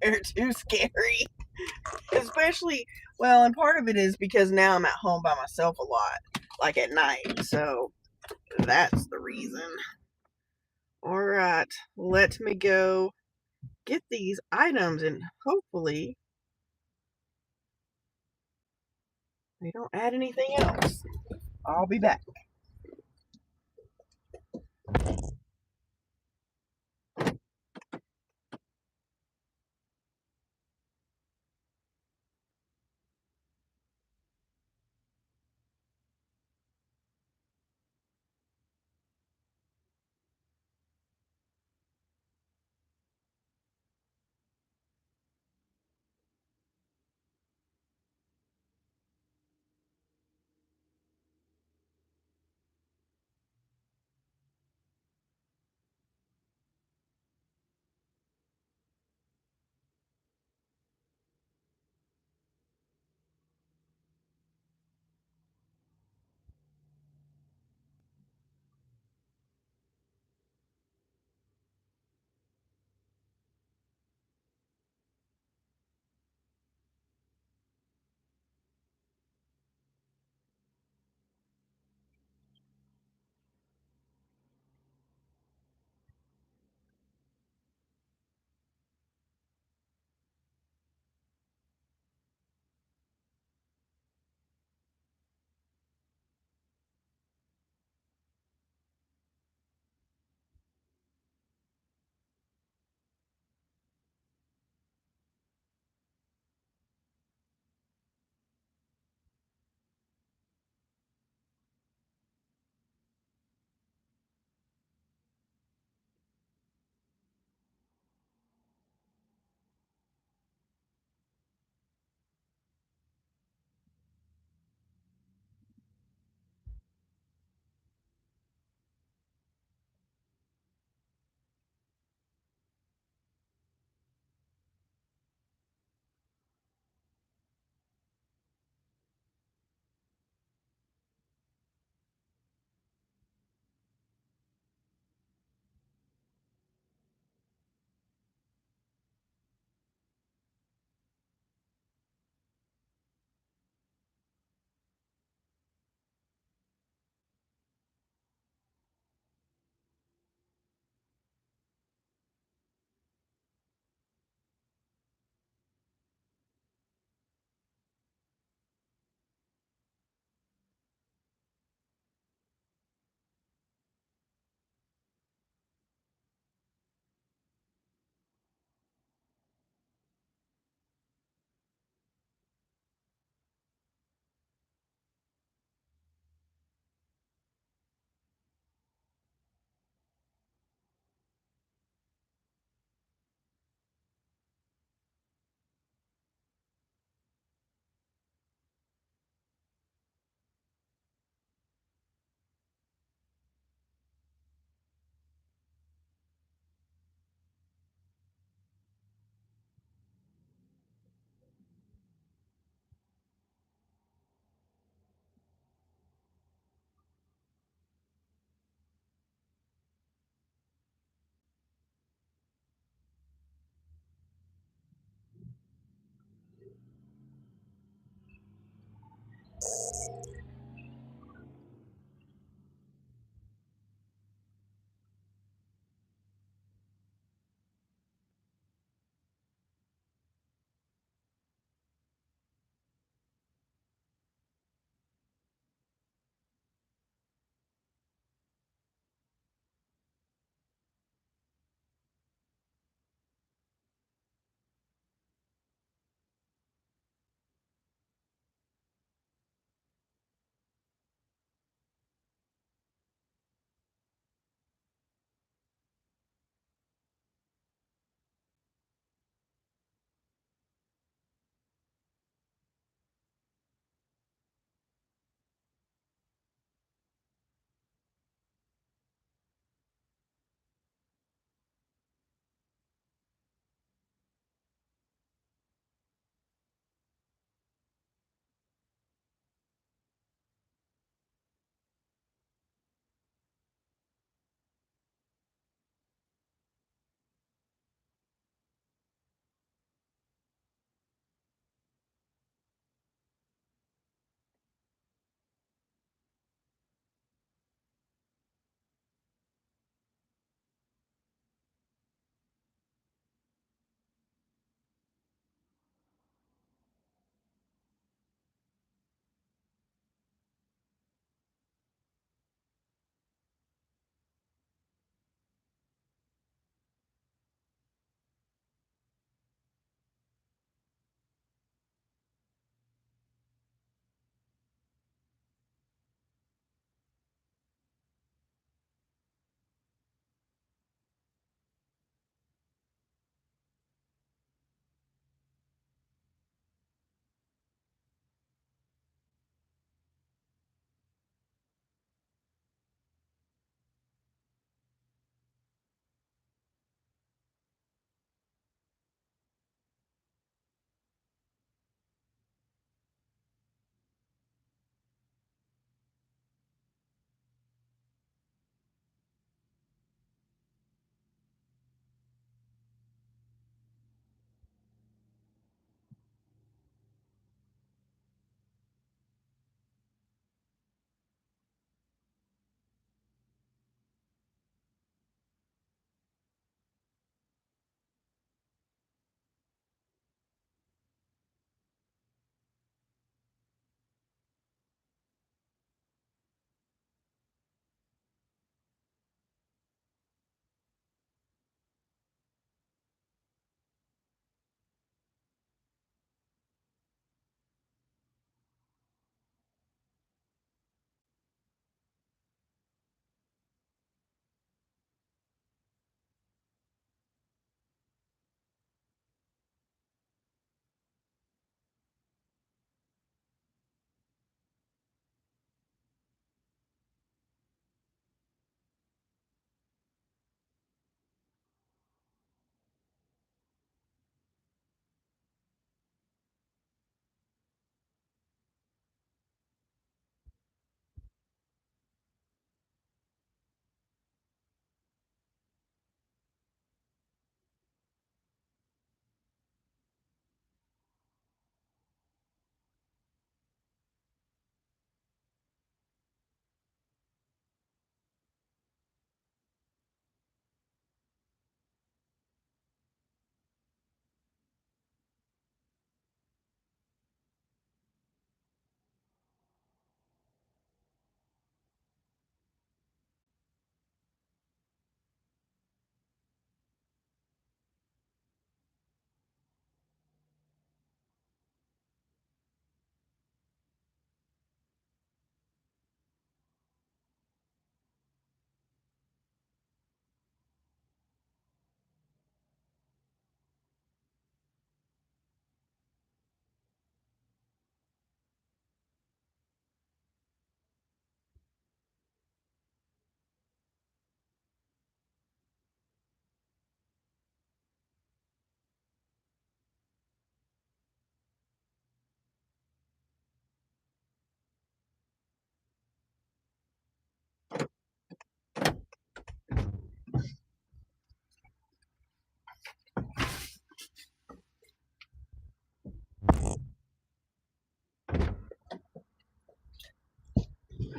They're too scary. Especially, well, and part of it is because now I'm at home by myself a lot, like at night. So that's the reason. All right, let me go get these items, and hopefully they don't add anything else. I'll be back.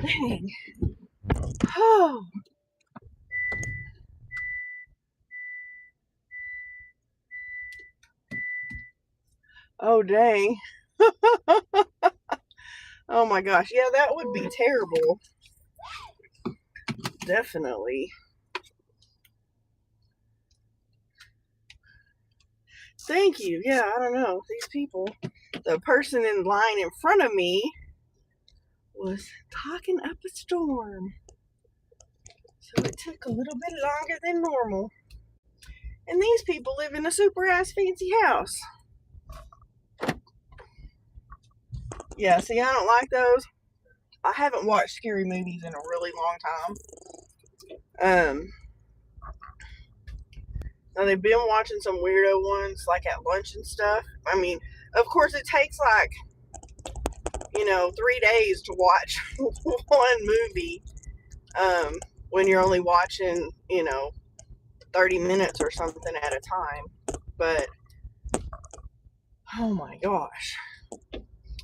Dang. Oh, oh dang. Oh my gosh. Yeah, that would be terrible. Definitely. Thank you. Yeah, I don't know. These people. The person in line in front of me was talking up a storm. So it took a little bit longer than normal. And these people live in a super ass fancy house. Yeah, see, I don't like those. I haven't watched scary movies in a really long time. Now they've been watching some weirdo ones like at lunch and stuff. I mean, of course, it takes like 3 days to watch one movie. When you're only watching 30 minutes or something at a time. But oh my gosh.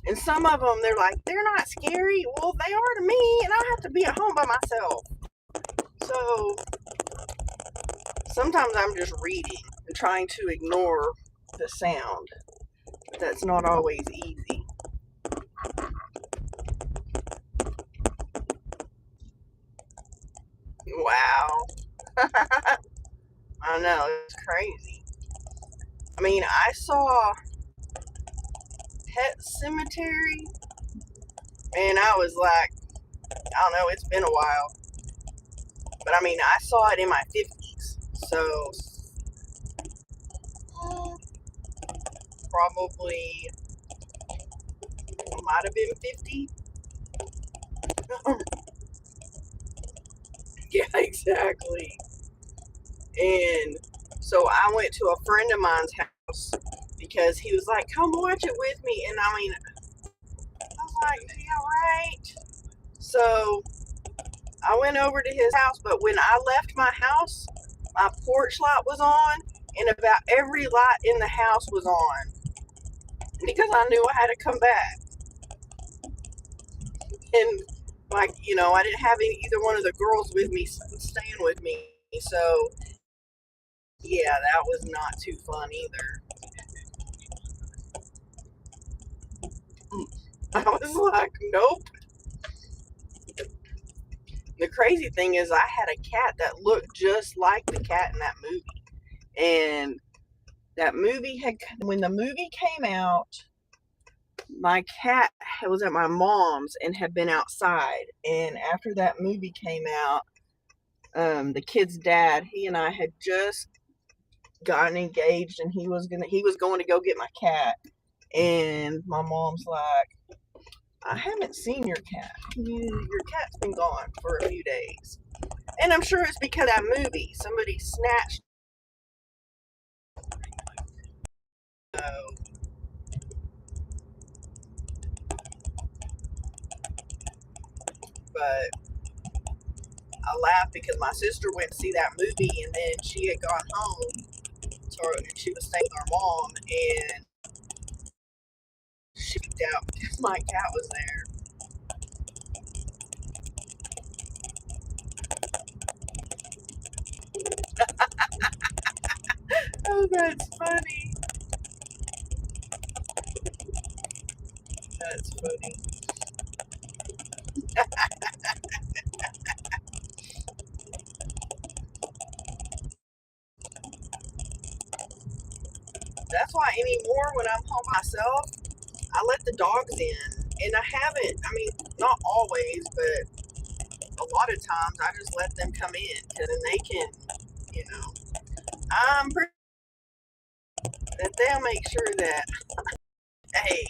And some of them, they're like, they're not scary. Well, they are to me, and I have to be at home by myself. So sometimes I'm just reading and trying to ignore the sound. But that's not always easy. Wow. I know, it's crazy. I mean, I saw Pet Cemetery, and I was like, I don't know, it's been a while. But I mean, I saw it in my 50s. So, probably might have been 50. Yeah, exactly. And so I went to a friend of mine's house because he was like, come watch it with me. And I mean, I was like, yeah, right. So I went over to his house, but when I left my house, my porch light was on, and about every light in the house was on because I knew I had to come back. And like, I didn't have either one of the girls with me staying with me. So yeah, that was not too fun either. I was like, nope. The crazy thing is, I had a cat that looked just like the cat in that movie. And that movie when the movie came out, my cat was at my mom's and had been outside. And after that movie came out, the kid's dad, he and I had just gotten engaged, and he was going to go get my cat. And my mom's like, I haven't seen your cat. Your cat's been gone for a few days. And I'm sure it's because of that movie. Somebody snatched. Oh, but I laughed because my sister went to see that movie, and then she had gone home. And she was staying with her mom, and she freaked out because my cat was there. Oh, that's funny. That's funny. That's why anymore when I'm home by myself, I let the dogs in. And I haven't, I mean, not always, but a lot of times I just let them come in because then they can, you know, I'm pretty that they'll make sure that, hey,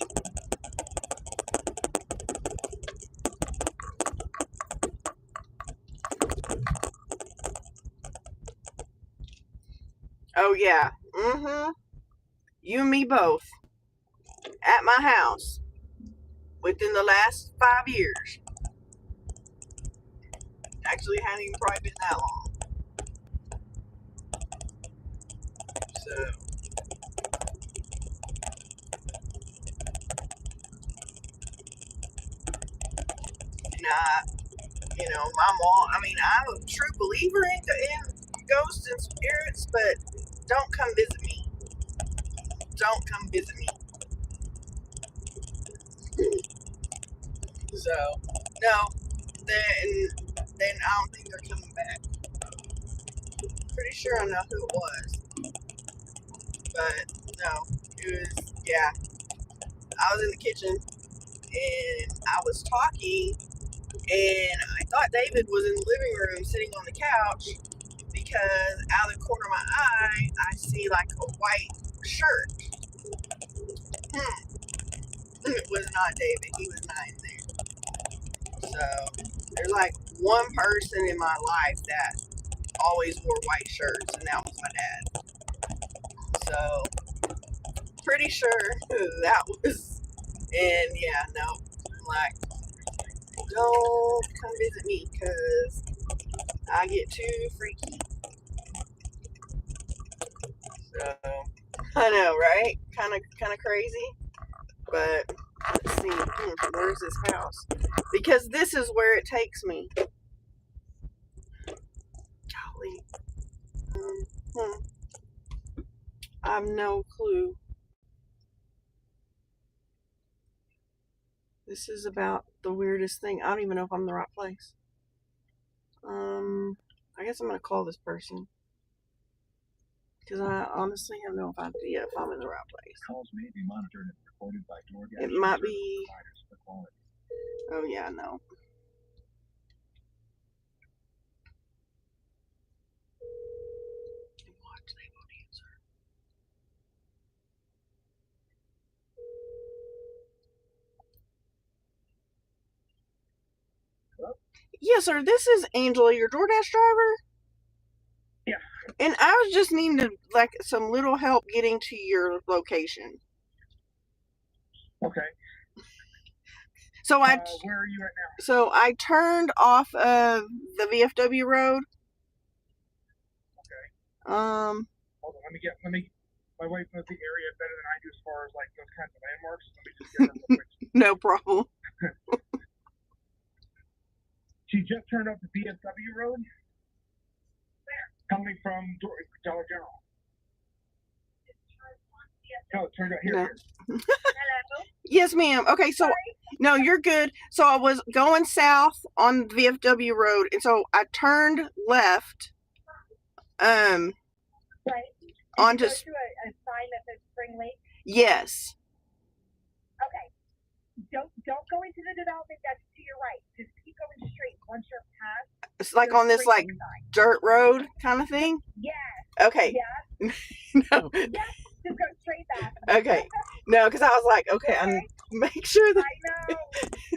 oh yeah, you and me both at my house within the last 5 years. Actually, it hadn't even probably been that long. So, nah, my mom. I mean, I'm a true believer in ghosts and spirits, but don't come visit me. Don't come visit me. So no, then I don't think they're coming back. Pretty sure I know who it was, but no, it was yeah. I was in the kitchen and I was talking, and I thought David was in the living room sitting on the couch because out of the corner of my eye I see like a white shirt. It was not David. He was not in there. So there's like one person in my life that always wore white shirts, and that was my dad. So pretty sure that was. And yeah, no, I'm like, don't come visit me because I get too freaky. So I know, right? Kind of crazy. But let's see, where's this house? Because this is where it takes me. Golly. Hmm. I have no clue. This is about the weirdest thing. I don't even know if I'm in the right place. I guess I'm gonna call this person because I honestly have no idea if I'm in the right place. Calls may be monitored and recorded by DoorDash. It might be. Oh yeah, no. Watch, they won't answer. Hello? Yes, sir. This is Angela, your DoorDash driver. Yeah. And I was just needing to, like some little help getting to your location. Okay. So where are you right now? So I turned off of the VFW road. Okay. Hold on, my wife knows the area better than I do as far as like those kinds of landmarks. Let me just get her real quick. No problem. She just turned up the VFW road. Coming from Dollar General. No, it turned out here. No. Hello? Yes, ma'am. Okay, so no, you're good. So I was going south on the VFW road, and so I turned left. Right. Onto. Did you go to a sign that says Spring Lake? Yes. Okay. Don't go into the development that's to your right. Just keep going straight. Once you're past. It's like on this like dirt road kind of thing. Yes. Okay. Yeah. No. Yes. Just go straight back. Okay. No, because I was like, okay, I'm make sure that. I know.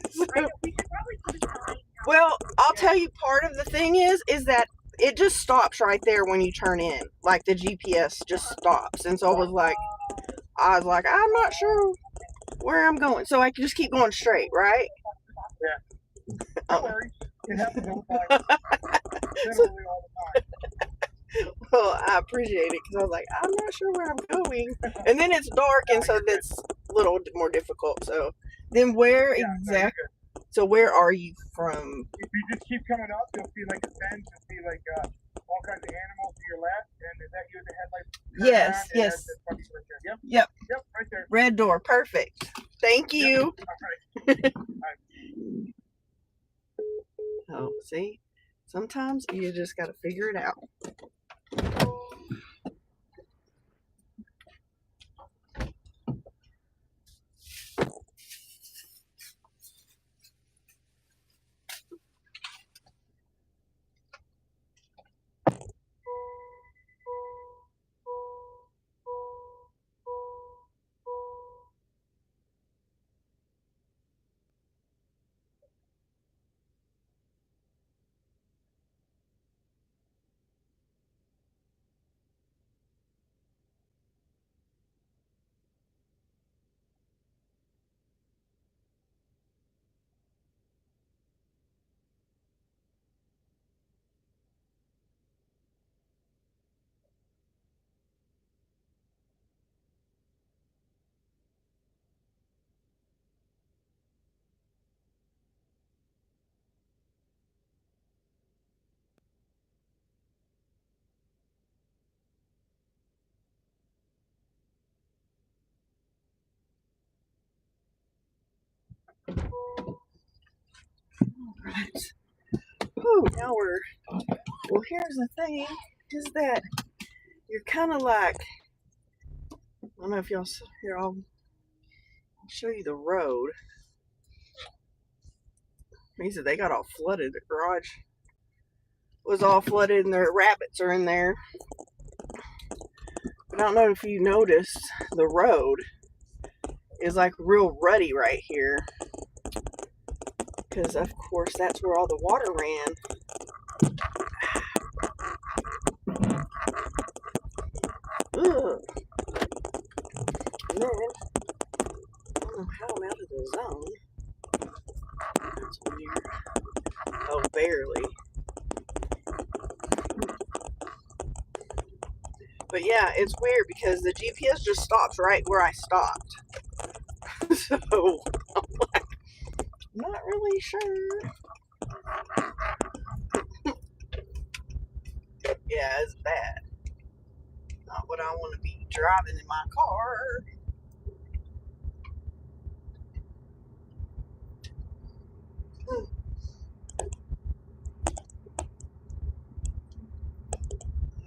So, I know. We should probably put a sign. Well, I'll tell you. Part of the thing is that it just stops right there when you turn in. Like the GPS just stops, and so I was like, I'm not sure where I'm going, so I can just keep going straight, right? Yeah. No worries. It happens all the time. Literally all the time. Well, I appreciate it because I was like, I'm not sure where I'm going, and then it's dark, and so that's a little more difficult. So, then where exactly? So where are you from? If you just keep coming up, you'll see like a fence and see like all kinds of animals to your left, and is that you in the headlights? Yes. Right there. Yep. Yep, right there. Red door, perfect. Thank you. Yep. All right. Oh, see, sometimes you just got to figure it out. Right. Oh, now well, here's the thing, is that you're kind of like, I don't know if y'all, here, I'll show you the road. He said they got all flooded. The garage was all flooded and their rabbits are in there. But I don't know if you noticed, the road is like real ruddy right here. Because, of course, that's where all the water ran. Ugh. And then, I don't know how I'm out of the zone. That's weird. Oh, barely. But yeah, it's weird because the GPS just stops right where I stopped. So, I'm not really sure. Yeah, it's bad. Not what I want to be driving in my car.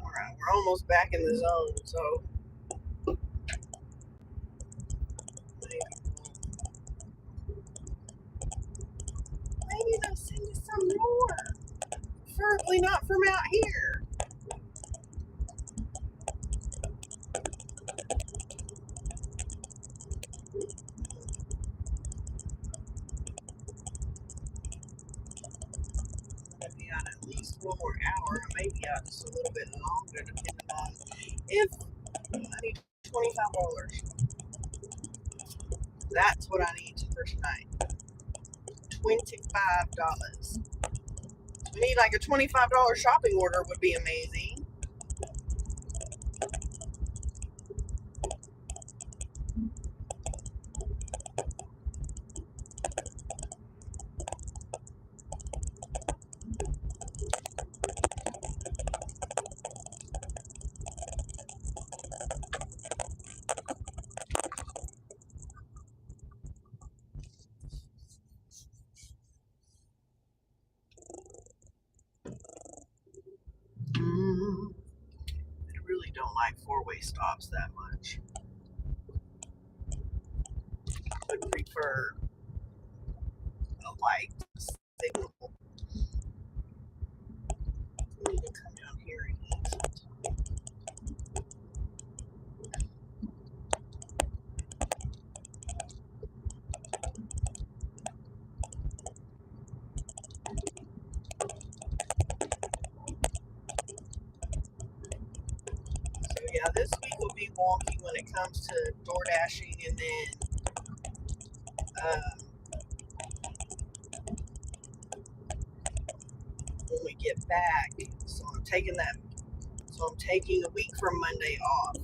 Alright, we're almost back in the zone, so maybe they'll send us some more. Preferably not from out here. Maybe out at least one more hour, maybe out just a little bit longer, depending on if I need $25. That's what I need for tonight. $25. We need like a $25 shopping order would be amazing. I really don't like four-way stops that much. I would prefer a light signal. I need to come down here and eat sometime. So yeah, this week will be wonky when it comes to door dashing, and then when we get back, so I'm taking that. So I'm taking a week from Monday off,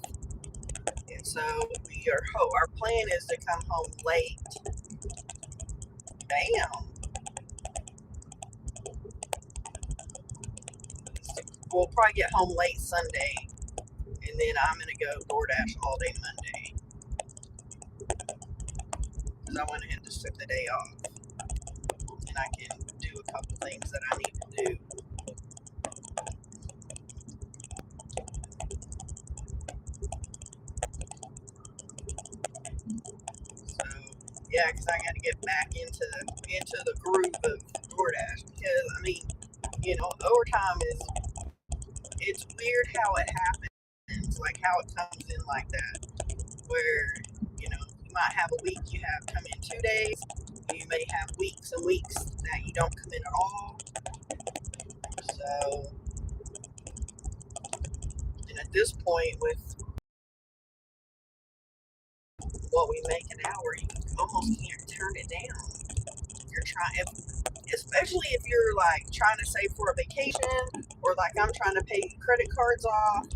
and so our plan is to come home late. Damn. We'll probably get home late Sunday, and then I'm gonna go DoorDash all day Monday because I went ahead and just took the day off, and I can do a couple things that I need to do. So yeah, because I got to get back into the groove of DoorDash because I mean, overtime it's weird how it happens, like how it comes in like that, where you might have a week you have come in 2 days, you may have weeks and weeks that you don't come in at all. So, and at this point, with what we make an hour, you almost can't turn it down. You're trying, especially if you're like trying to save for a vacation, or like I'm trying to pay credit cards off.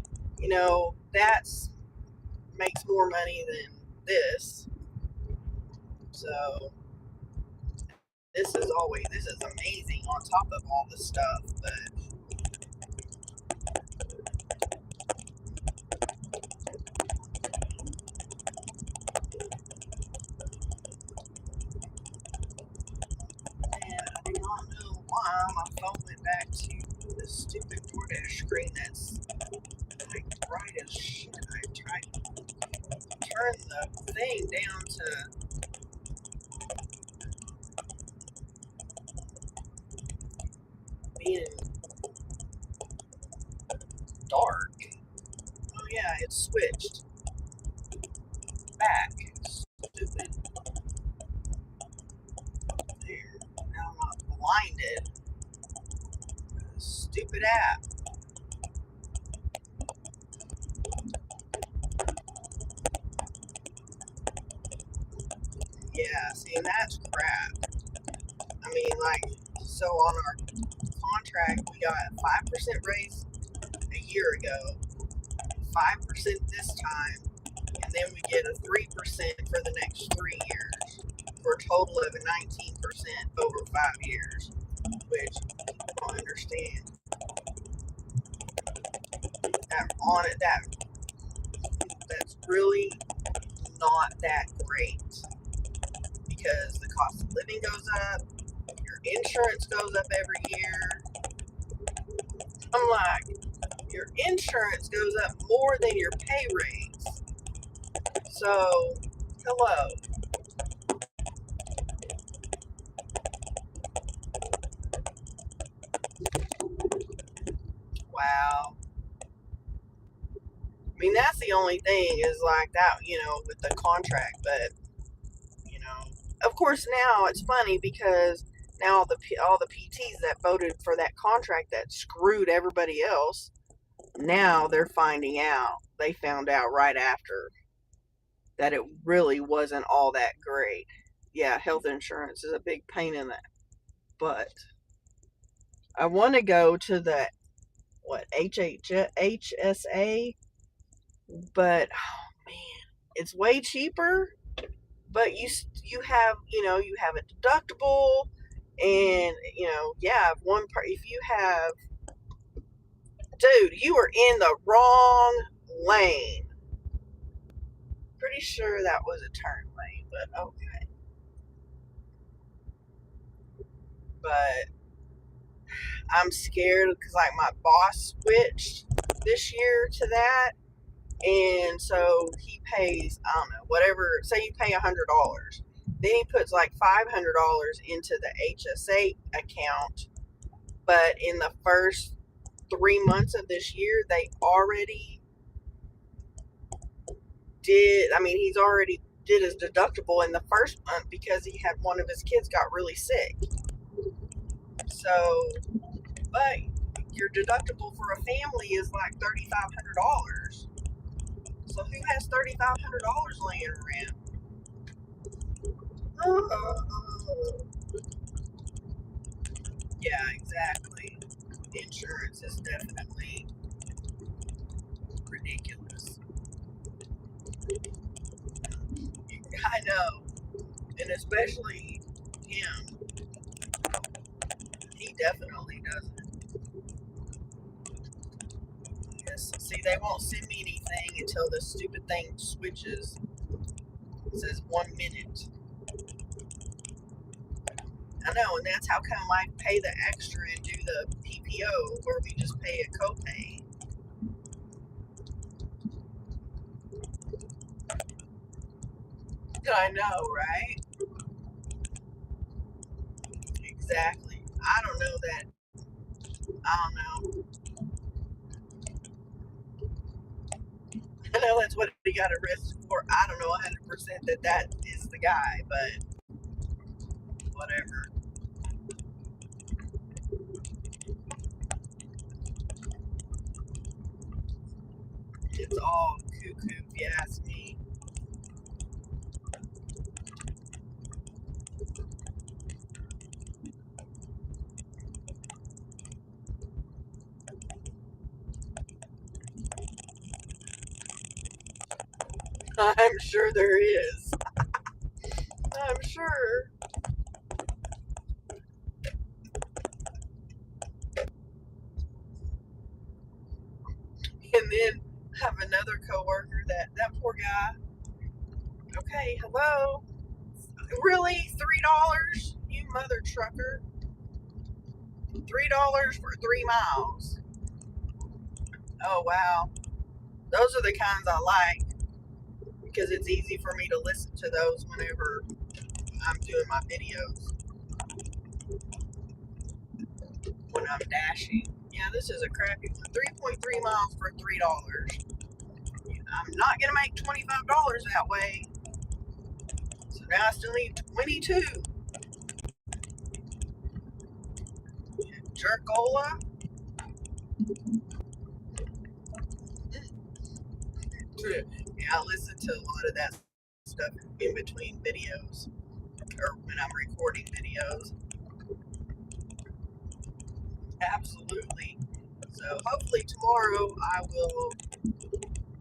That's makes more money than this. So this is amazing on top of all the stuff, but man, I do not back to the stupid DoorDash screen that's like bright as shit. I tried to turn the thing down to being dark. Oh yeah, it switched back. Stupid. There. Now I'm not blinded. Stupid app. Yeah, see, and that's crap. I mean, like, so on our contract, we got a 5% raise a year ago, 5% this time, and then we get a 3% for the next 3 years, for a total of a 19% over 5 years, which I don't understand. That on it, that's really not that great because the cost of living goes up, your insurance goes up every year. I'm like, your insurance goes up more than your pay raise. So, hello. Wow. I mean, that's the only thing is like that, with the contract. But, of course, now it's funny because now all the PTs that voted for that contract that screwed everybody else, now they're finding out. They found out right after that it really wasn't all that great. Yeah, health insurance is a big pain in the butt. I want to go to the HSA, but oh man, it's way cheaper. But you have you have a deductible, and yeah, if you have, dude, you are in the wrong lane. Pretty sure that was a turn lane, but okay. But I'm scared because like my boss switched this year to that, and so he pays, I don't know, whatever. Say you pay $100, then he puts like $500 into the HSA account. But in the first 3 months of this year, they already did. I mean, he's already did his deductible in the first month because he had one of his kids got really sick. So, but your deductible for a family is like $3,500. So who has $3,500 laying around? Yeah, exactly. Insurance is definitely ridiculous. I know, and especially him. He definitely doesn't. Yes. See, they won't send me anything until the stupid thing switches. It says 1 minute. I know, and that's how come I pay the extra and do the PPO, where we just pay a copay. I know, right? Exactly. I don't know that. I don't know. I know that's what he got arrested for. I don't know 100% that is the guy, but whatever. It's all cuckoo, if you ask me. I'm sure there is. I'm sure. And then have another coworker that poor guy. Okay, hello. Really? $3? You mother trucker. $3 for 3 miles. Oh, wow. Those are the kinds I like because it's easy for me to listen to those whenever I'm doing my videos, when I'm dashing. Yeah, this is a crappy one. 3.3 miles for $3. I'm not going to make $25 that way. So now I still need 22. Jerkola. Yeah, I listen to a lot of that stuff in between videos or when I'm recording videos. Absolutely. So hopefully tomorrow I will,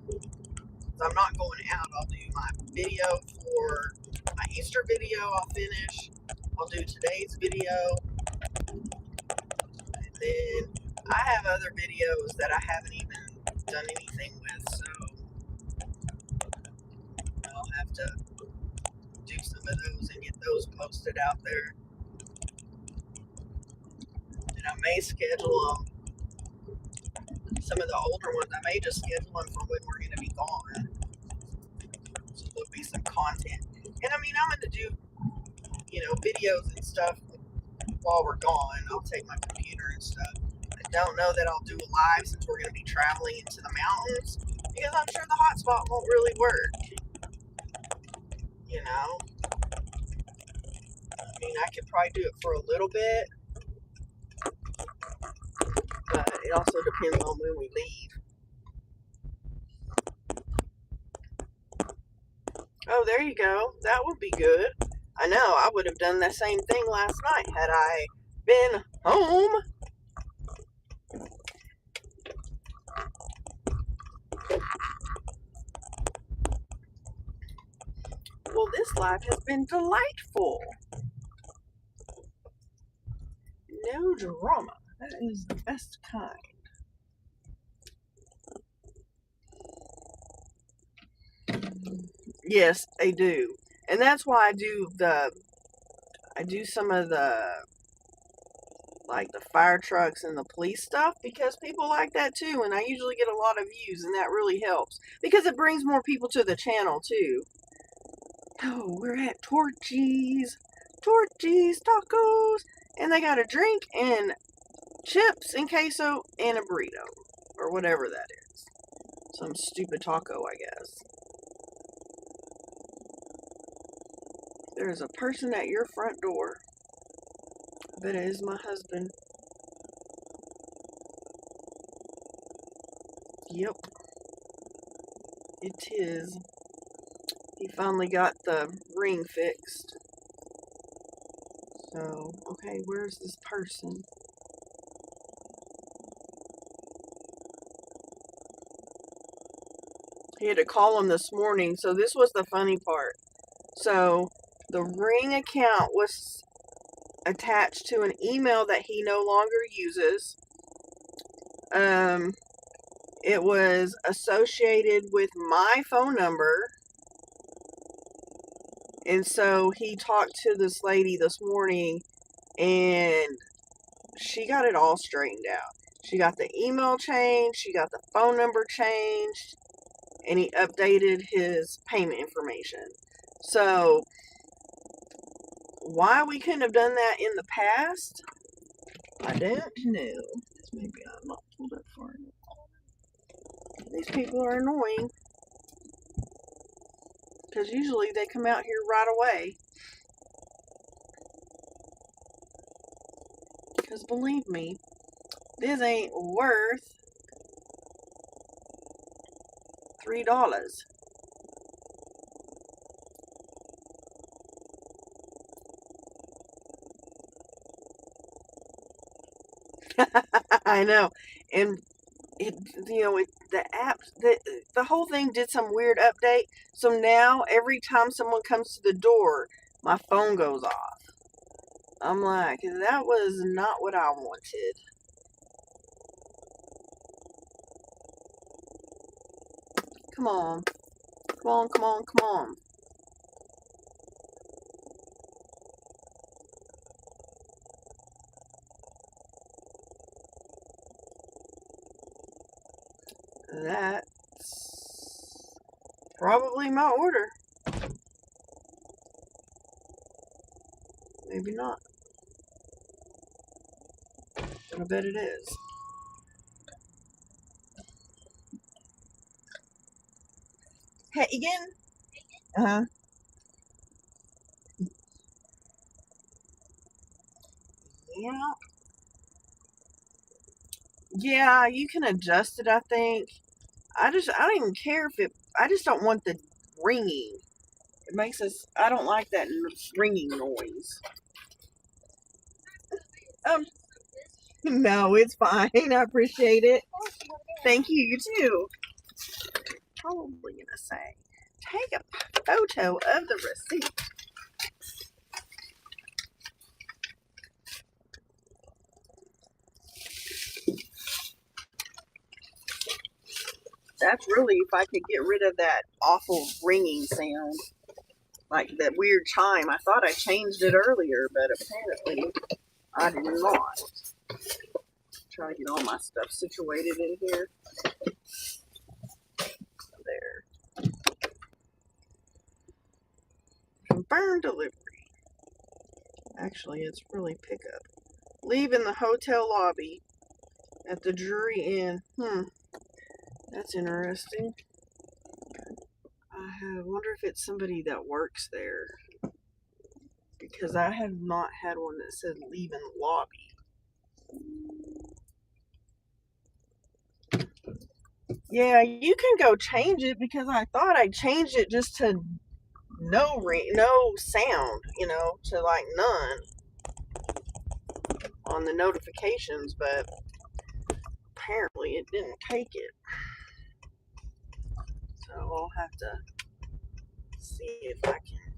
if I'm not going out, I'll do my video for my Easter video. I'll finish. I'll do today's video. And then I have other videos that I haven't even done anything with. So I'll have to do some of those and get those posted out there. And I may schedule some of the older ones. I may just schedule them for when we're going to be gone. So there'll be some content. And I mean, I'm going to do, videos and stuff while we're gone. I'll take my computer and stuff. I don't know that I'll do a live since we're going to be traveling into the mountains because I'm sure the hotspot won't really work. I mean, I could probably do it for a little bit, but it also depends on when we leave. Oh, there you go. That would be good. I know, I would have done the same thing last night had I been home. Well, this life has been delightful. No drama. That is the best kind. Yes, I do. And that's why I do some of the fire trucks and the police stuff because people like that too, and I usually get a lot of views, and that really helps because it brings more people to the channel too. Oh, we're at Torchy's Tacos, and they got a drink and chips and queso and a burrito or whatever that is. Some stupid taco, I guess. There's a person at your front door. I bet it is my husband. Yep, it is. He finally got the ring fixed. So, okay, where's this person? He had to call him this morning. So this was the funny part. So the ring account was attached to an email that he no longer uses. It was associated with my phone number. And so he talked to this lady this morning and she got it all straightened out. She got the email changed, she got the phone number changed, and he updated his payment information. So why we couldn't have done that in the past, I don't know. Maybe I'm not pulled up for it. These people are annoying because usually they come out here right away. Because believe me, this ain't worth $3. I know, and the app, the whole thing did some weird update. So now every time someone comes to the door, my phone goes off. I'm like, that was not what I wanted. Come on. Come on, come on, come on. That's probably my order. Maybe not. But I bet it is. Hey, again? Uh-huh. Yeah. Yeah, you can adjust it, I think. I don't even care if I just don't want the ringing. It makes I don't like that ringing noise. No, it's fine. I appreciate it. Thank you, you too. Probably gonna say, take a photo of the receipt. That's really if I could get rid of that awful ringing sound. Like that weird chime. I thought I changed it earlier, but apparently I did not. Try to get all my stuff situated in here. There. Confirm delivery. Actually, it's really pickup. Leaving the hotel lobby at the Drury Inn. That's interesting. I wonder if it's somebody that works there. Because I have not had one that said leaving the lobby. Yeah, you can go change it because I thought I changed it just to no sound, to like none on the notifications, but apparently it didn't take it. So I'll have to see if I can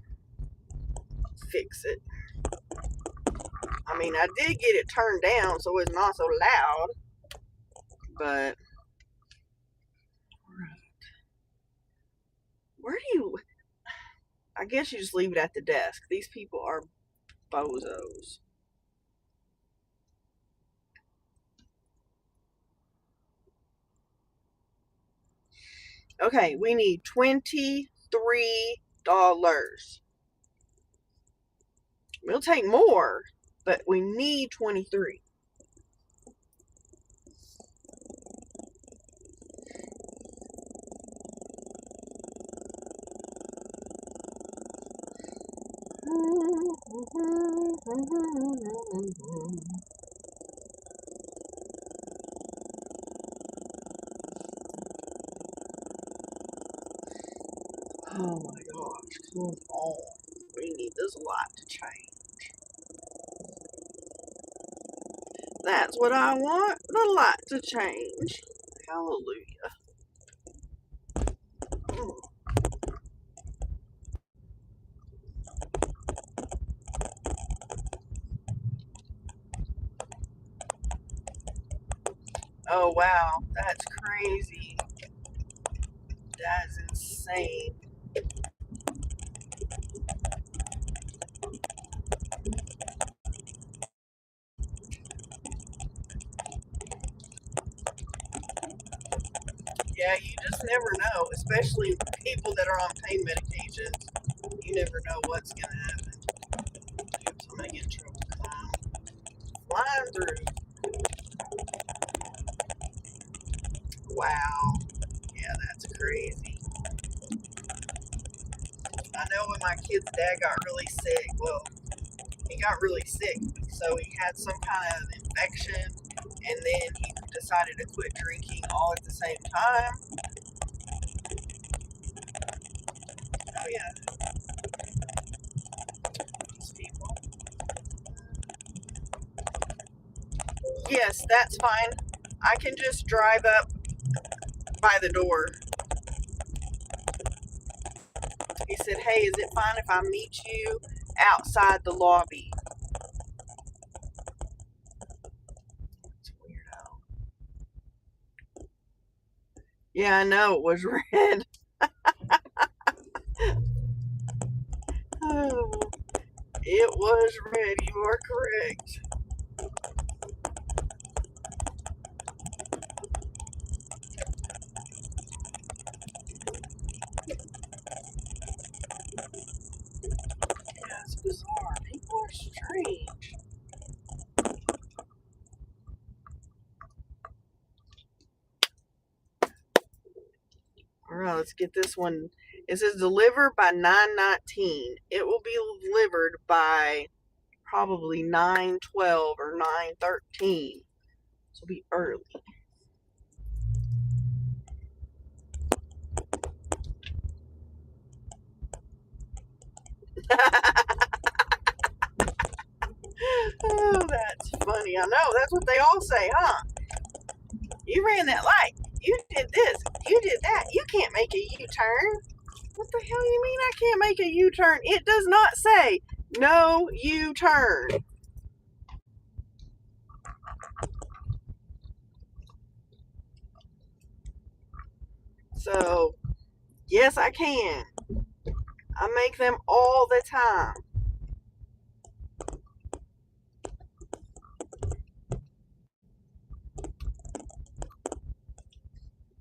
fix it. I mean, I did get it turned down so it's not so loud, but where do you, I guess you just leave it at the desk. These people are bozos. Okay, we need $23. We'll take more, but we need 23. Oh my gosh, come on. We need this lot to change. That's what I want, the light to change. Hallelujah. Oh wow, that's crazy. That is insane. Yeah, you just never know, especially people that are on pain medications. You never know what's going to happen. Oops, I'm going to get in trouble. Flying through. Wow. Yeah, that's crazy. I know when my kid's dad got really sick, well, he got really sick, so he had some kind of infection, and then he decided to quit drinking all at the same time. Oh yeah, these people. Yes, that's fine. I can just drive up by the door. He said, hey, is it fine if I meet you outside the lobby? It's weirdo. Yeah, I know it was red. Oh, it was red. You are correct. bizarre. People are strange. All right, let's get this one. It says deliver by 9:19. It will be delivered by probably 9:12 or 9:13. So it'll be early. Oh, that's funny. I know. That's what they all say, huh? You ran that light. You did this. You did that. You can't make a U-turn. What the hell you mean I can't make a U-turn? It does not say no U-turn. So, yes, I can. I make them all the time.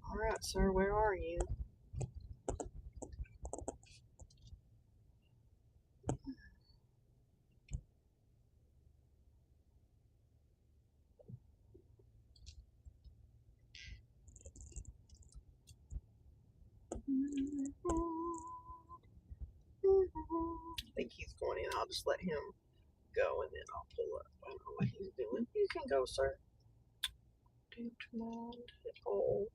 All right, sir, where are you? I think he's going in. I'll just let him go and then I'll pull up. I don't know what he's doing. You can go, sir. Don't mind at all.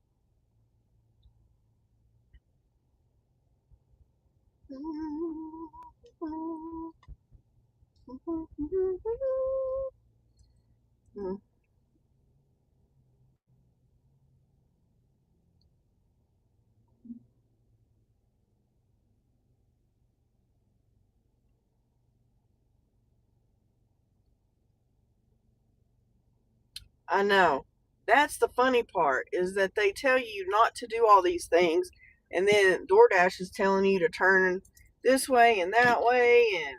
I know. That's the funny part, is that they tell you not to do all these things, and then DoorDash is telling you to turn this way and that way and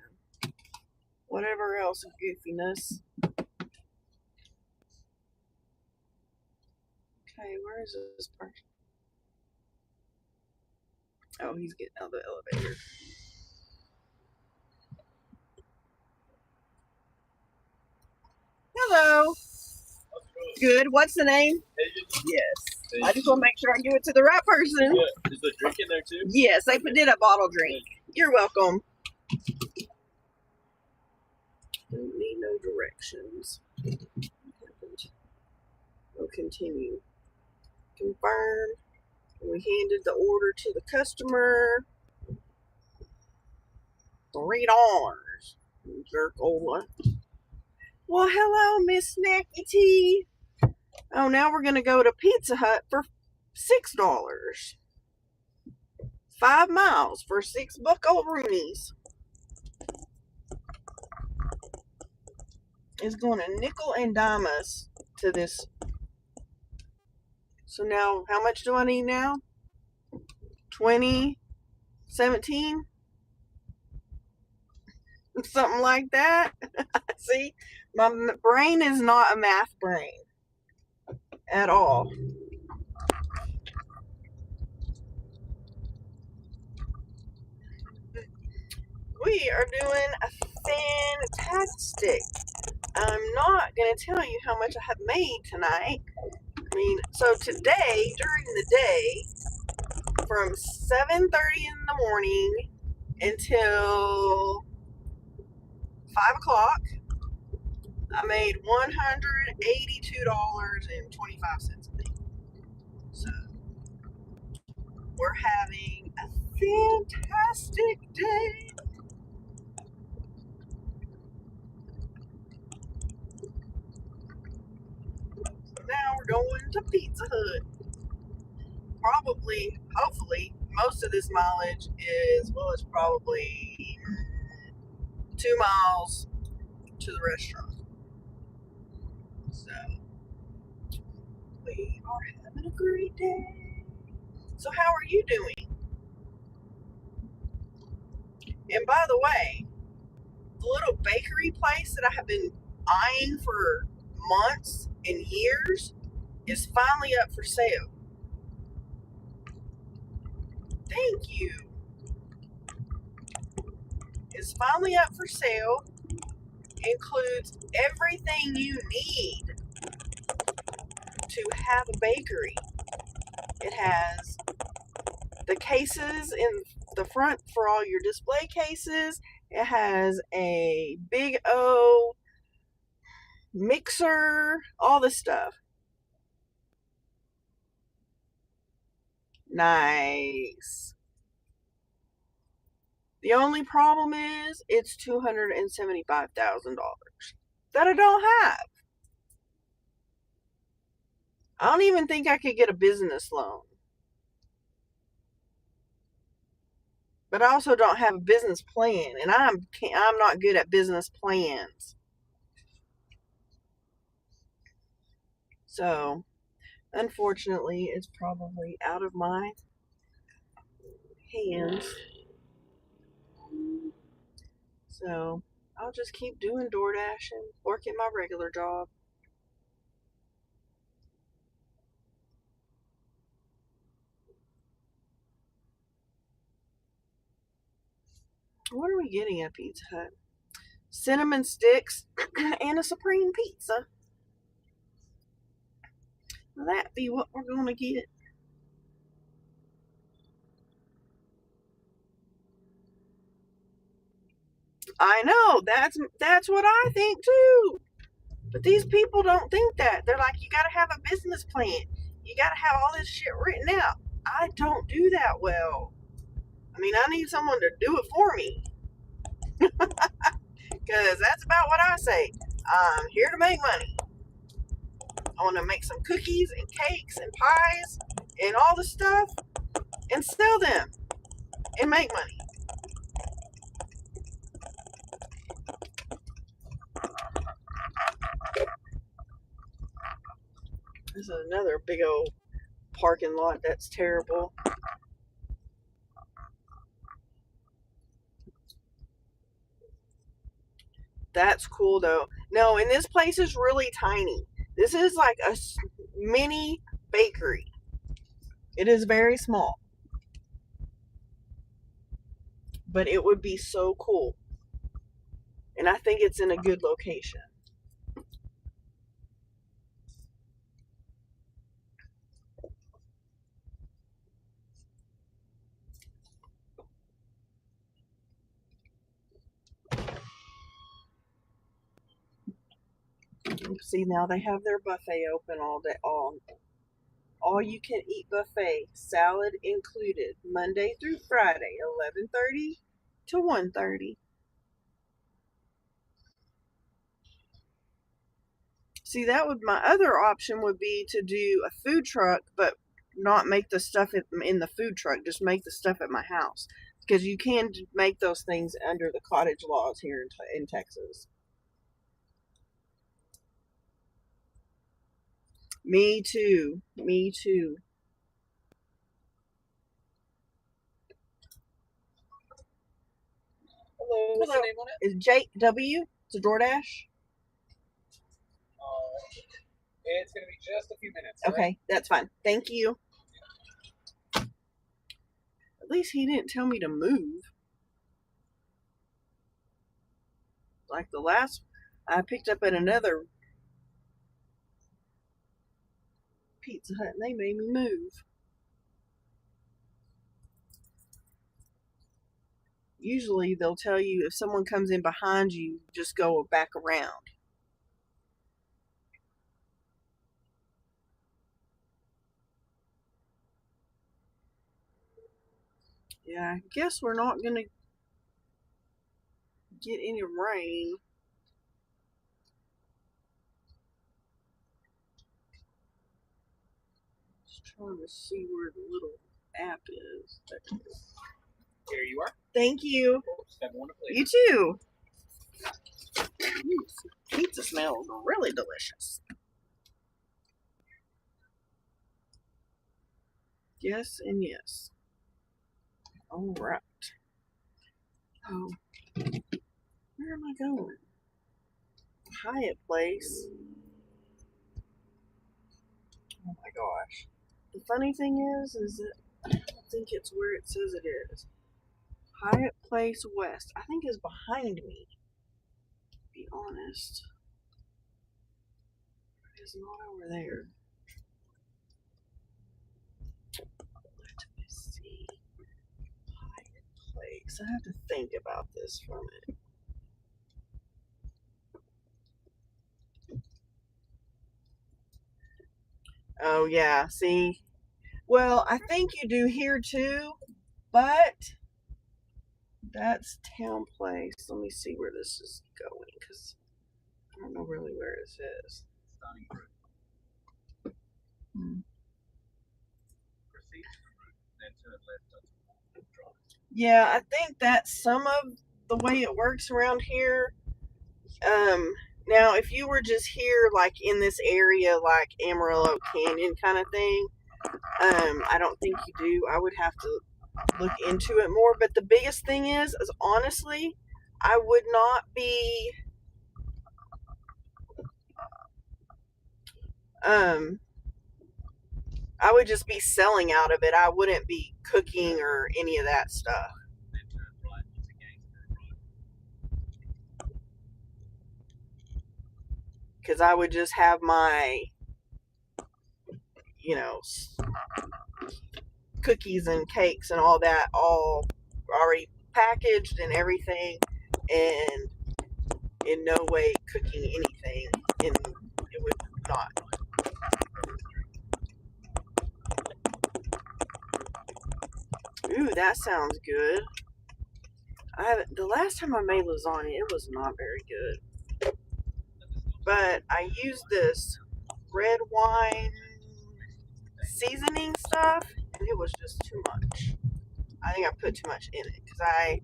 whatever else goofiness. Okay, where is this person? Oh, he's getting out of the elevator. Hello. Good. What's the name? Yes. I just want to make sure I give it to the right person. Yeah. Is the drink in there too? Yes, they did a bottle drink. You're welcome. Don't need no directions. We'll continue. Confirm. We handed the order to the customer. $3. Jerkola. Well, hello, Miss Snacky Tea. Oh, now we're going to go to Pizza Hut for $6. 5 miles for $6 buckaroonies. It's going to nickel and dime us to this. So now, how much do I need now? 20, 17? Something like that. See, my brain is not a math brain at all. We are doing fantastic. I'm not going to tell you how much I have made tonight. I mean, so today, during the day, from 7:30 in the morning until 5 o'clock, I made $182.25 a day. So, we're having a fantastic day. So now we're going to Pizza Hut. Probably, hopefully, most of this mileage is, well, it's probably 2 miles to the restaurant. So, we are having a great day. So, how are you doing? And by the way, the little bakery place that I have been eyeing for months and years is finally up for sale. Thank you. is finally up for sale. Includes everything you need to have a bakery. It has the cases in the front for all your display cases. It has a big O mixer, all this stuff. Nice. The only problem is it's $275,000 that I don't have. I don't even think I could get a business loan. But I also don't have a business plan, and I'm not good at business plans. So, unfortunately, it's probably out of my hands. So, I'll just keep doing DoorDash and working my regular job. What are we getting at Pizza Hut? Cinnamon sticks and a supreme pizza. Will that be what we're going to get? I know, that's what I think too. But these people don't think that. They're like, you gotta have a business plan. You gotta have all this shit written out. I don't do that well. I mean, I need someone to do it for me. Because that's about what I say. I'm here to make money. I want to make some cookies and cakes and pies and all the stuff and sell them and make money. This is another big old parking lot that's terrible. That's cool though. No, and this place is really tiny. This is like a mini bakery. It is very small. But it would be so cool. And I think it's in a good location. See, now they have their buffet open all day, all you can eat buffet, salad included, Monday through Friday, 11:30 to 1:30. See, that would my other option would be to do a food truck, but not make the stuff in the food truck, just make the stuff at my house, because you can make those things under the cottage laws here in Texas. Me too. Me too. Hello, what's Hello. the name on it? Is JW? It's a DoorDash? It's going to be just a few minutes. Okay, right? That's fine. Thank you. At least he didn't tell me to move. Like the last I picked up at another Pizza Hut and they made me move. Usually they'll tell you if someone comes in behind you, just go back around. Yeah, I guess we're not going to get any rain. Just trying to see where the little app is. Here you are. Thank you. Have one, please. You too. Pizza smells really delicious. Yes and yes. All right. Oh, where am I going? Hyatt Place. Oh my gosh. The funny thing is that I don't think it's where it says it is. Hyatt Place West. I think is behind me. To be honest, it's not over there. Let me see. Hyatt Place. I have to think about this for a minute. Oh yeah, see. Well, I think you do here too, but that's Town Place. Let me see where this is going, because I don't know really where this is. Yeah, I think that's some of the way it works around here. Now, if you were just here, like in this area, like Amarillo Canyon kind of thing, I don't think you do. I would have to look into it more. But the biggest thing is honestly, I would not be, I would just be selling out of it. I wouldn't be cooking or any of that stuff. Because I would just have my, you know, cookies and cakes and all that all already packaged and everything, and in no way cooking anything, and it would not. Ooh, that sounds good. The last time I made lasagna, it was not very good, but I used this red wine seasoning stuff, and it was just too much. I think I put too much in it, because I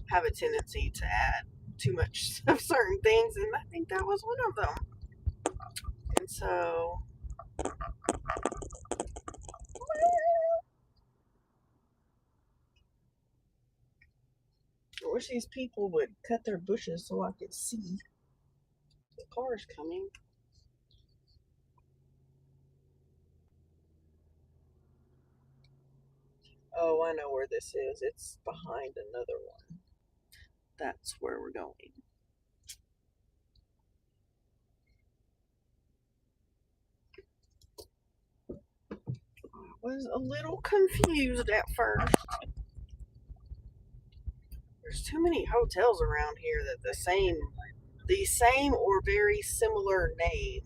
have a tendency to add too much of certain things, and I think that was one of them. And so, I wish these people would cut their bushes so I could see the cars coming. Oh, I know where this is. It's behind another one. That's where we're going. I was a little confused at first. There's too many hotels around here that the same or very similar name.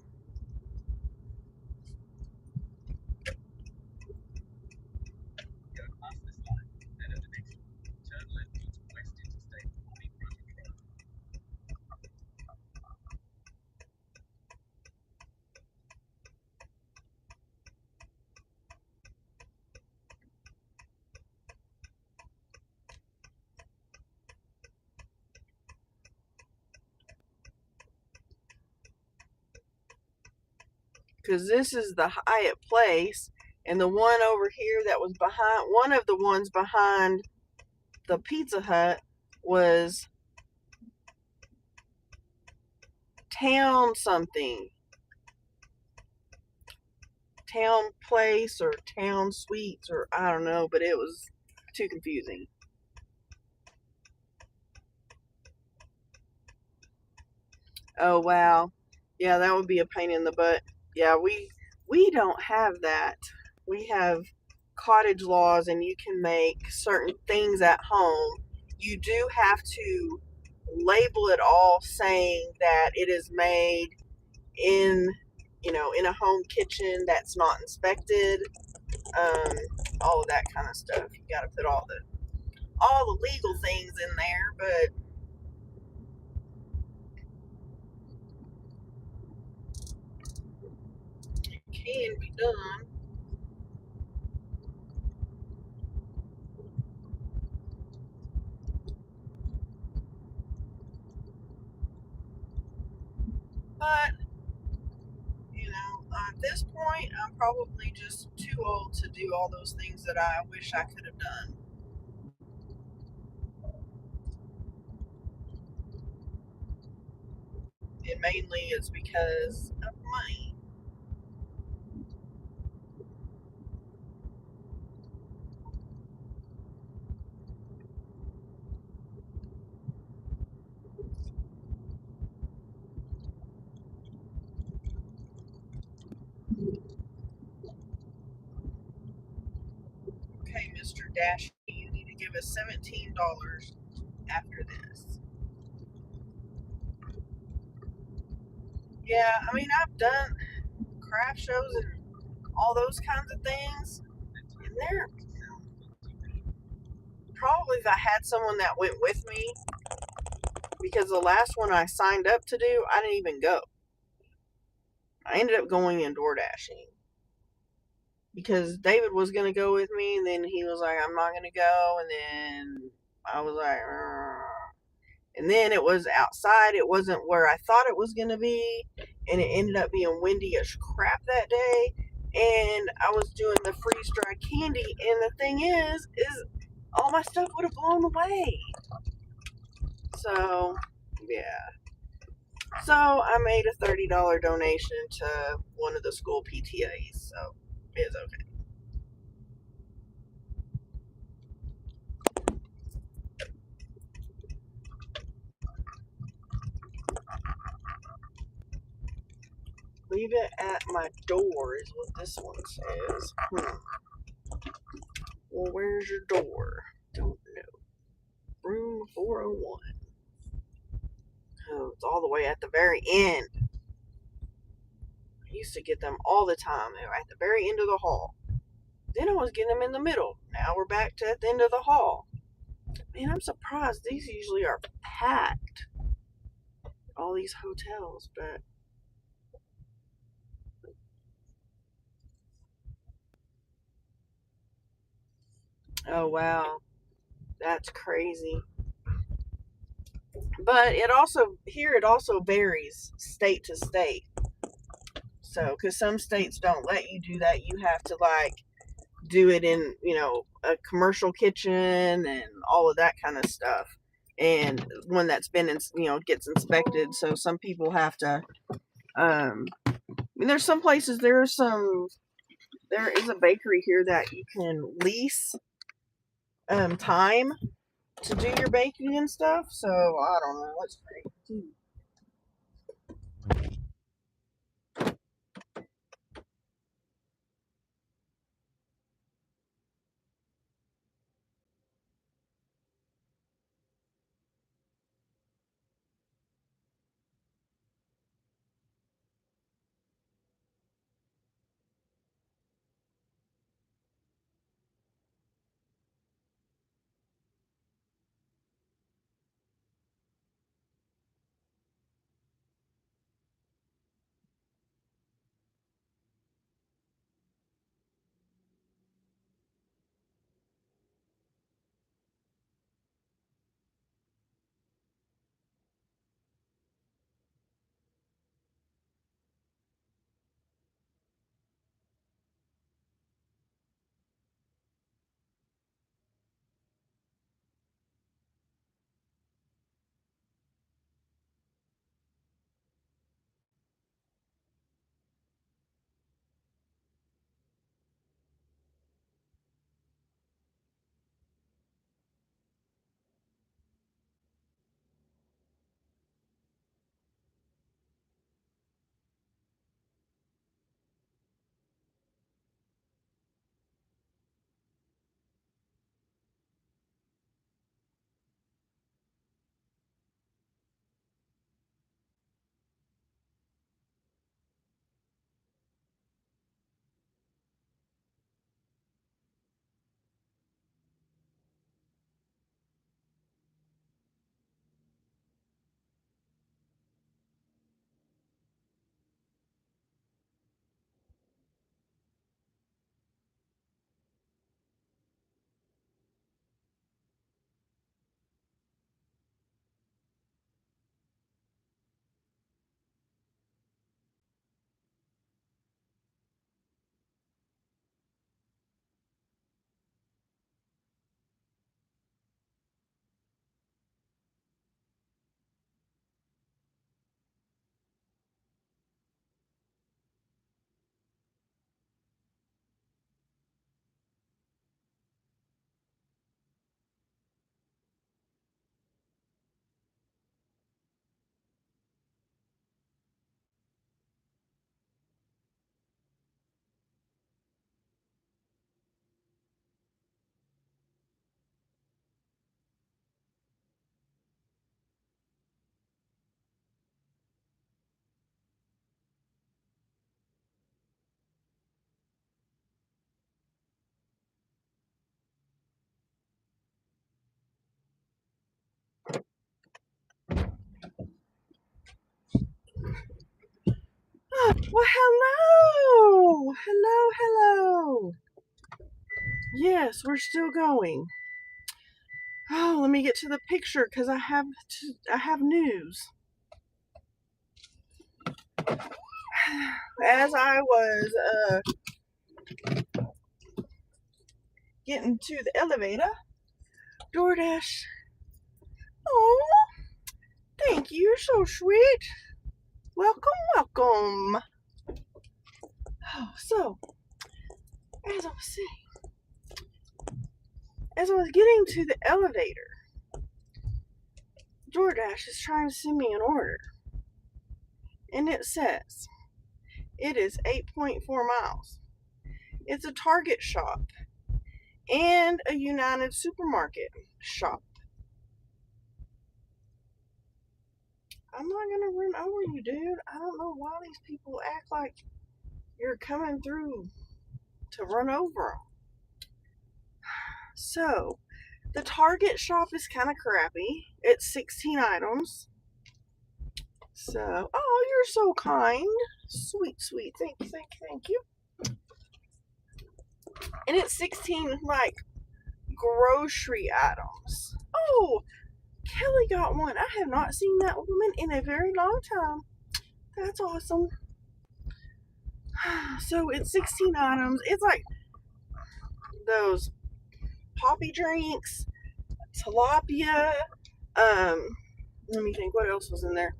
Because this is the Hyatt Place, and the one over here that was behind, one of the ones behind the Pizza Hut was Town something. Town Place or Town Suites, or I don't know, but it was too confusing. Oh wow. Yeah, that would be a pain in the butt. Yeah, we don't have that. We have cottage laws, and you can make certain things at home. You do have to label it all saying that it is made in, in a home kitchen that's not inspected. Um, all of that kind of stuff. You got to put all the legal things in there, but it can be done. But at this point, I'm probably just too old to do all those things that I wish I could have done. And mainly it's because of money. okay, Mr. Dash, you need to give us $17 after this. Yeah, I mean, I've done craft shows and all those kinds of things, and they're probably if I had someone that went with me, because the last one I signed up to do, I didn't even go. I ended up going in door dashing because David was going to go with me, and then he was like, I'm not going to go, and then I was like, and then it was outside. It wasn't where I thought it was going to be, and it ended up being windy as crap that day, and I was doing the freeze-dried candy, and the thing is all my stuff would have blown away. So, yeah. So, I made a $30 donation to one of the school PTAs, so it's okay. Leave it at my door is what this one says. Well, where's your door? Don't know. Room 401. Oh, it's all the way at the very end. I used to get them all the time. They were at the very end of the hall. Then I was getting them in the middle. Now we're back to at the end of the hall. Man, I'm surprised. These usually are packed. All these hotels, but oh wow, that's crazy. But it also varies state to state. So, because some states don't let you do that, you have to like do it in, a commercial kitchen and all of that kind of stuff. And one that's been, gets inspected. So some people have to, I mean, there's some places, there is a bakery here that you can lease, time to do your baking and stuff. So I don't know. Let's see. Well, hello. Hello, hello. Yes, we're still going. Oh, let me get to the picture because I have news. As I was getting to the elevator, DoorDash. Oh, thank you. You're so sweet. Welcome, welcome. Oh, so, as I was saying, as I was getting to the elevator, DoorDash is trying to send me an order. And it says it is 8.4 miles. It's a Target shop and a United supermarket shop. I'm not going to run over you, dude. I don't know why these people act like you're coming through to run over them. So, the Target shop is kind of crappy. It's 16 items. So, oh, you're so kind. Sweet, sweet. Thank you, thank you, thank you. And it's 16, like, grocery items. Oh, Kelly got one. I have not seen that woman in a very long time. That's awesome. So it's 16 items. It's like those poppy drinks, tilapia, let me think what else was in there.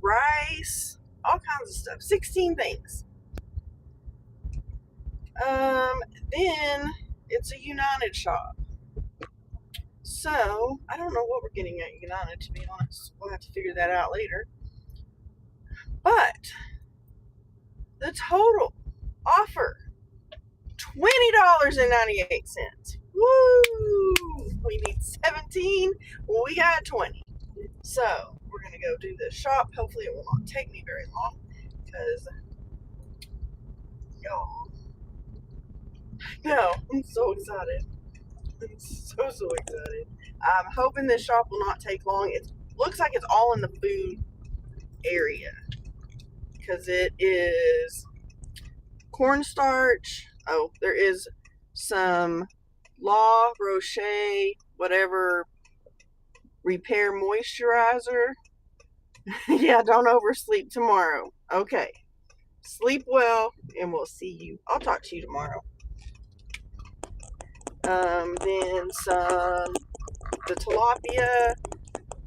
Rice, all kinds of stuff. 16 things. Then it's a United shop. So I don't know what we're getting at United, to be honest. We'll have to figure that out later. But the total offer $20.98. Woo! We need 17. We got 20. So we're gonna go do the shop. Hopefully it will not take me very long because y'all, I'm so excited. I'm so excited. I'm hoping this shop will not take long. It looks like it's all in the food area because it is cornstarch. Oh, there is some La Roche, whatever, repair moisturizer. Yeah, don't oversleep tomorrow. Okay. Sleep well, and we'll see you. I'll talk to you tomorrow. Then the tilapia,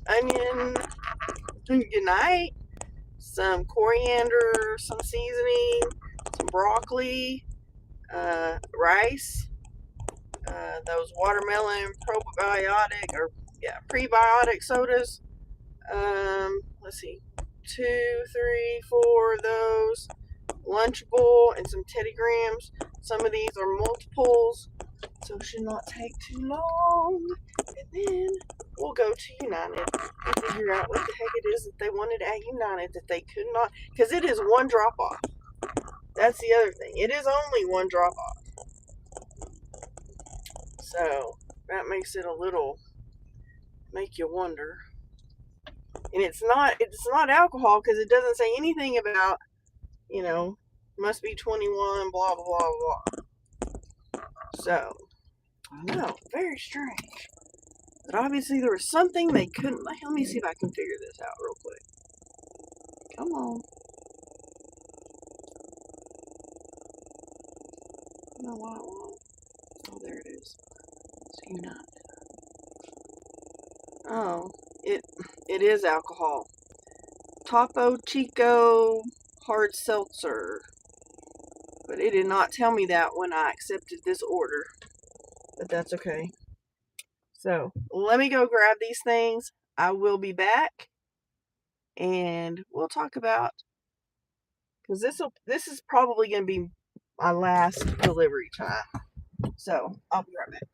onion, good night, some coriander, some seasoning, some broccoli, rice, those watermelon prebiotic sodas. Let's see, 2, 3, 4 of those. Lunchable and some Teddy Grahams. Some of these are multiples, so it should not take too long. And then we'll go to United and figure out what the heck it is that they wanted at United that they could not, because it is one drop off. That's the other thing. It is only one drop off. So that makes it a little, make you wonder. And it's not alcohol because it doesn't say anything about, must be 21, blah, blah, blah, blah. So, I know, very strange. But obviously there was something they couldn't, let me see if I can figure this out real quick. Come on. No, why it won't. Oh, there it is. It's United. Oh, it is alcohol. Topo Chico hard seltzer. But it did not tell me that when I accepted this order. But that's okay. So let me go grab these things. I will be back, and we'll talk about, because this is probably going to be my last delivery time. So I'll be right back.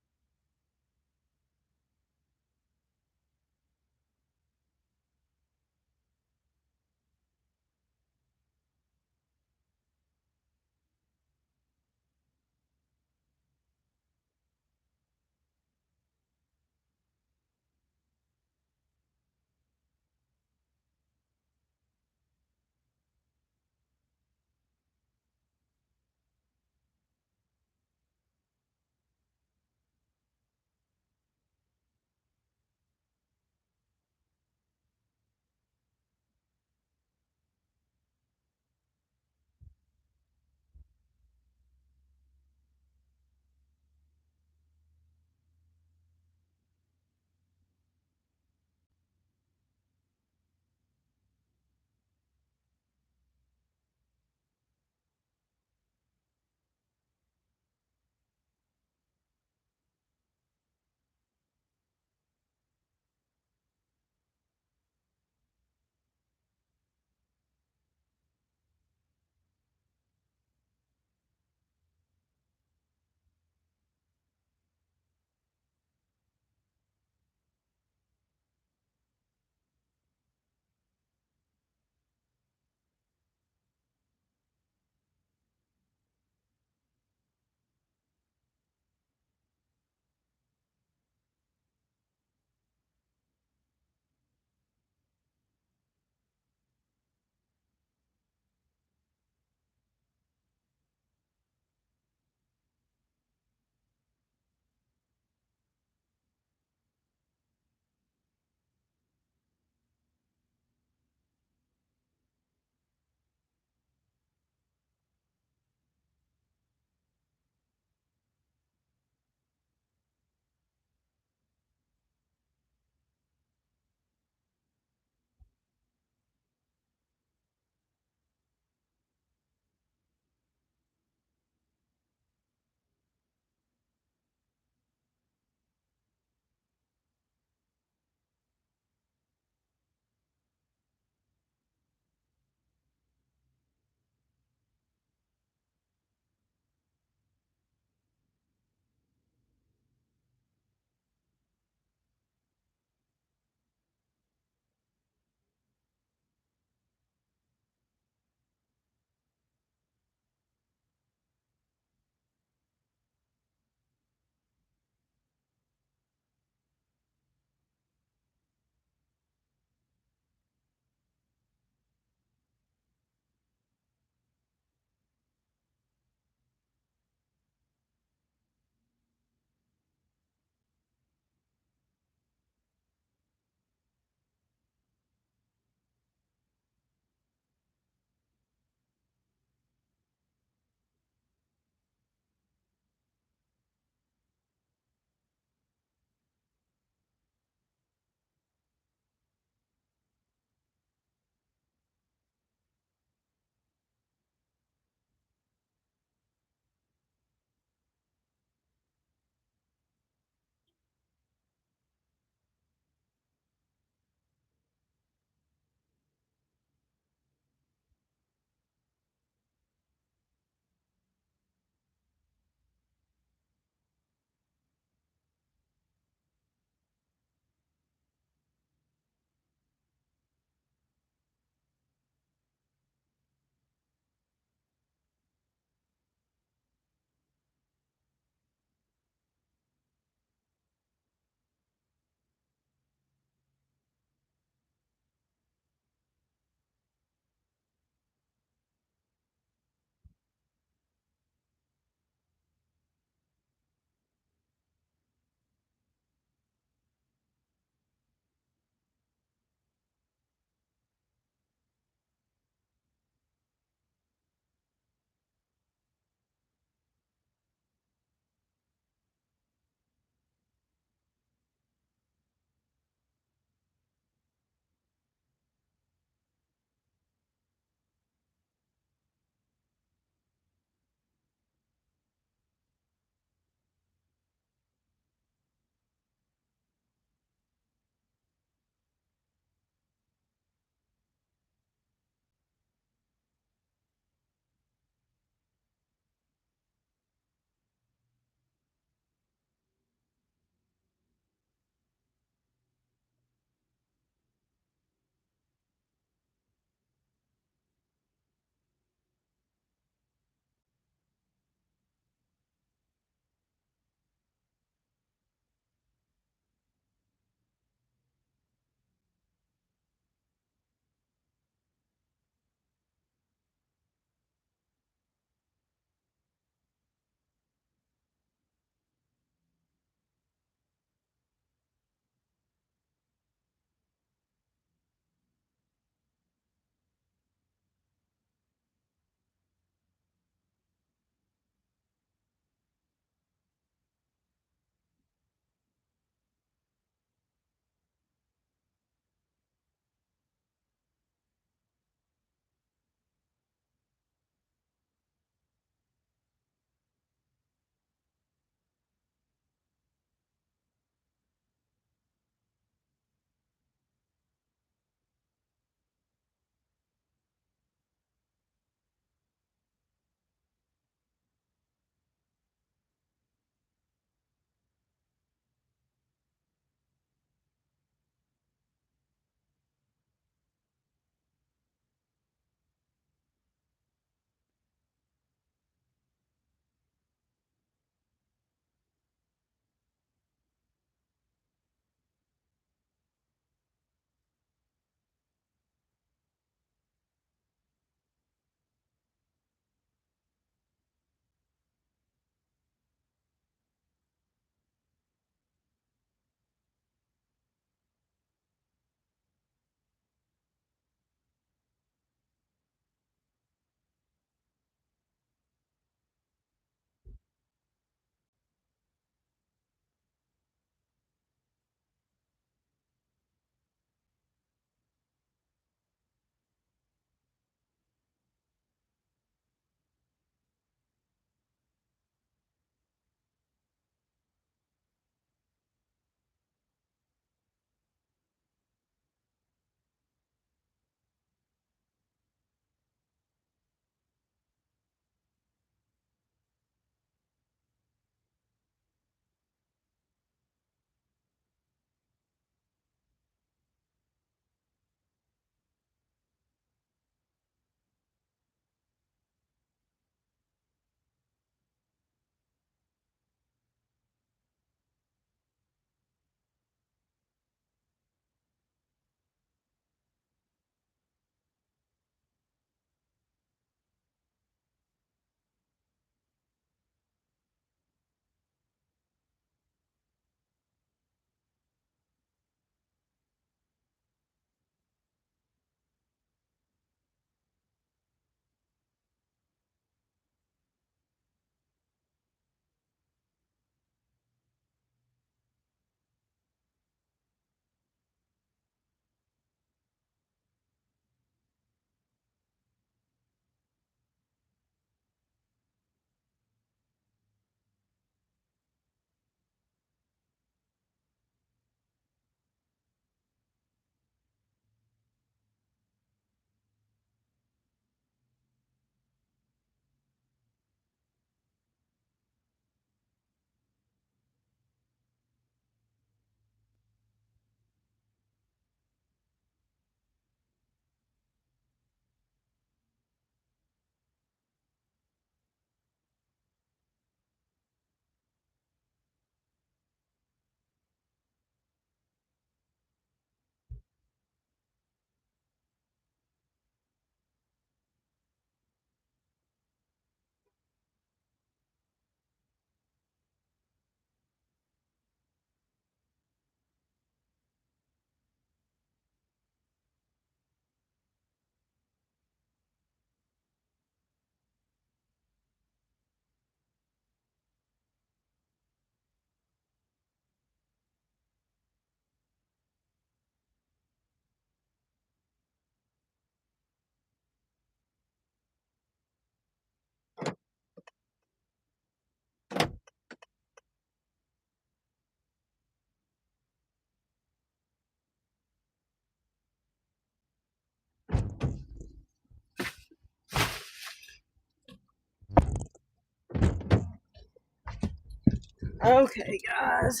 Okay, guys.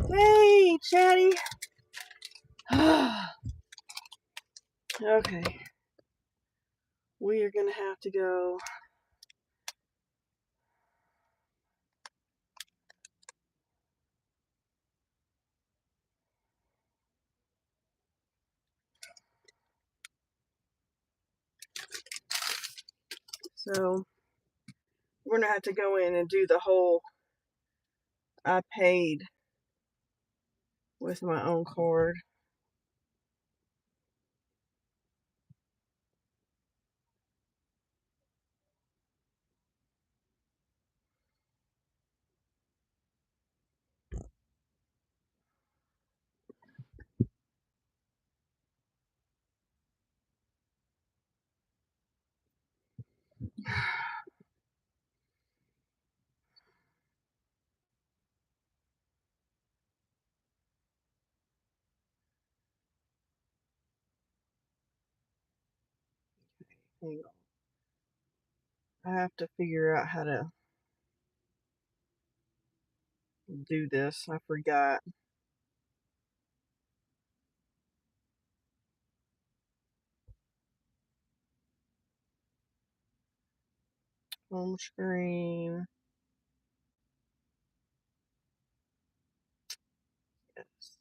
Hey, Chatty. Okay. We are going to have to go. So, we're going to have to go in and do the whole I paid with my own card. Hang on. I have to figure out how to do this. I forgot. Home screen. Yes.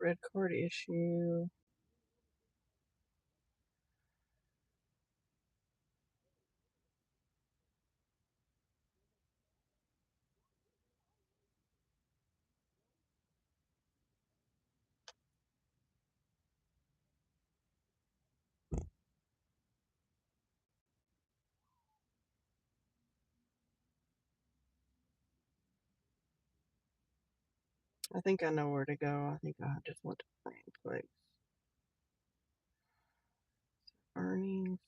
Red card issue. I think I know where to go. I think I just went to plan place. Earnings.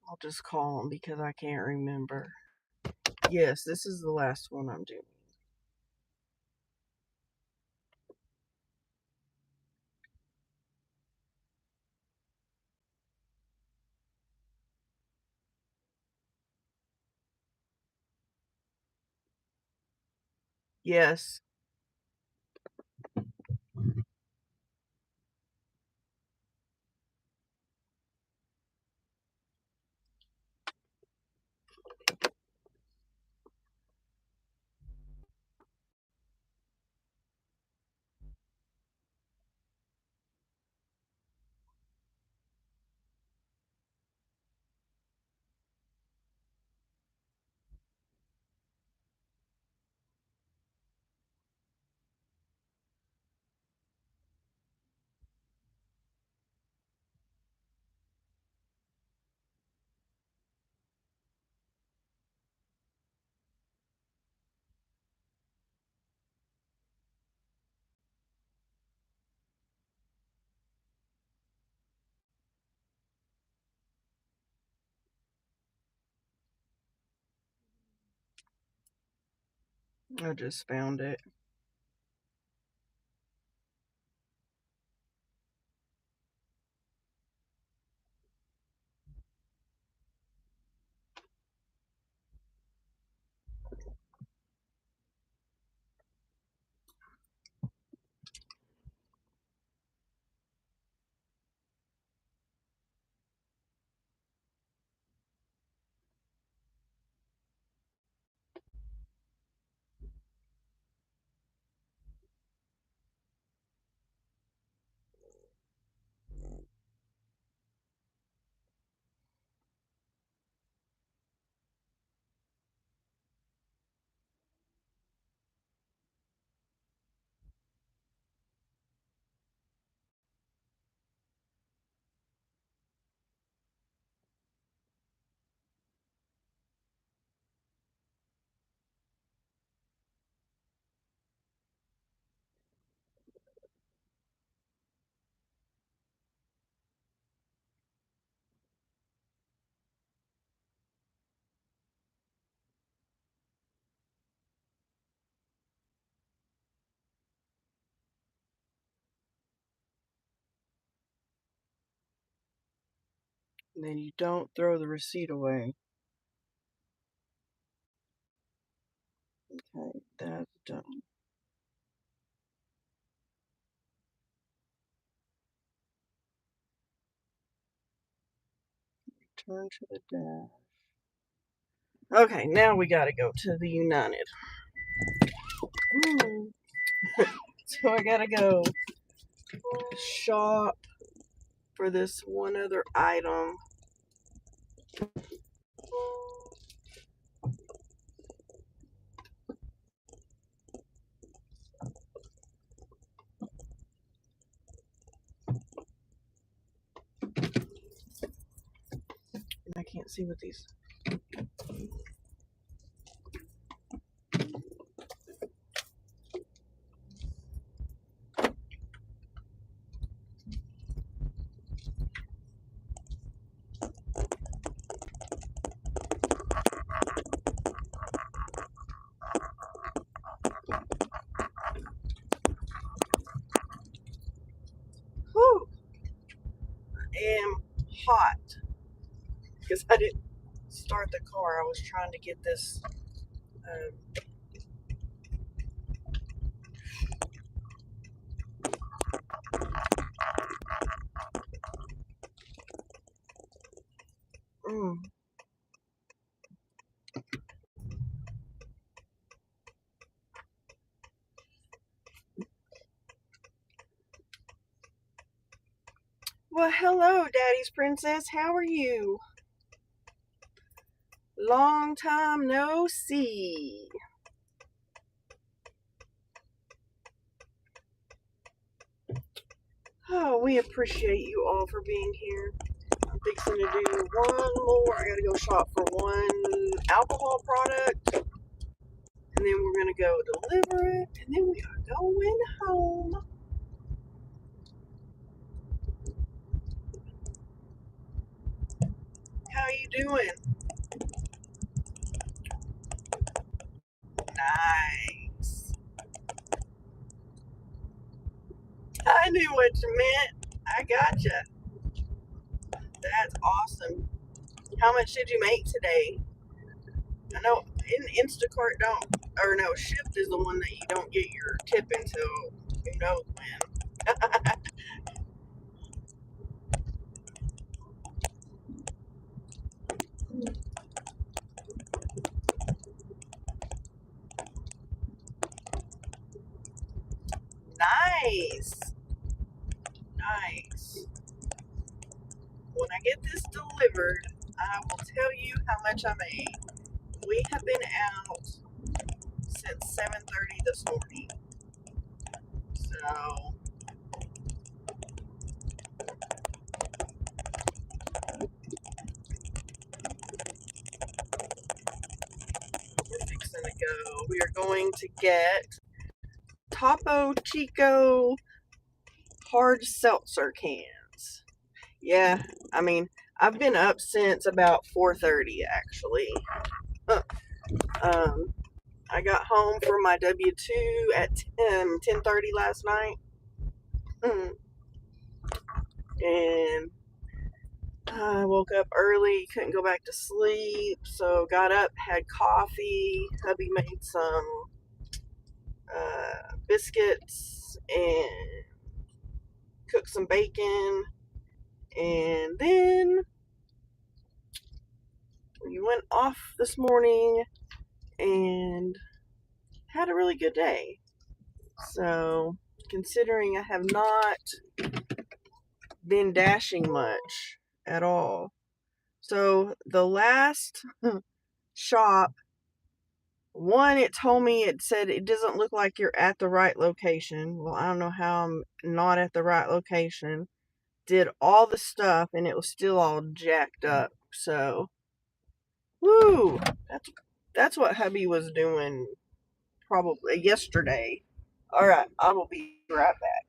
I'll just call them because I can't remember. Yes, this is the last one I'm doing. Yes. I just found it. And then you don't throw the receipt away. Okay, that's done. Return to the dash. Okay, now we gotta go to the United. So I gotta go shop for this one other item. I can't see what these. Whew, I am hot because I didn't start the car. I was trying to get this. Mm. Well, hello, Daddy's Princess. How are you? Long time no see. Oh, we appreciate you all for being here. I'm fixing to do one more. I gotta go shop for one alcohol product, and then we're gonna go deliver it, and then we are going home. How you doing? Nice. I knew what you meant. I gotcha. That's awesome. How much did you make today? I know in Instacart don't, or no, Shipt is the one that you don't get your tip until who knows when. Nice. Nice. When I get this delivered, I will tell you how much I made. We have been out since 7:30 this morning. So we're fixing to go. We are going to get Topo Chico hard seltzer cans. Yeah, I mean, I've been up since about 4:30 actually. Um, I got home from my W-2 at 10:30 last night. And I woke up early, couldn't go back to sleep, so got up, had coffee. Hubby made some biscuits and cooked some bacon. And then we went off this morning and had a really good day. So, considering I have not been dashing much at all. So, the last shop, one, it told me, it said it doesn't look like you're at the right location. Well, I don't know how I'm not at the right location. Did all the stuff and it was still all jacked up. So, woo! That's what hubby was doing probably yesterday. All right, I will be right back.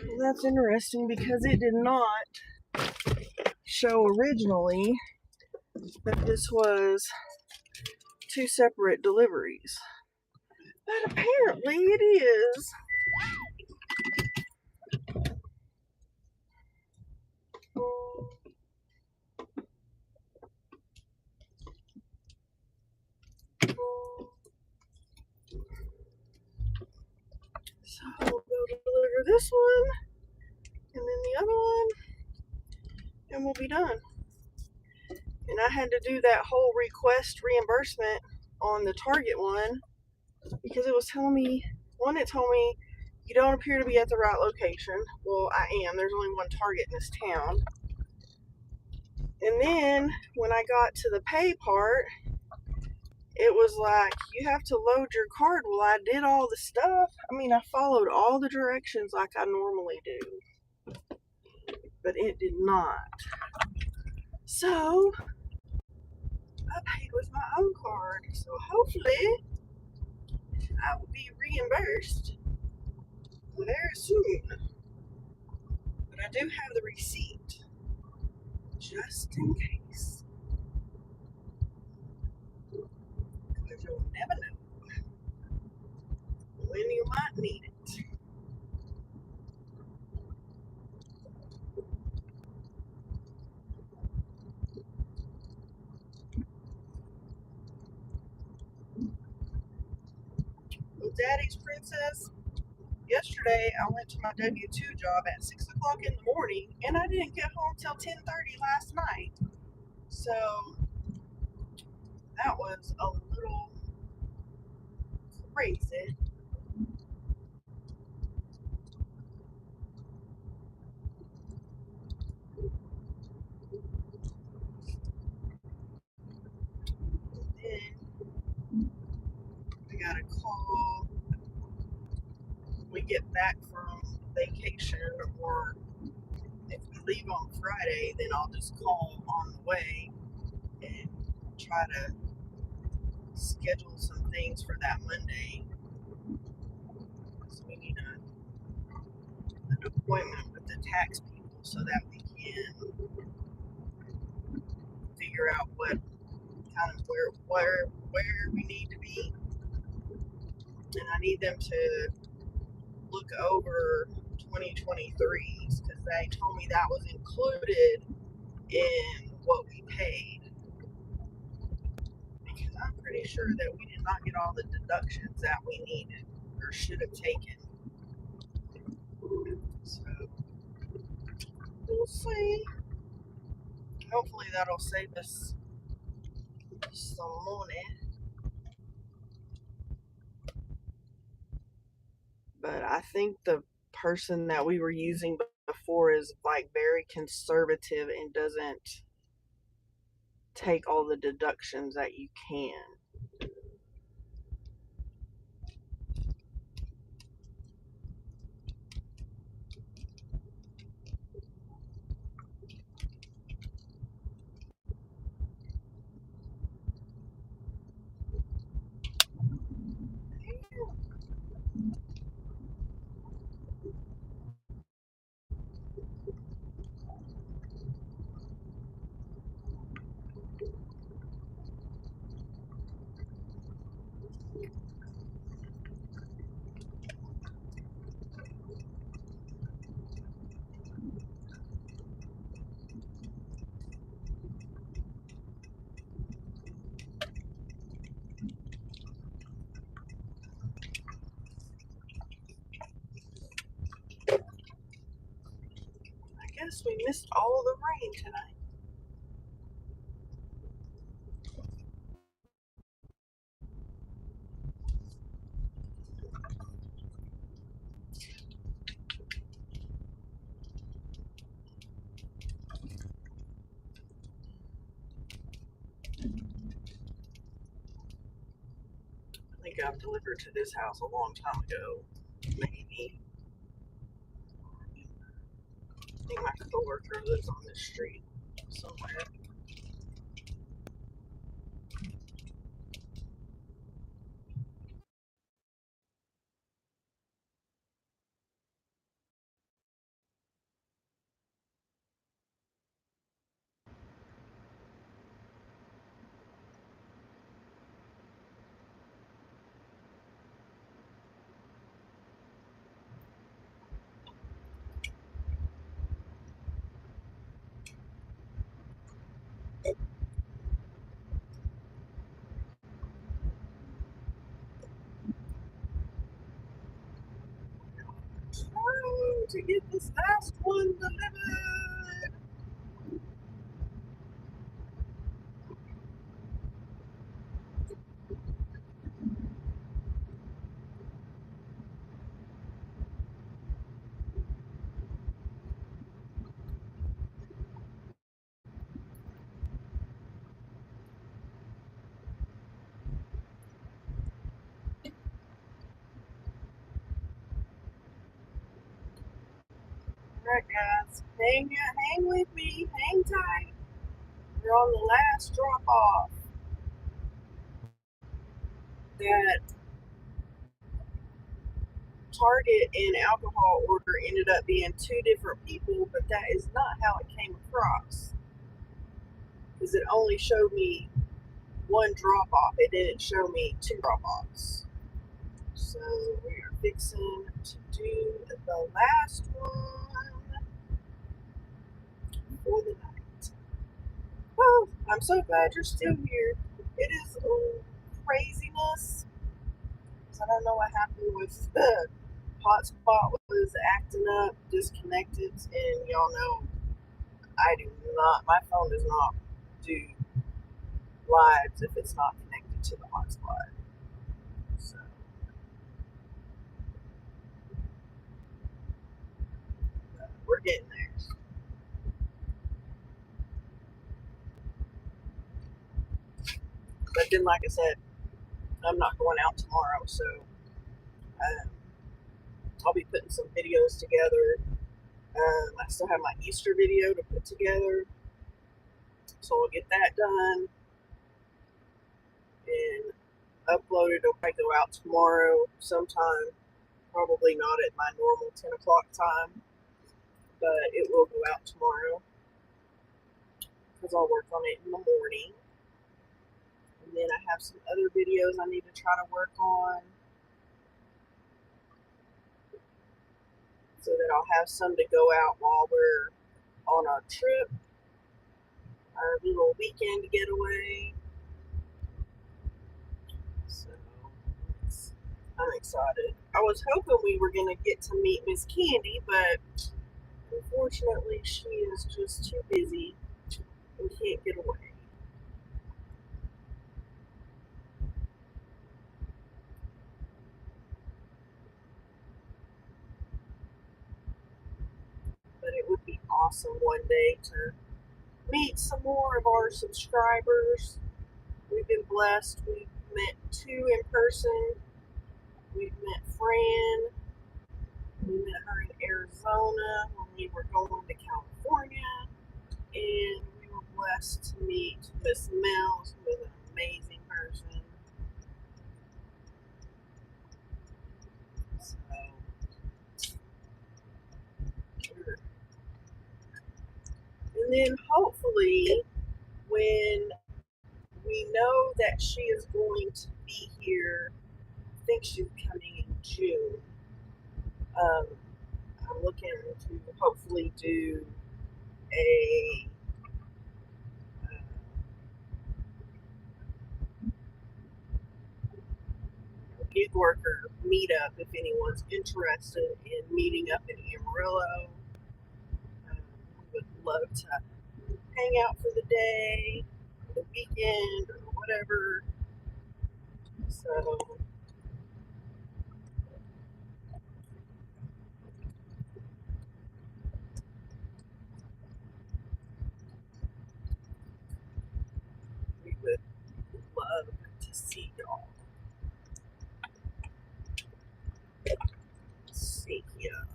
Well, that's interesting because it did not show originally that this was two separate deliveries. But apparently it is. this one and then the other one, and we'll be done. And I had to do that whole request reimbursement on the Target one because it was telling me, one, it told me you don't appear to be at the right location. Well, I am. There's only one Target in this town. And then when I got to the pay part, it was like, you have to load your card. Well, I did all the stuff. I mean, I followed all the directions like I normally do, but it did not. So I paid with my own card. So hopefully I will be reimbursed very soon. But I do have the receipt just in case. Because you'll never know when you might need it. Well, Daddy's Princess, yesterday I went to my W-2 job at 6 o'clock in the morning and I didn't get home till 10:30 last night. So that was a little crazy. Then we got a call. We get back from vacation, or if we leave on Friday, then I'll just call on the way and try to schedule some things for that Monday. So we need an appointment with the tax people so that we can figure out what kind of where we need to be. And I need them to look over 2023s because they told me that was included in what we paid. Because I'm pretty sure that we did not get all the deductions that we needed or should have taken. So we'll see. Hopefully that'll save us some money. But I think the person that we were using before is like very conservative and doesn't take all the deductions that you can. I guess we missed all the rain tonight. I think I've delivered to this house a long time ago. Maybe. I think my coworker lives on this street somewhere. to get this last one delivered. Alright guys, hang with me, hang tight. We're on the last drop off. That Target and alcohol order ended up being two different people, but that is not how it came across. Because it only showed me one drop off, it didn't show me two drop offs. So we are fixing to do the last one for the night. Oh, I'm so glad you're still here. It is craziness. I don't know what happened with the hotspot was acting up, disconnected, and y'all know I do not. My phone does not do lives if it's not connected to the hotspot. So we're getting there. But then, like I said, I'm not going out tomorrow, so um, I'll be putting some videos together. I still have my Easter video to put together, so I'll get that done and upload it. It'll probably go out tomorrow sometime. Probably not at my normal 10 o'clock time, but it will go out tomorrow because I'll work on it in the morning. And then I have some other videos I need to try to work on so that I'll have some to go out while we're on our trip, our little weekend getaway. So I'm excited. I was hoping we were going to get to meet Miss Candy, but unfortunately she is just too busy and can't get away. But it would be awesome one day to meet some more of our subscribers. We've been blessed. We've met two in person. We've met Fran. We met her in Arizona when we were going to California. And we were blessed to meet Miss Mills, who is an amazing person. So, and then hopefully, when we know that she is going to be here, I think she's coming in June. Um, I'm looking to hopefully do a gig worker meetup if anyone's interested in meeting up in Amarillo. Would love to hang out for the day, the weekend, or whatever. So we would love to see y'all. Let's see here.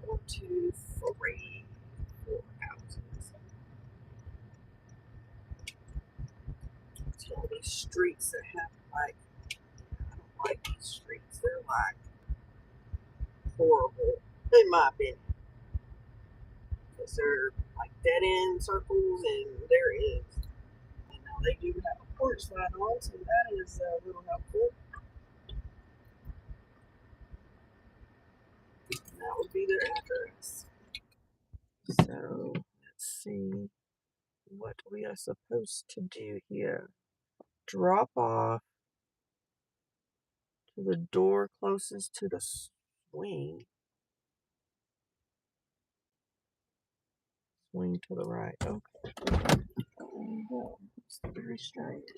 1, 2, 3, 4 houses. Tell these streets that have like, I don't like these streets. They're like horrible, in my opinion, because they're like dead end circles, and there is, they do have a porch light on, so that is a little helpful. And that would be their address. So let's see what we are supposed to do here. Drop off to the door closest to the swing. Swing to the right. Okay. There you go. It's very straight.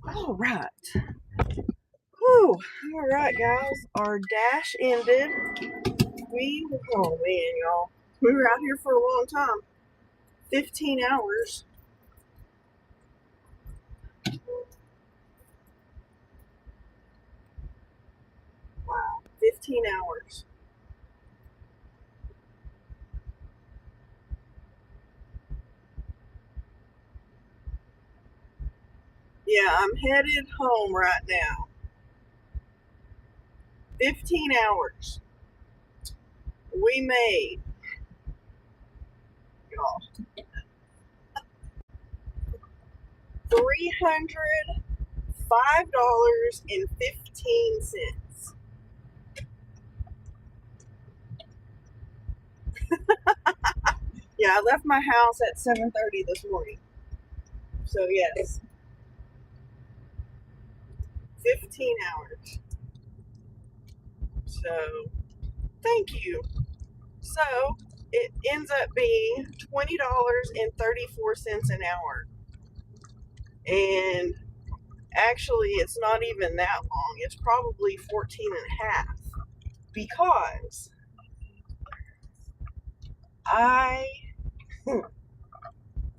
All right. Whew. All right, guys. Our dash ended. Oh man, y'all. We were out here for a long time. 15 hours. Wow. 15 hours. Yeah, I'm headed home right now. 15 hours. We made, y'all, $305.15. Yeah, I left my house at 7:30 this morning. So yes, 15 hours. So thank you. So it ends up being $20.34 an hour. And actually, it's not even that long. It's probably 14 and a half because I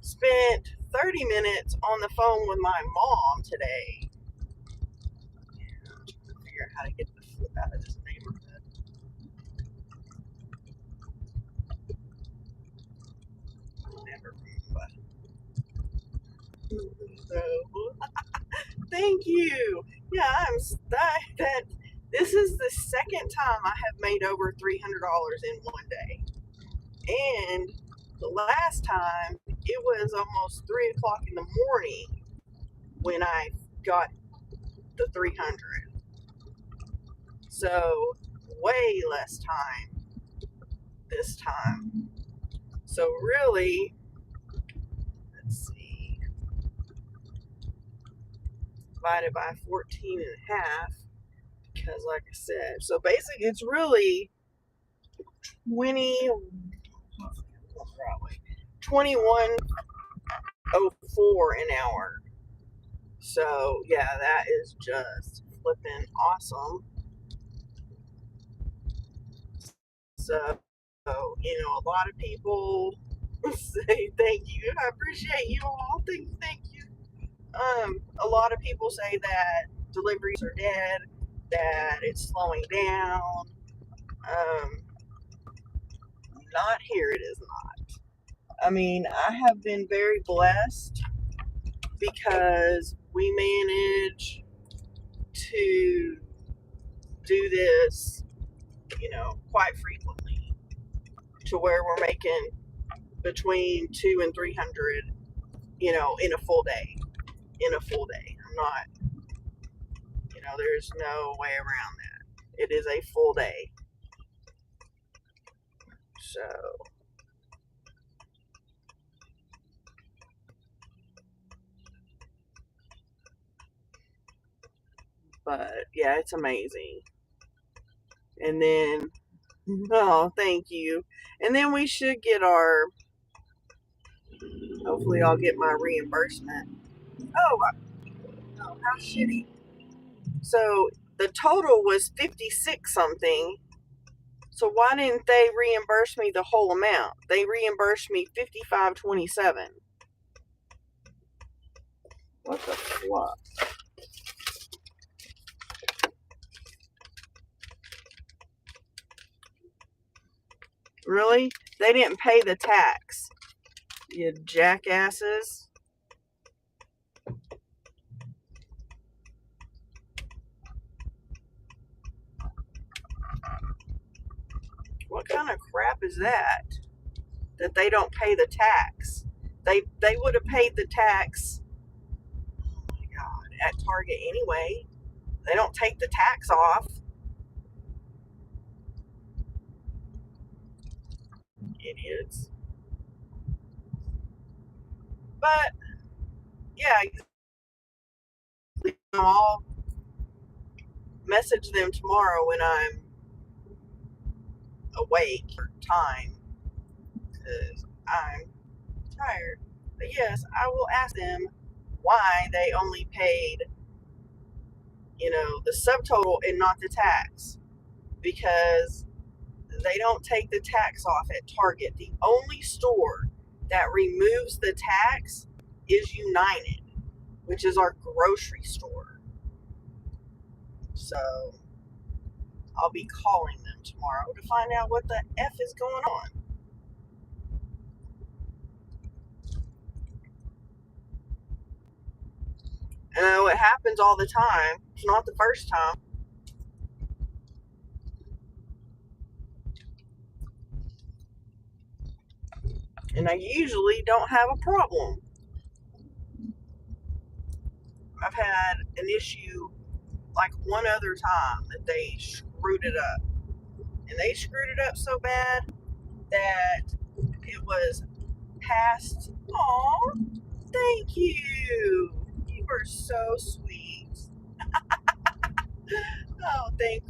spent 30 minutes on the phone with my mom today. Figure out how to get the flip out of this neighborhood. Never mind. So, thank you. Yeah, I'm that. This is the second time I have made over $300 in one day, and the last time it was almost 3 o'clock in the morning when I got the 300. So way less time this time. So really, let's see, divided by 14 and a half, because like I said, so basically it's really 20, 21.04 an hour. So yeah, that is just flipping awesome. So, a lot of people say thank you. I appreciate you all. Thank you. A lot of people say that deliveries are dead, that it's slowing down. Um, Not here, it is not. I mean, I have been very blessed because we manage to do this, quite frequently to where we're making between 200 and 300, in a full day. In a full day. I'm not, there's no way around that. It is a full day. So, but yeah, it's amazing. And then, oh, thank you. And then we should get hopefully, I'll get my reimbursement. Oh, how shitty. So, the total was 56 something. So why didn't they reimburse me the whole amount? They reimbursed me $55.27. What the fuck? Really? They didn't pay the tax. You jackasses. What kind of crap is that? That they don't pay the tax. They would have paid the tax, oh my God, at Target anyway. They don't take the tax off. Idiots. But yeah, I'll message them tomorrow when I'm awake for time because I'm tired. But yes, I will ask them why they only paid, the subtotal and not the tax. Because they don't take the tax off at Target. The only store that removes the tax is United, which is our grocery store. So I'll be calling them tomorrow to find out what the F is going on. And it happens all the time. It's not the first time. And I usually don't have a problem. I've had an issue like one other time that they screwed it up. And they screwed it up so bad that it was past. Aw, thank you. You were so sweet. Oh, thank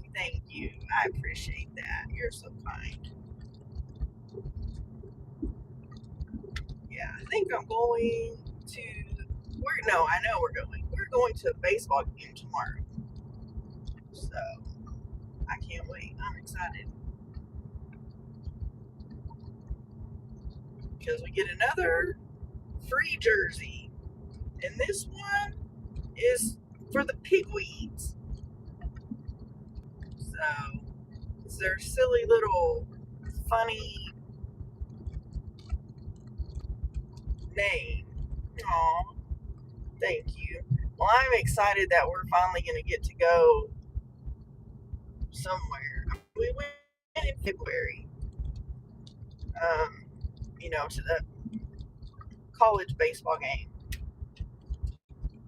you. I appreciate that. You're so kind. Yeah, I think I'm going to. No, I know we're going. We're going to a baseball game tomorrow. So I can't wait. I'm excited because we get another free jersey, and this one is for the pigweeds. So it's their silly little funny name. Aw, thank you. Well, I'm excited that we're finally going to get to go somewhere. We went in February, to the college baseball game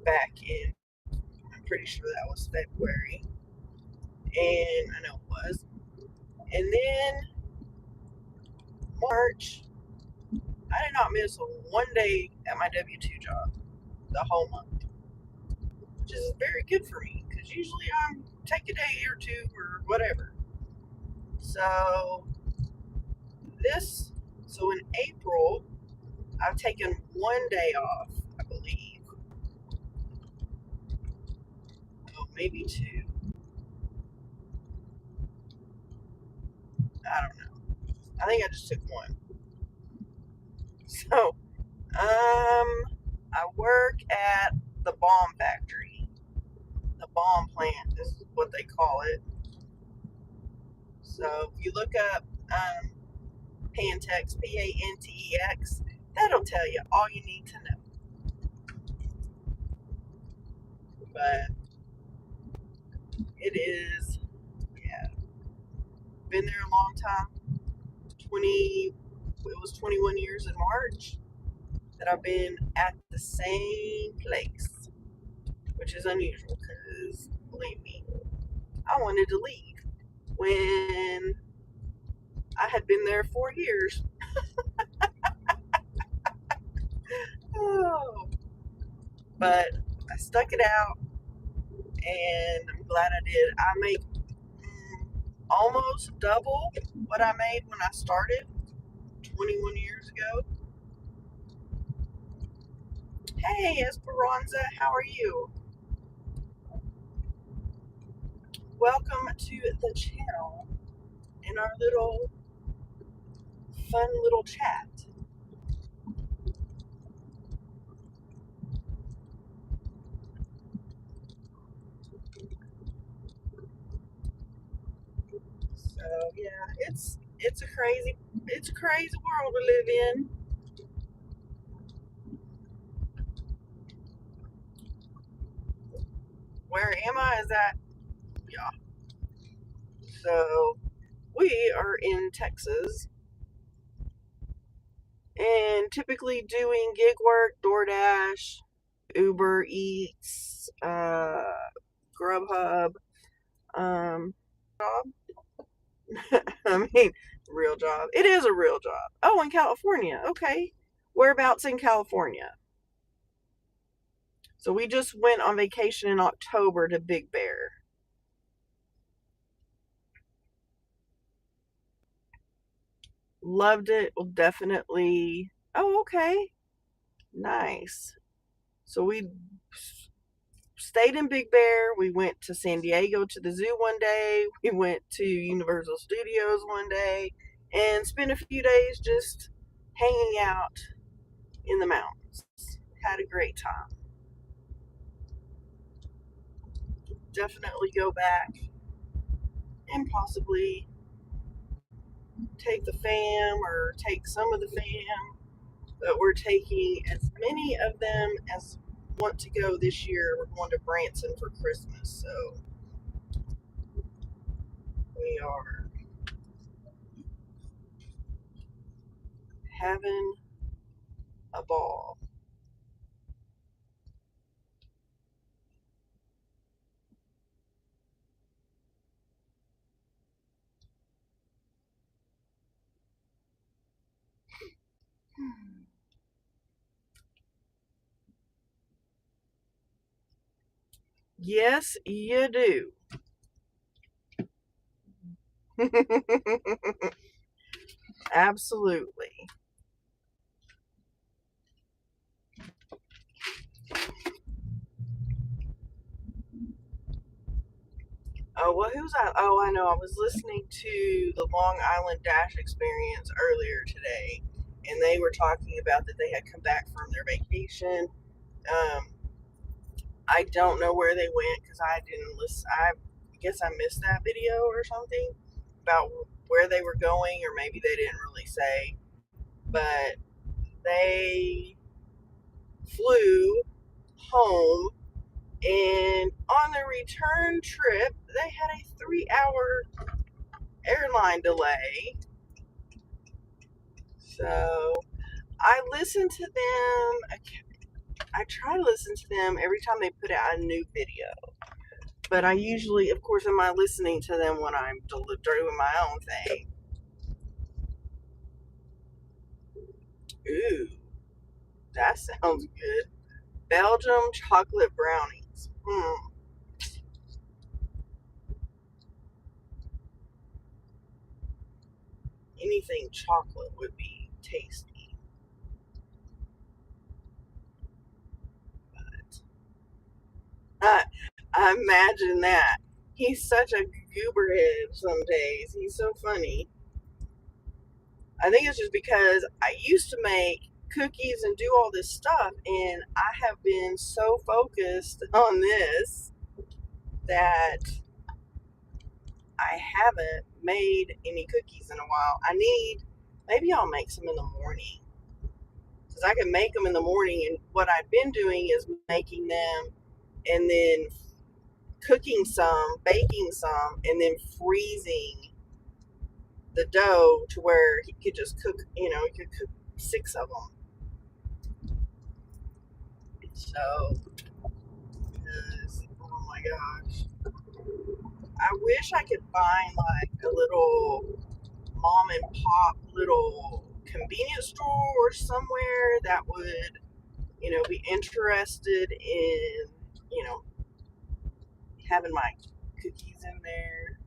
back in, I'm pretty sure that was February. And I know it was. And then March, I did not miss one day at my W 2 job the whole month, which is very good for me because usually I'm take a day or two or whatever. So so in April, I've taken one day off, I believe. Oh, maybe two. I don't know. I think I just took one. So, I work at the bomb factory. The bomb plant is what they call it. So if you look up Pantex, Pantex, that'll tell you all you need to know. But it is, yeah, been there a long time. It was 21 years in March that I've been at the same place, which is unusual because, believe me, I wanted to leave when I had been there 4 years. Oh, but I stuck it out, and I'm glad I did. I make almost double what I made when I started 21 years ago. Hey, Esperanza, how are you? welcome to the channel in our little fun little chat. So yeah, it's a crazy world we live in. Where am I? Is that yeah. So we are in Texas and typically doing gig work, DoorDash, Uber Eats, Grubhub, job. I mean, real job. It is a real job. Oh, in California. Okay. Whereabouts in California? So we just went on vacation in October to Big Bear. Loved it. Will definitely. Oh, okay. Nice. So we stayed in Big Bear. We went to San Diego to the zoo one day. We went to Universal Studios one day and spent a few days just hanging out in the mountains. Had a great time. Definitely go back and possibly take the fam or take some of the fam, but we're taking as many of them as want to go this year. We're going to Branson for Christmas, so we are having a ball. Yes, you do. Absolutely. Oh, well, who's I? Oh, I know. I was listening to the Long Island Dash experience earlier today, and they were talking about that they had come back from their vacation. Um, I don't know where they went because I didn't listen. I guess I missed that video or something about where they were going, or maybe they didn't really say. But they flew home, and on the return trip, they had a 3-hour airline delay. So I listen to them. I try to listen to them every time they put out a new video. But I usually, of course, am I listening to them when I'm doing my own thing. Ooh, that sounds good. Belgium chocolate brownies. Anything chocolate would be tasty. But I imagine that. He's such a gooberhead some days. He's so funny. I think it's just because I used to make cookies and do all this stuff, and I have been so focused on this that I haven't made any cookies in a while. Maybe I'll make some in the morning because I can make them in the morning. And what I've been doing is making them and then cooking some, baking some, and then freezing the dough to where he could just cook, he could cook 6 of them. So, oh my gosh. I wish I could find like a little mom and pop little convenience store somewhere that would, be interested in, you know, having my cookies in their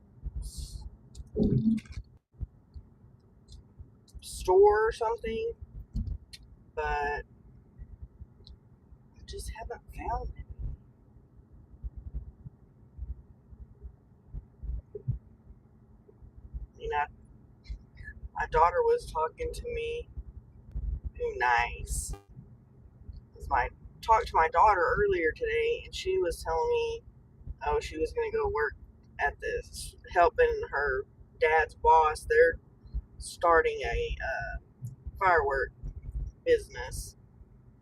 store or something, but I just haven't found it. My daughter was talking to me. Ooh, nice. I talked to my daughter earlier today, and she was telling me, oh, she was going to go work at this, helping her dad's boss. They're starting a firework business,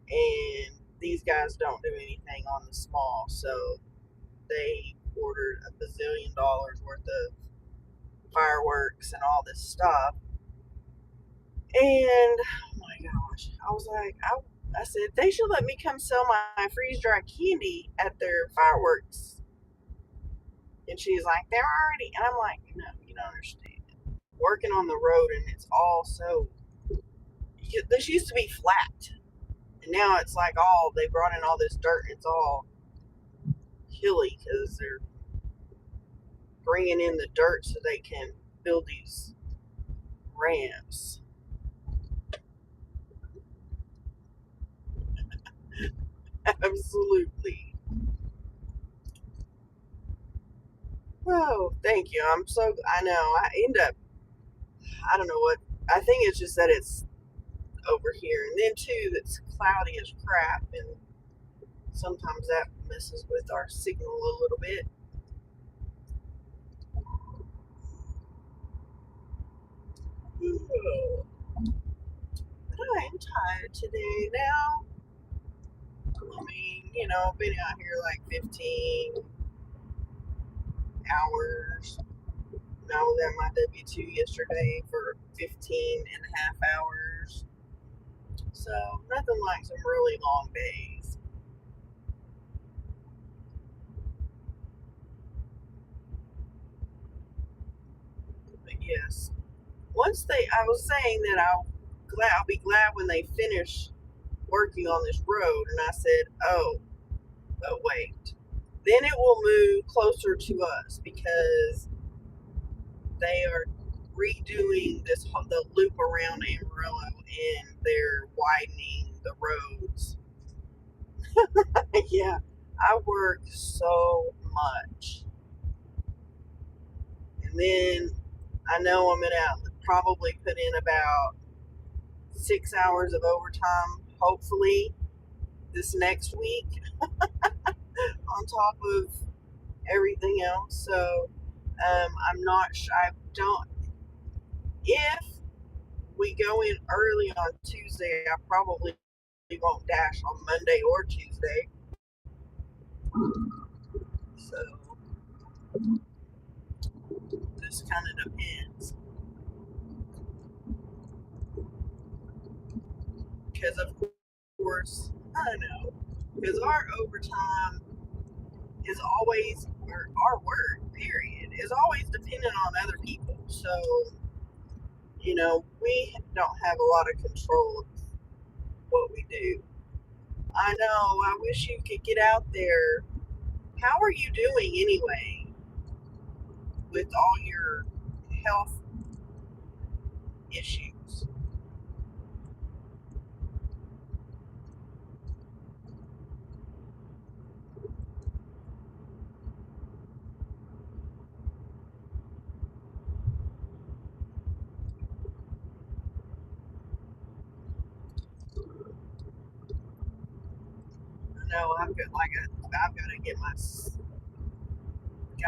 and these guys don't do anything on the small, so they ordered a bazillion dollars worth of fireworks and all this stuff. And oh my gosh, I was like, I said they should let me come sell my freeze dried candy at their fireworks. And she's like, they're already, and I'm like, no, you don't understand. Working on the road, and it's all so. This used to be flat, and now it's like all they brought in all this dirt, and it's all hilly because they're bringing in the dirt so they can build these ramps. Absolutely. Oh, thank you. I know. I end up, I don't know what, I think it's just that it's over here. And then, too, it's cloudy as crap. And sometimes that messes with our signal a little bit. Oh, but I'm tired today now. I mean, I've been out here like 15 hours. I was at my W-2 yesterday for 15 and a half hours. So, nothing like some really long days. But yes, I was saying that I'll be glad when they finish working on this road. And I said, oh, but wait. Then it will move closer to us because they are redoing the loop around Amarillo, and they're widening the roads. Yeah, I work so much. And then I know I'm gonna probably put in about 6 hours of overtime, hopefully, this next week, on top of everything else. So I'm not sure. I don't. If we go in early on Tuesday, I probably won't dash on Monday or Tuesday. So this kind of depends. Because of course, I know. Because our overtime is always, or our work, period, is always dependent on other people. So, we don't have a lot of control of what we do. I know, I wish you could get out there. How are you doing anyway with all your health issues? I know I've got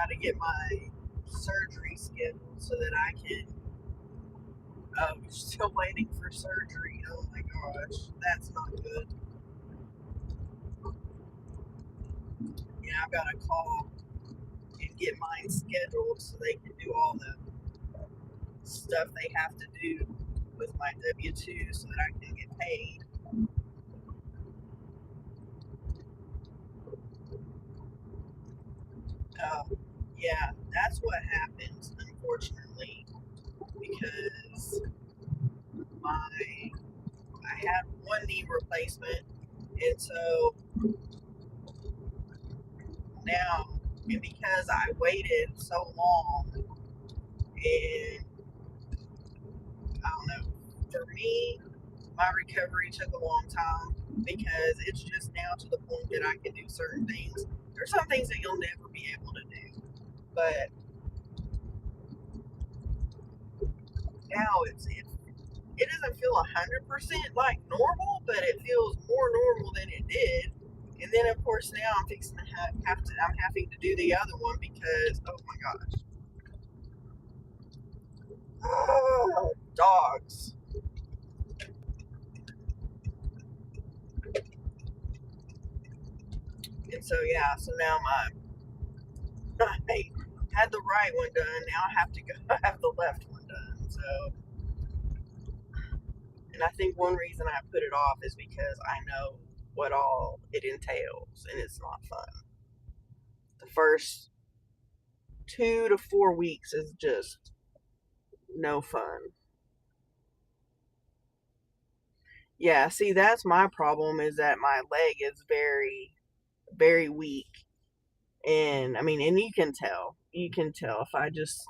to get my surgery scheduled so that I can. Oh, still waiting for surgery. Oh my gosh, that's not good. Yeah, I've got to call and get mine scheduled so they can do all the stuff they have to do with my W-2 so that I can get paid. Yeah, that's what happens, unfortunately, because my I had one knee replacement, and so now, and because I waited so long, and I don't know, for me, my recovery took a long time because it's just now to the point that I can do certain things. There's some things that you'll never be able to do, but now it doesn't feel 100% like normal, but it feels more normal than it did. And then of course now I'm fixing to I'm having to do the other one because oh my gosh, dogs. And so yeah, so now I had the right one done. Now I have to go have the left one done. So, and I think one reason I put it off is because I know what all it entails, and it's not fun. The first 2 to 4 weeks is just no fun. Yeah, see, that's my problem is that my leg is very, very weak. And I mean, and you can tell if I just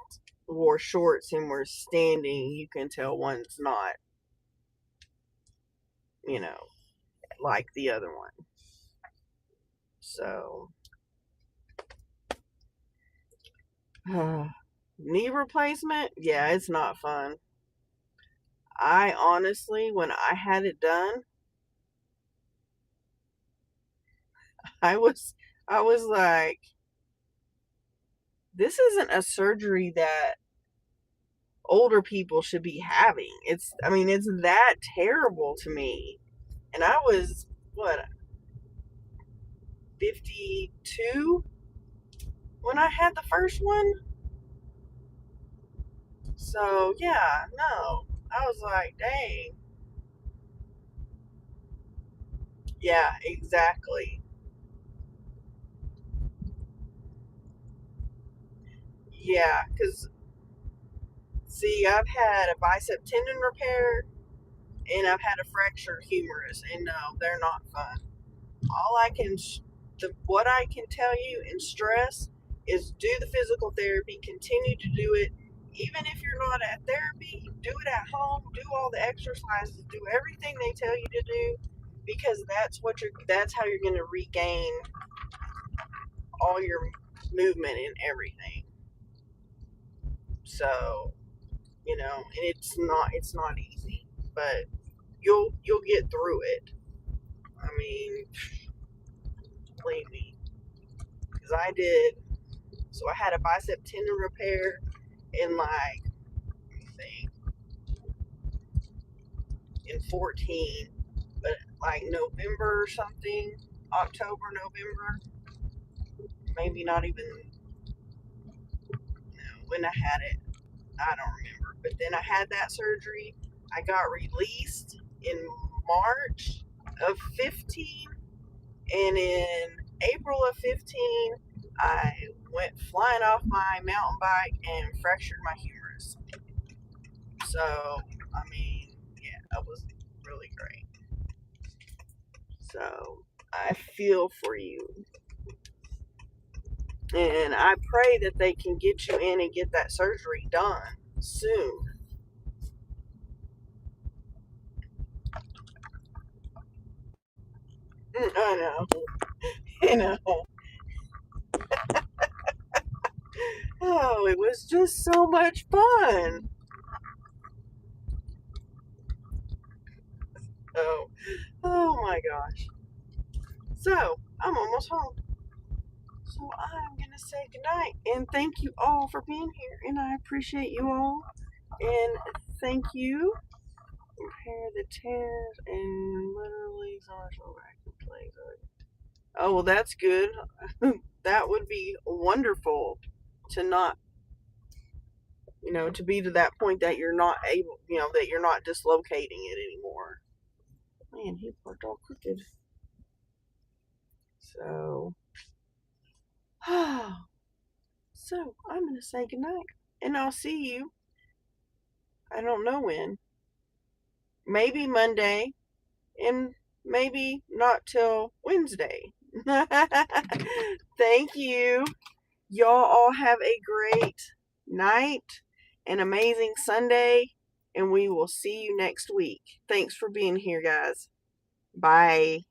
wore shorts and were standing, you can tell one's not, you know, like the other one. So, knee replacement, yeah, it's not fun. I honestly, when I had it done, I was, I was like, this isn't a surgery that older people should be having. I mean, it's that terrible to me. And I was, what, 52 when I had the first one? So, yeah, no. I was like, dang. Yeah, exactly. Yeah, because, see, I've had a bicep tendon repair and I've had a fractured humerus, and no, they're not fun. All I can, what I can tell you and stress is do the physical therapy, continue to do it. Even if you're not at therapy, do it at home, do all the exercises, do everything they tell you to do, because that's how you're going to regain all your movement and everything. So, and it's not easy, but you'll get through it. I mean, believe me, because I did. So I had a bicep tendon repair in like, let me think, in 14, but like November or something, October, November, maybe not even, when I had it. I don't remember. But then I had that surgery. I got released in March of 15, and in April of 15, I went flying off my mountain bike and fractured my humerus. So, I mean, yeah, that was really great. So, I feel for you. And I pray that they can get you in and get that surgery done soon. I know. You know. Oh, it was just so much fun. Oh, oh my gosh. So, I'm almost home. So, I'm going to say goodnight. And thank you all for being here. And I appreciate you all. And thank you. Repair the tears and literally social back in place. Oh, well, that's good. That would be wonderful to not, to be to that point that you're not able, that you're not dislocating it anymore. Man, he parked all crooked. So, so I'm going to say goodnight. And I'll see you, I don't know when. Maybe Monday, and maybe not till Wednesday. Thank you. Y'all all have a great night, an amazing Sunday, and we will see you next week. Thanks for being here, guys. Bye.